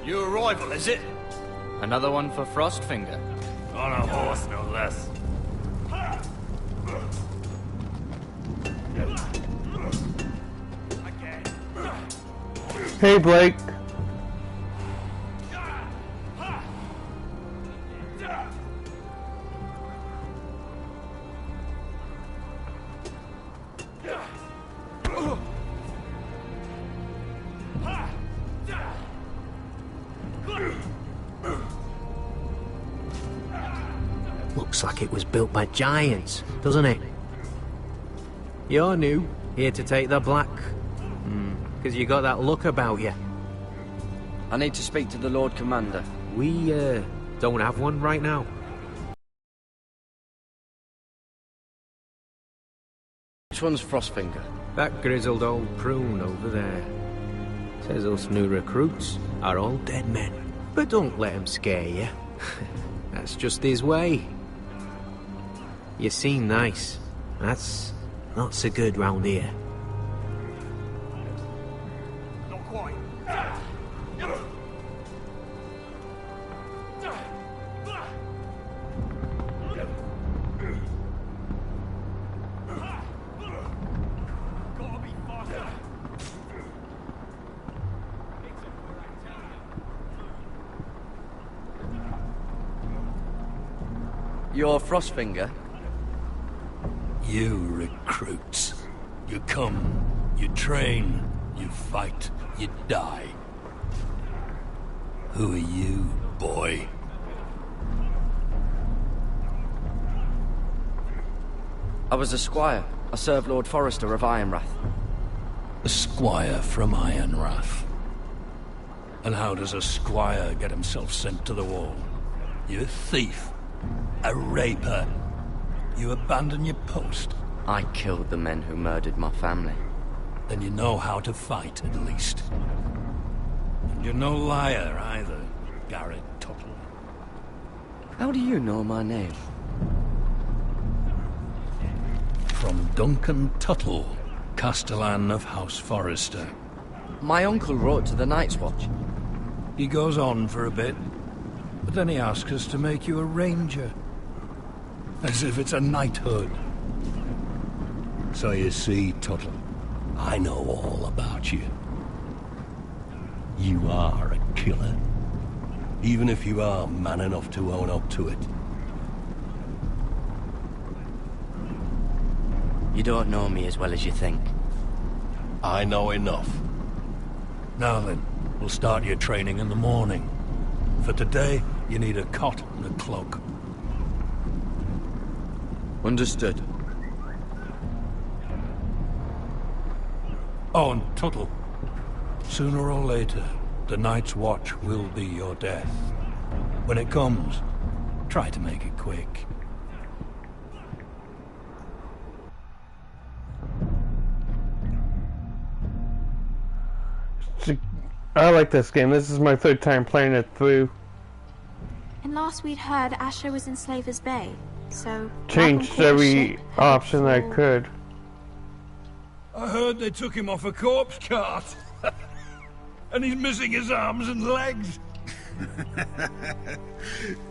New arrival, is it? Another one for Frostfinger. On a horse, no less. Hey, Blake. Looks like it was built by giants, doesn't it? You're new, here to take the black. Because you got that look about you. I need to speak to the Lord Commander. We, don't have one right now. Which one's Frostfinger? That grizzled old prune over there. Says us new recruits are all dead men. But don't let him scare you. That's just his way. You seem nice. That's not so good round here. Not quite. Gotta be faster. You're Frostfinger? You recruits. You come, you train, you fight, you die. Who are you, boy? I was a squire. I served Lord Forrester of Ironrath. A squire from Ironrath. And how does a squire get himself sent to the wall? You're a thief. A raper. You abandon your post. I killed the men who murdered my family. Then you know how to fight, at least. And you're no liar, either, Garrett Tuttle. How do you know my name? From Duncan Tuttle, Castellan of House Forrester. My uncle wrote to the Night's Watch. He goes on for a bit, but then he asks us to make you a ranger. As if it's a knighthood. So you see, Tuttle, I know all about you. You are a killer. Even if you are man enough to own up to it. You don't know me as well as you think. I know enough. Now then, we'll start your training in the morning. For today, you need a cot and a cloak. Understood. Oh, and Tuttle. Sooner or later, the Night's Watch will be your death. When it comes, try to make it quick. I like this game. This is my third time playing it through. And last we'd heard Asher was in Slaver's Bay, so... Changed every option I could. I heard they took him off a corpse cart. And he's missing his arms and legs.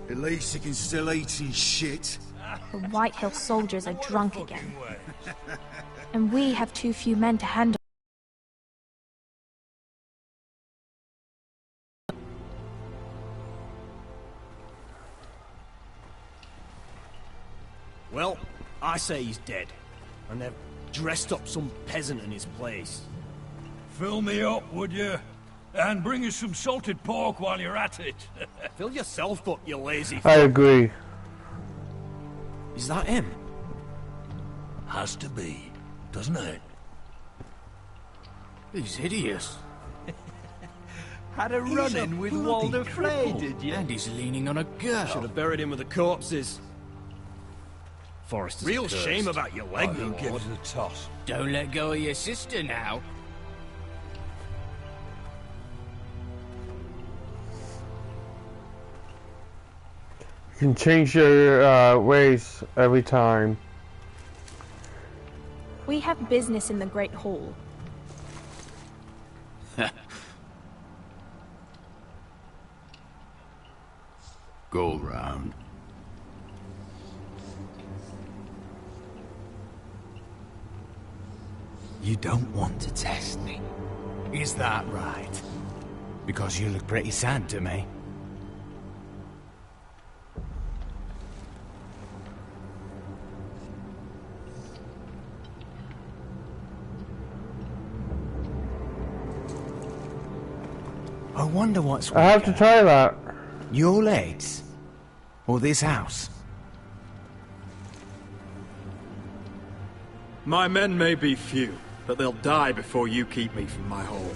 At least he can still eat his shit. The White Hill soldiers are drunk again. And we have too few men to handle. Well, I say he's dead. And they've dressed up some peasant in his place. Fill me up, would you? And bring us some salted pork while you're at it. Fill yourself up, you lazy I agree. Is that him? Has to be, doesn't it? He's hideous. Had a run-in with Walder Frey, did you? And he's leaning on a girl. Should have buried him with the corpses. Forrester's real shame about your leg, Who my gives lord. it a toss? Don't let go of your sister now. You can change your ways every time. We have business in the Great Hall. Go round. You don't want to test me. Is that right? Because you look pretty sad to me. I wonder what's I have to try that. Your legs? Or this house? My men may be few, but they'll die before you keep me from my home.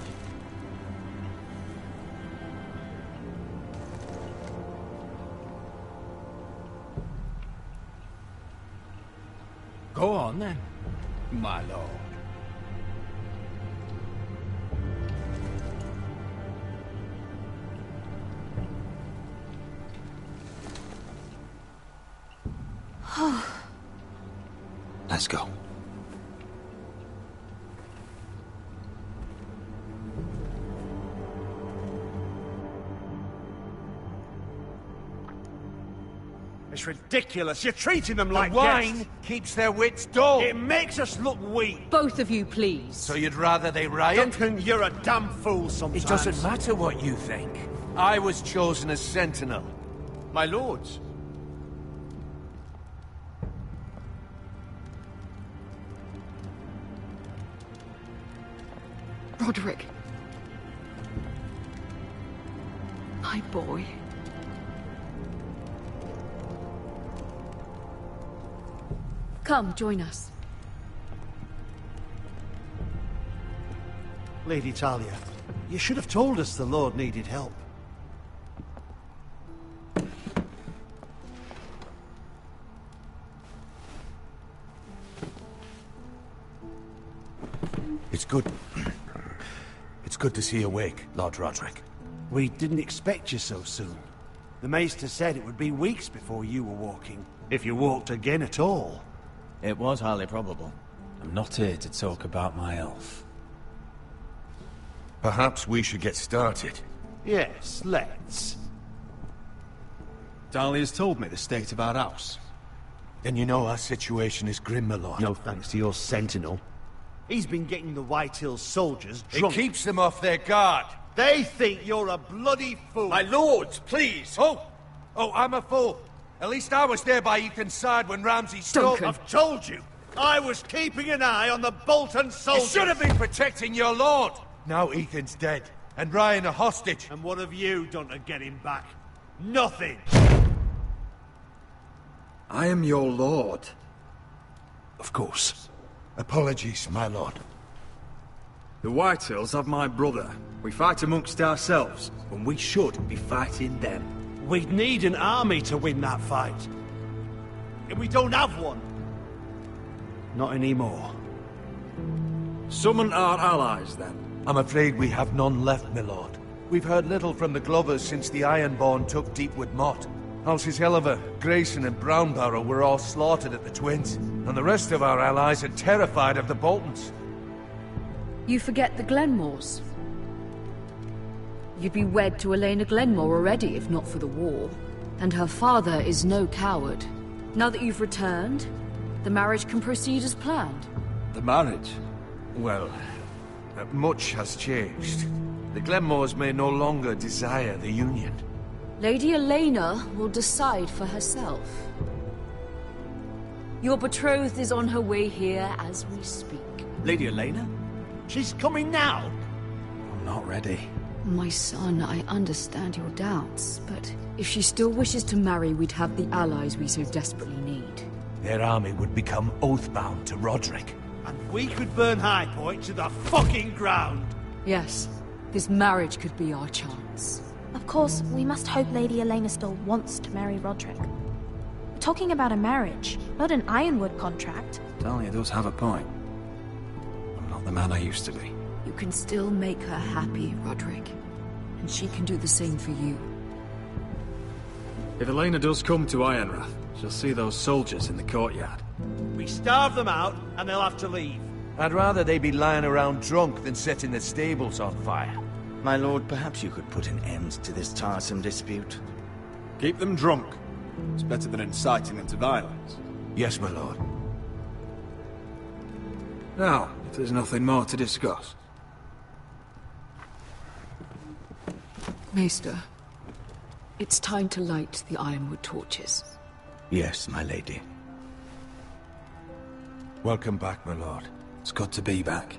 Go on then, my lord. Let's go. It's ridiculous. You're treating them like wine guests. keeps their wits dull. It makes us look weak. Both of you, please. So you'd rather they riot? Duncan, you're a damn fool sometimes. It doesn't matter what you think. I was chosen as sentinel. My lords. Roderick. My boy. Come, join us. Lady Talia, you should have told us the Lord needed help. It's good. It's good to see you awake, Lord Roderick. We didn't expect you so soon. The Maester said it would be weeks before you were walking, if you walked again at all. It was highly probable. I'm not here to talk about my elf. Perhaps we should get started. Yes, let's. Dahlia's told me the state of our house. Then you know our situation is grim, my lord. No thanks to your sentinel. He's been getting the White Hills soldiers drunk. It keeps them off their guard. They think you're a bloody fool. My lords, please. Oh, I'm a fool. At least I was there by Ethan's side when Ramsay stole... I've told you. I was keeping an eye on the Bolton soldiers. You should have been protecting your lord. Now Ethan's dead, and Ryan a hostage. And what have you done to get him back? Nothing. I am your lord. Of course. Apologies, my lord. The Whitehills have my brother. We fight amongst ourselves, when we should be fighting them. We'd need an army to win that fight. And we don't have one. Not anymore. Summon our allies, then. I'm afraid we have none left, my lord. We've heard little from the Glovers since the Ironborn took Deepwood Motte. Houses Helliver, Grayson and Brownbarrow were all slaughtered at the Twins, and the rest of our allies are terrified of the Boltons. You forget the Glenmores. You'd be wed to Elena Glenmore already if not for the war. And her father is no coward. Now that you've returned, the marriage can proceed as planned. The marriage? Well, much has changed. The Glenmores may no longer desire the union. Lady Elena will decide for herself. Your betrothed is on her way here as we speak. Lady Elena? She's coming now? I'm not ready. My son, I understand your doubts, but if she still wishes to marry, we'd have the allies we so desperately need. Their army would become oath-bound to Roderick. And we could burn High Point to the fucking ground! Yes, this marriage could be our chance. Of course, we must hope Lady Elena still wants to marry Roderick. We're talking about a marriage, not an Ironwood contract. Dahlia does have a point. I'm not the man I used to be. You can still make her happy, Roderick. And she can do the same for you. If Elena does come to Ironrath, she'll see those soldiers in the courtyard. We starve them out, and they'll have to leave. I'd rather they be lying around drunk than setting the stables on fire. My lord, perhaps you could put an end to this tiresome dispute. Keep them drunk. It's better than inciting them to violence. Yes, my lord. Now, if there's nothing more to discuss. Maester, it's time to light the Ironwood torches. Yes, my lady. Welcome back, my lord. It's good to be back.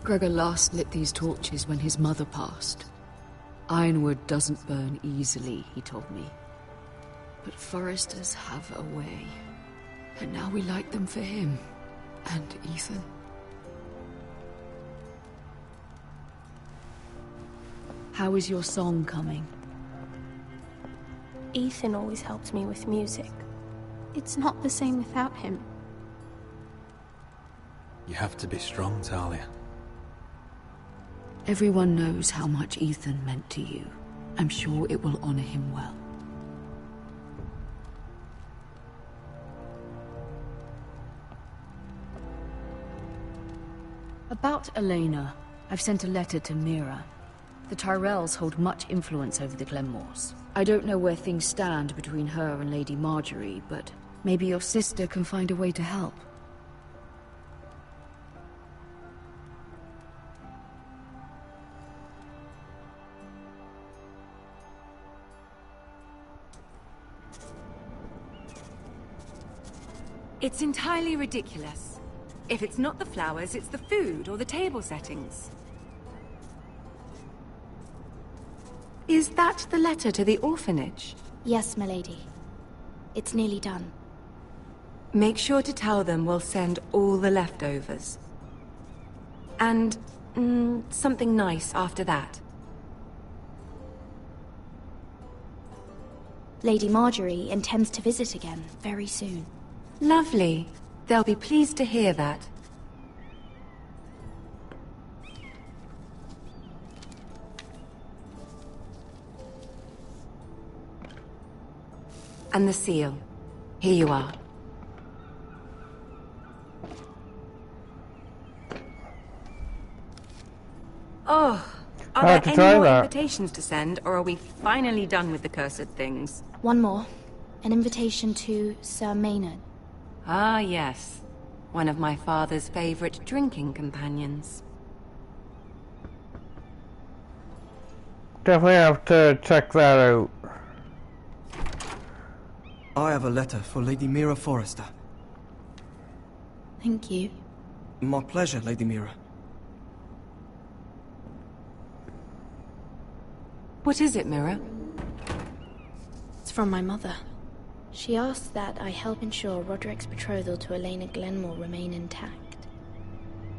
Gregor last lit these torches when his mother passed. Ironwood doesn't burn easily, he told me. But foresters have a way. And now we light them for him. And Ethan. How is your song coming? Ethan always helped me with music. It's not the same without him. You have to be strong, Talia. Everyone knows how much Ethan meant to you. I'm sure it will honor him well. About Elena, I've sent a letter to Mira. The Tyrells hold much influence over the Glenmores. I don't know where things stand between her and Lady Marjorie, but maybe your sister can find a way to help. It's entirely ridiculous. If it's not the flowers, it's the food or the table settings. Is that the letter to the orphanage? Yes, my lady. It's nearly done. Make sure to tell them we'll send all the leftovers. And, something nice after that. Lady Marjorie intends to visit again very soon. Lovely. They'll be pleased to hear that. And the seal. Here you are. Oh, are there any more invitations to send, or are we finally done with the cursed things? One more. An invitation to Sir Maynard. Ah, yes. One of my father's favorite drinking companions. Definitely have to check that out. I have a letter for Lady Mira Forrester. Thank you. My pleasure, Lady Mira. What is it, Mira? It's from my mother. She asks that I help ensure Roderick's betrothal to Elena Glenmore remain intact.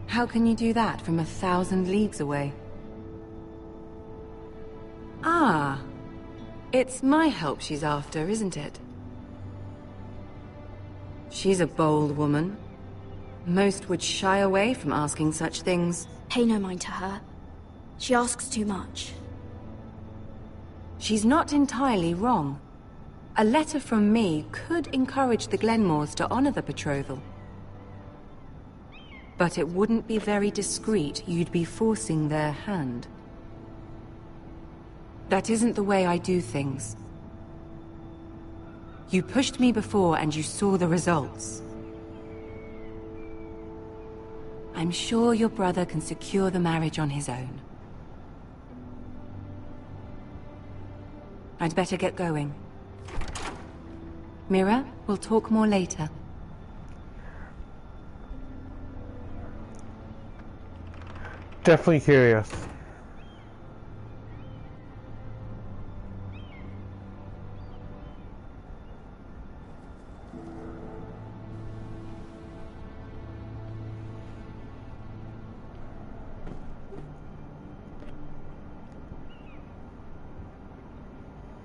How can you do that from 1,000 leagues away? Ah, it's my help she's after, isn't it? She's a bold woman. Most would shy away from asking such things. Pay no mind to her. She asks too much. She's not entirely wrong. A letter from me could encourage the Glenmores to honor the betrothal. But it wouldn't be very discreet. You'd be forcing their hand. That isn't the way I do things. You pushed me before and you saw the results. I'm sure your brother can secure the marriage on his own. I'd better get going. Mira, we'll talk more later. Definitely curious.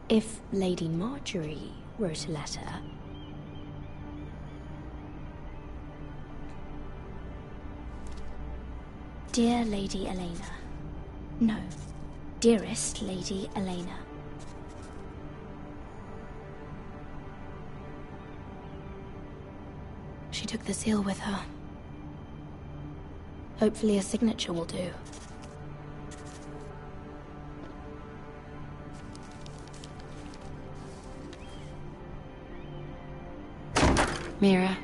If Lady Marjorie wrote a letter... Dear Lady Elena. No. Dearest Lady Elena. She took the seal with her. Hopefully a signature will do. Mira,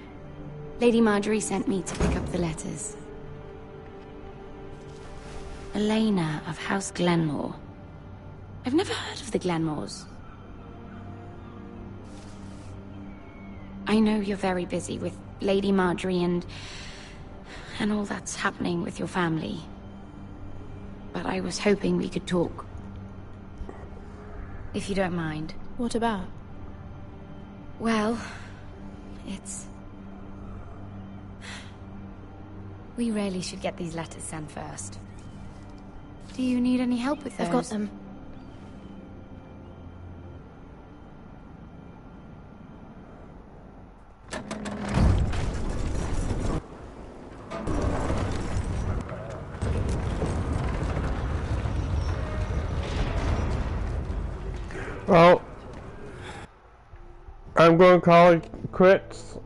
Lady Marjorie sent me to pick up the letters. Elena of House Glenmore. I've never heard of the Glenmores. I know you're very busy with Lady Marjorie and all that's happening with your family. But I was hoping we could talk. If you don't mind. What about? Well... We really should get these letters sent first. Do you need any help with those? I've got them. Well, I'm going to call it quits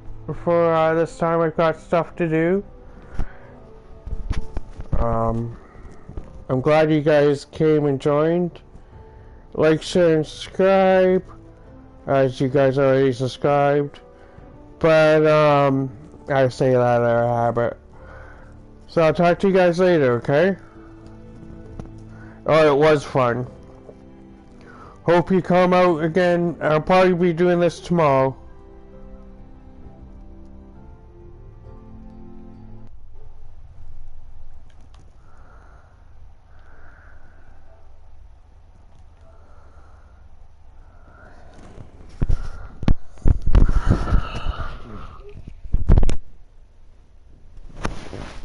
for this time. I've got stuff to do. I'm glad you guys came and joined. Like, share, and subscribe, as you guys already subscribed. But, I say that out of habit. So I'll talk to you guys later, okay? Oh, it was fun. Hope you come out again. I'll probably be doing this tomorrow. Yeah.